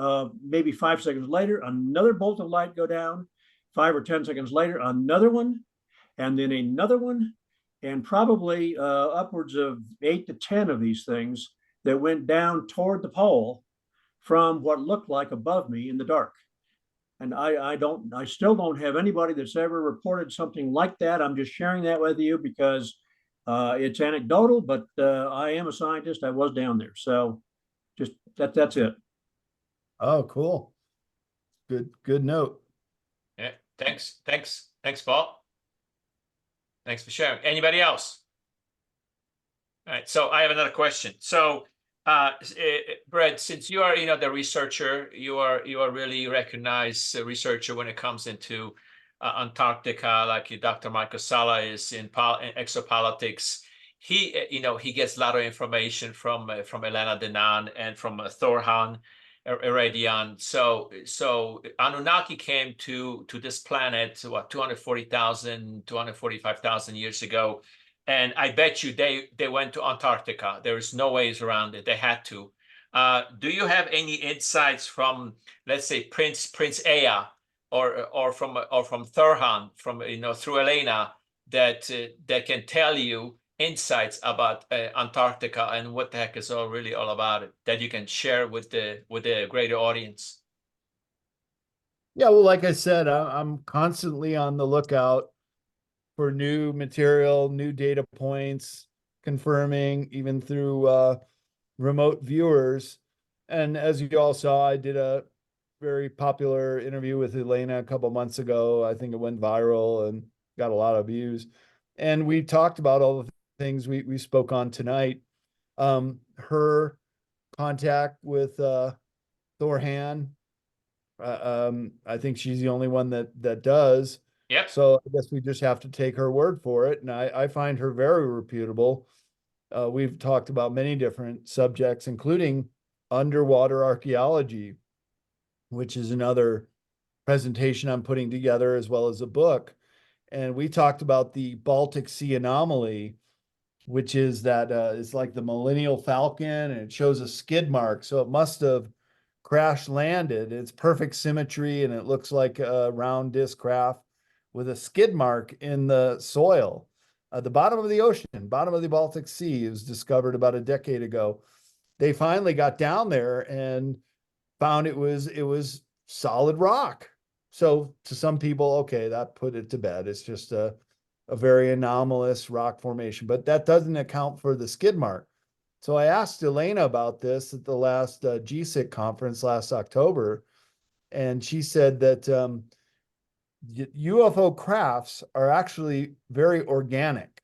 maybe 5 seconds later, another bolt of light go down. 5 or 10 seconds later, another one, and then another one, and probably upwards of 8 to 10 of these things that went down toward the pole from what looked like above me in the dark. And I still don't have anybody that's ever reported something like that. I'm just sharing that with you because it's anecdotal, but I am a scientist. I was down there. So just that's it. Oh, cool. Good note. Yeah, thanks, Paul. Thanks for sharing. Anybody else? All right, so I have another question. So, Brett, since you are, the researcher, you are really recognized researcher when it comes into Antarctica, like Dr. Michael Sala is in exopolitics. He, he gets a lot of information from Elena Denan and from Thorhan Eredian. So Anunnaki came to this planet, what, 240,000, 245,000 years ago. And I bet you they went to Antarctica. There is no ways around it. They had to. Do you have any insights from, let's say, Prince Ea, or from Thorhan, from through Elena, that can tell you insights about Antarctica and what the heck is really all about it, that you can share with the greater audience? Yeah, well, like I said, I'm constantly on the lookout for new material, new data points, confirming even through remote viewers. And as you all saw, I did a very popular interview with Elena a couple months ago. I think it went viral and got a lot of views. And we talked about all the things we spoke on tonight. Her contact with Thorhan, I think she's the only one that does. Yep. So I guess we just have to take her word for it. And I find her very reputable. We've talked about many different subjects, including underwater archaeology, which is another presentation I'm putting together, as well as a book. And we talked about the Baltic Sea anomaly, which is that it's like the Millennial Falcon, and it shows a skid mark. So it must have crash landed. It's perfect symmetry, and it looks like a round disc craft with a skid mark in the soil. The bottom of the ocean, bottom of the Baltic Sea, was discovered about a decade ago. They finally got down there and found it was solid rock. So to some people, okay, that put it to bed. It's just a very anomalous rock formation, but that doesn't account for the skid mark. So I asked Elena about this at the last GSIC conference last October, and she said that UFO crafts are actually very organic.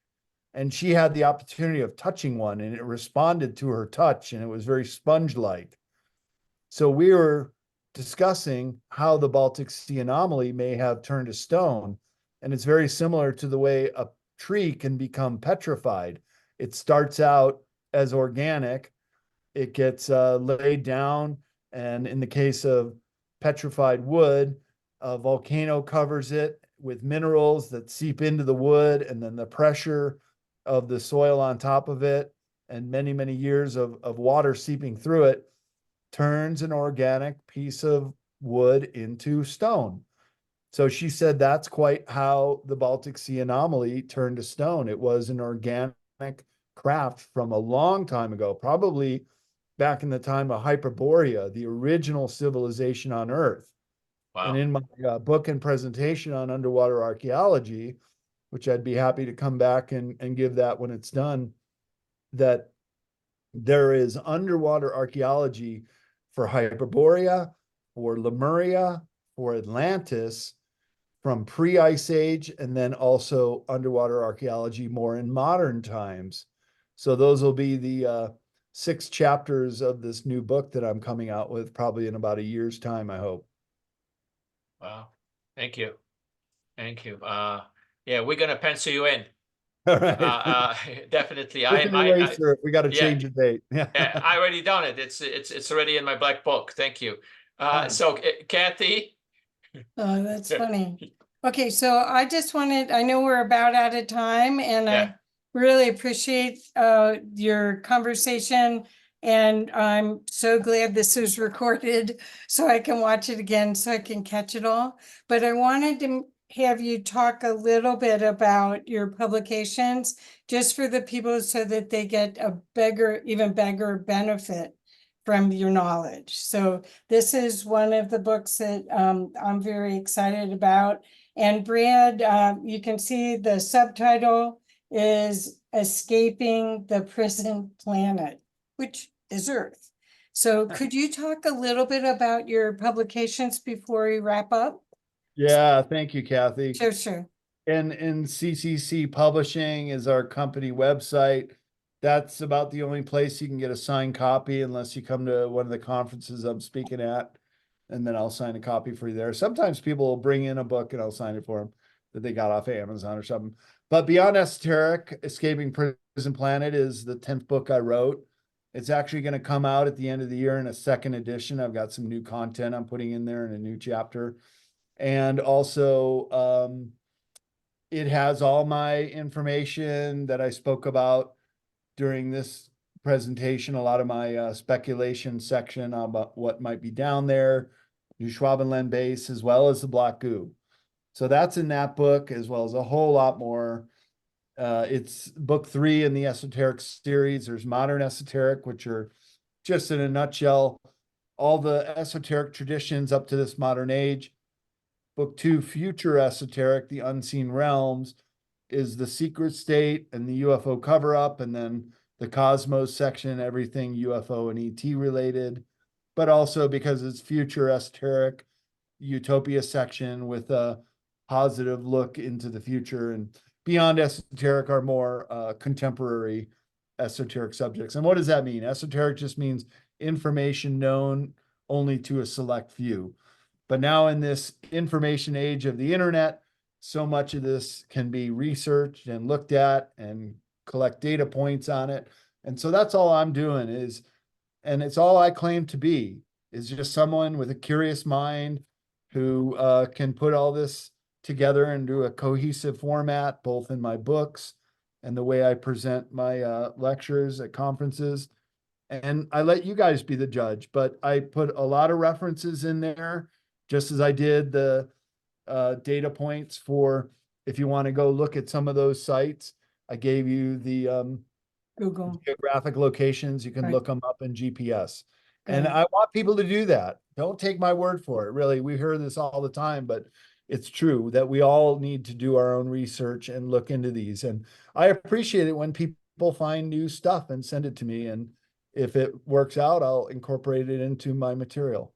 And she had the opportunity of touching one, and it responded to her touch, and it was very sponge-like. So we were discussing how the Baltic Sea anomaly may have turned to stone. And it's very similar to the way a tree can become petrified. It starts out as organic, it gets laid down, and in the case of petrified wood, a volcano covers it with minerals that seep into the wood, and then the pressure of the soil on top of it and many, many years of water seeping through it turns an organic piece of wood into stone. So she said that's quite how the Baltic Sea anomaly turned to stone. It was an organic craft from a long time ago, probably back in the time of Hyperborea, the original civilization on Earth. Wow. And in my book and presentation on underwater archaeology, which I'd be happy to come back and give that when it's done, that there is underwater archaeology for Hyperborea, for Lemuria, for Atlantis, from pre-Ice Age, and then also underwater archaeology more in modern times. So those will be the 6 chapters of this new book that I'm coming out with, probably in about a year's time, I hope. Wow. Thank you. Thank you. Yeah, we're gonna pencil you in. All right. Definitely. With an eraser if we got to change the date. Yeah, I already done it. It's already in my black book. Thank you. So Kathy. Oh, that's funny. Okay, so I just wanted, I know we're about out of time, and Yeah. I really appreciate your conversation, and I'm so glad this was recorded so I can watch it again, so I can catch it all. But I wanted to have you talk a little bit about your publications, just for the people, so that they get a even bigger benefit from your knowledge. So this is one of the books that I'm very excited about. And Brad, you can see the subtitle is Escaping the Prison Planet, which is Earth. So could you talk a little bit about your publications before we wrap up? Yeah, thank you, Kathy. Sure. And CCC Publishing is our company website. That's about the only place you can get a signed copy unless you come to one of the conferences I'm speaking at. And then I'll sign a copy for you there. Sometimes people will bring in a book and I'll sign it for them that they got off of Amazon or something. But Beyond Esoteric, Escaping Prison Planet is the 10th book I wrote. It's actually going to come out at the end of the year in a second edition. I've got some new content I'm putting in there in a new chapter. And also, it has all my information that I spoke about during this presentation, a lot of my speculation section about what might be down there, New Schwabenland base, as well as the black goo. So that's in that book, as well as a whole lot more. It's book 3 in the esoteric series. There's modern esoteric, which are just in a nutshell, all the esoteric traditions up to this modern age. Book 2, future esoteric, the unseen realms, is the secret state and the UFO cover-up, and then the cosmos section, everything UFO and ET related, but also because it's future esoteric, utopia section with a positive look into the future, and beyond esoteric are more contemporary esoteric subjects. And what does that mean? Esoteric just means information known only to a select few. But now in this information age of the internet, so much of this can be researched and looked at and collect data points on it. And so that's all I'm doing is, and it's all I claim to be, is just someone with a curious mind who can put all this together into a cohesive format, both in my books and the way I present my lectures at conferences. And I let you guys be the judge, but I put a lot of references in there, just as I did the data points for if you want to go look at some of those sites. I gave you the Google. geographic locations. You can Right. look them up in GPS. And Good. I want people to do that. Don't take my word for it. Really, we hear this all the time, but it's true that we all need to do our own research and look into these. And I appreciate it when people find new stuff and send it to me. And if it works out, I'll incorporate it into my material.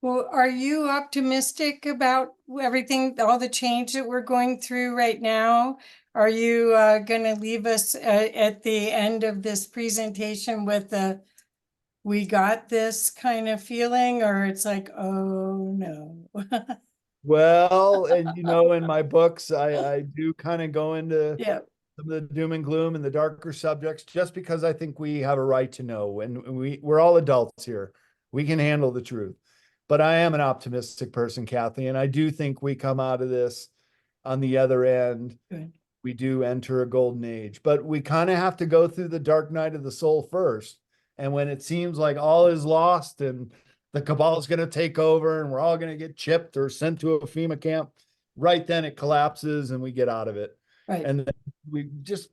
Well, are you optimistic about everything, all the change that we're going through right now? Are you going to leave us at the end of this presentation with a "we got this" kind of feeling, or it's like, oh no? Well, and in my books, I do kind of go into Yeah, some of the doom and gloom and the darker subjects, just because I think we have a right to know, and we're all adults here. We can handle the truth. But I am an optimistic person, Kathy, and I do think we come out of this on the other end. good. We do enter a golden age, but we kind of have to go through the dark night of the soul first. And when it seems like all is lost and the cabal is going to take over and we're all going to get chipped or sent to a FEMA camp, right then it collapses and we get out of it. Right. And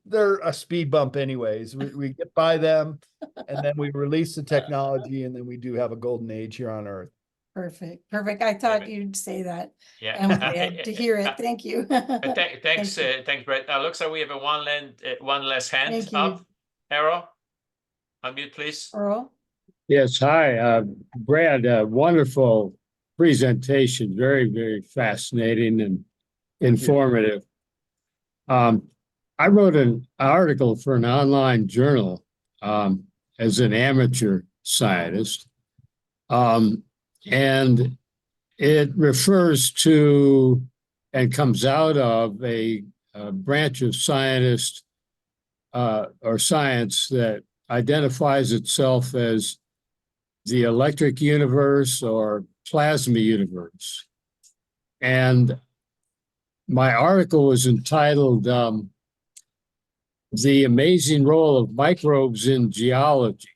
they're a speed bump anyways. We get by them and then we release the technology, and then we do have a golden age here on Earth. Perfect. Perfect. I thought but- you'd say that. Yeah. I'm glad to hear it. Thank you. Thanks, you. thanks, Brett. Looks like we have one less hand Thank you. up. Errol, unmute, please. Earl? Yes, hi, Brad, wonderful presentation, very, very fascinating and informative. I wrote an article for an online journal as an amateur scientist. And it refers to and comes out of a branch of scientists or science that identifies itself as the electric universe or plasma universe. And my article was entitled The Amazing Role of Microbes in Geology.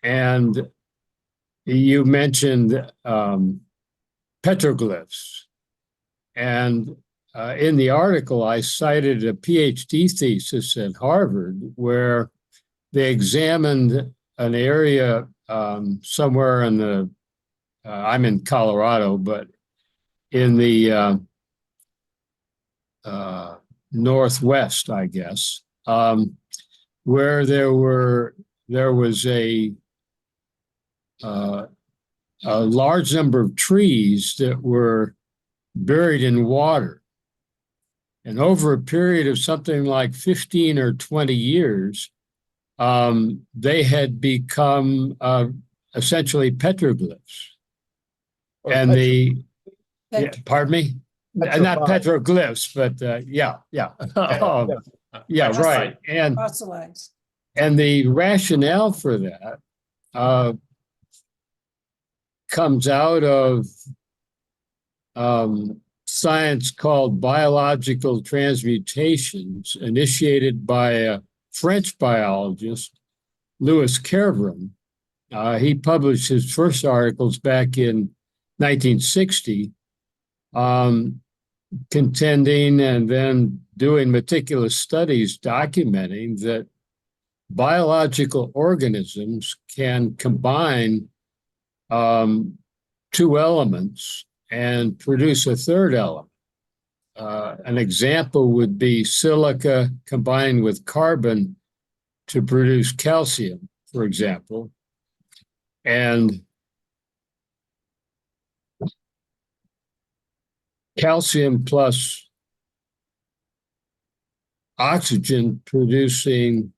And you mentioned petroglyphs. And in the article, I cited a PhD thesis at Harvard where they examined an area somewhere in the, I'm in Colorado, but in the Northwest, I guess, where there was a large number of trees that were buried in water. And over a period of something like 15 or 20 years, they had become essentially petroglyphs. Or And the, yeah, Pet- pardon me? Not Petrified. petroglyphs, but yeah. Yeah. Yeah, Petrified. right. Fossilized. And the rationale for that comes out of science called biological transmutations, initiated by a French biologist, Louis Kervran. He published his first articles back in 1960, contending and then doing meticulous studies documenting that biological organisms can combine two elements and produce a third element. An example would be silica combined with carbon to produce calcium, for example. And calcium plus oxygen producing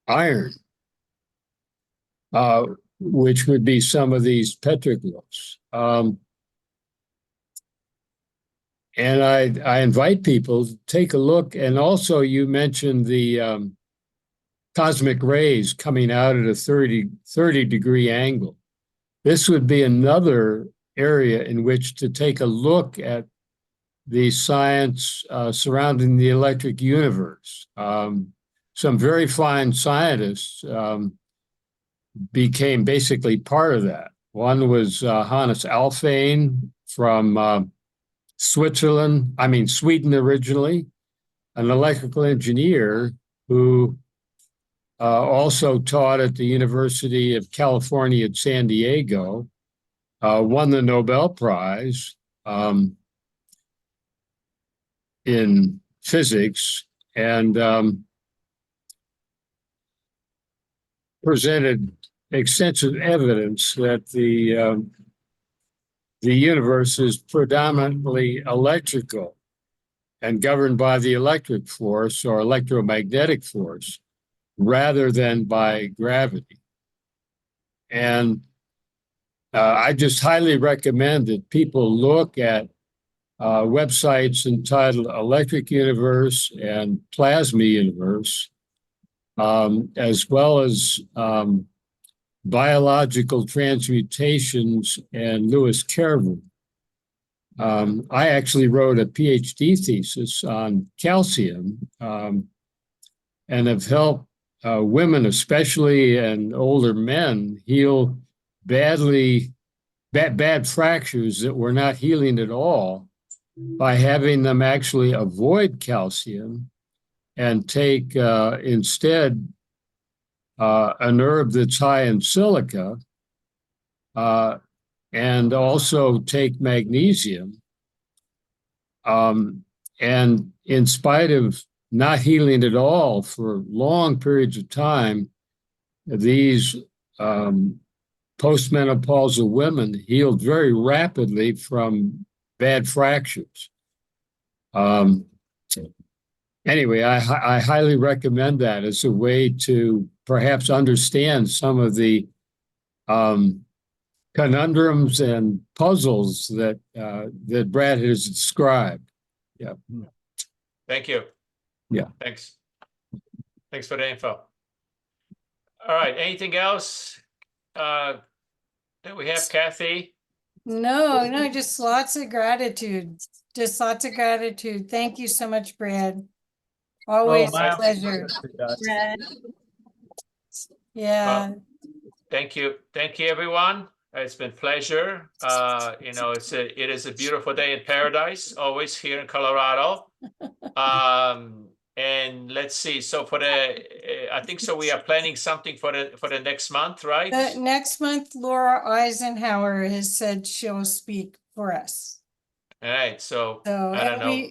iron, which would be some of these petroglyphs. And I invite people to take a look. And also you mentioned the cosmic rays coming out at a 30 degree angle. This would be another area in which to take a look at the science surrounding the electric universe. Some very fine scientists became basically part of that. One was Hannes Alfvén from Sweden originally, an electrical engineer who also taught at the University of California at San Diego, won the Nobel Prize in physics, and presented extensive evidence that the universe is predominantly electrical and governed by the electric force or electromagnetic force rather than by gravity. And I just highly recommend that people look at websites entitled Electric Universe and Plasma Universe, as well as Biological Transmutations and Louis Kervran. I actually wrote a PhD thesis on calcium and have helped women especially and older men heal bad fractures that were not healing at all by having them actually avoid calcium and take instead an herb that's high in silica, and also take magnesium. And in spite of not healing at all for long periods of time, these postmenopausal women healed very rapidly from bad fractures. Anyway, I highly recommend that as a way to perhaps understand some of the conundrums and puzzles that that Brad has described. Yeah. Thank you. Yeah. Thanks for the info. All right, anything else that we have, Kathy? No, just lots of gratitude. Just lots of gratitude. Thank you so much, Brad. Always a pleasure. Yeah. Thank you, everyone. It's been a pleasure. It is a beautiful day in paradise, always here in Colorado. And let's see. So I think so. We are planning something for the next month, right? Next month, Laura Eisenhower has said she'll speak for us. All right. So I don't know.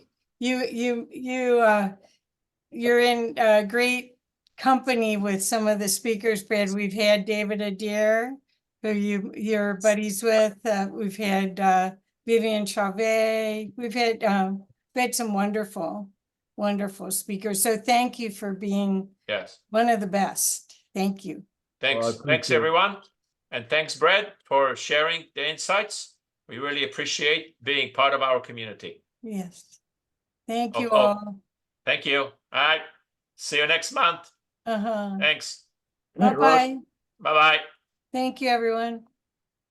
You're in great company with some of the speakers, Brad. We've had David Adair, who you're buddies with. We've had Vivian Chauvet. We've had we had some wonderful, wonderful speakers. So thank you for being Yes. one of the best. Thank you. Thanks. Thanks, appreciate it. everyone. And thanks, Brad, for sharing the insights. We really appreciate being part of our community. Yes. Thank Oh, you oh. all. Thank you. All right. See you next month. Uh-huh. Thanks. Good night, Russ. Bye-bye. Bye-bye. Thank you, everyone.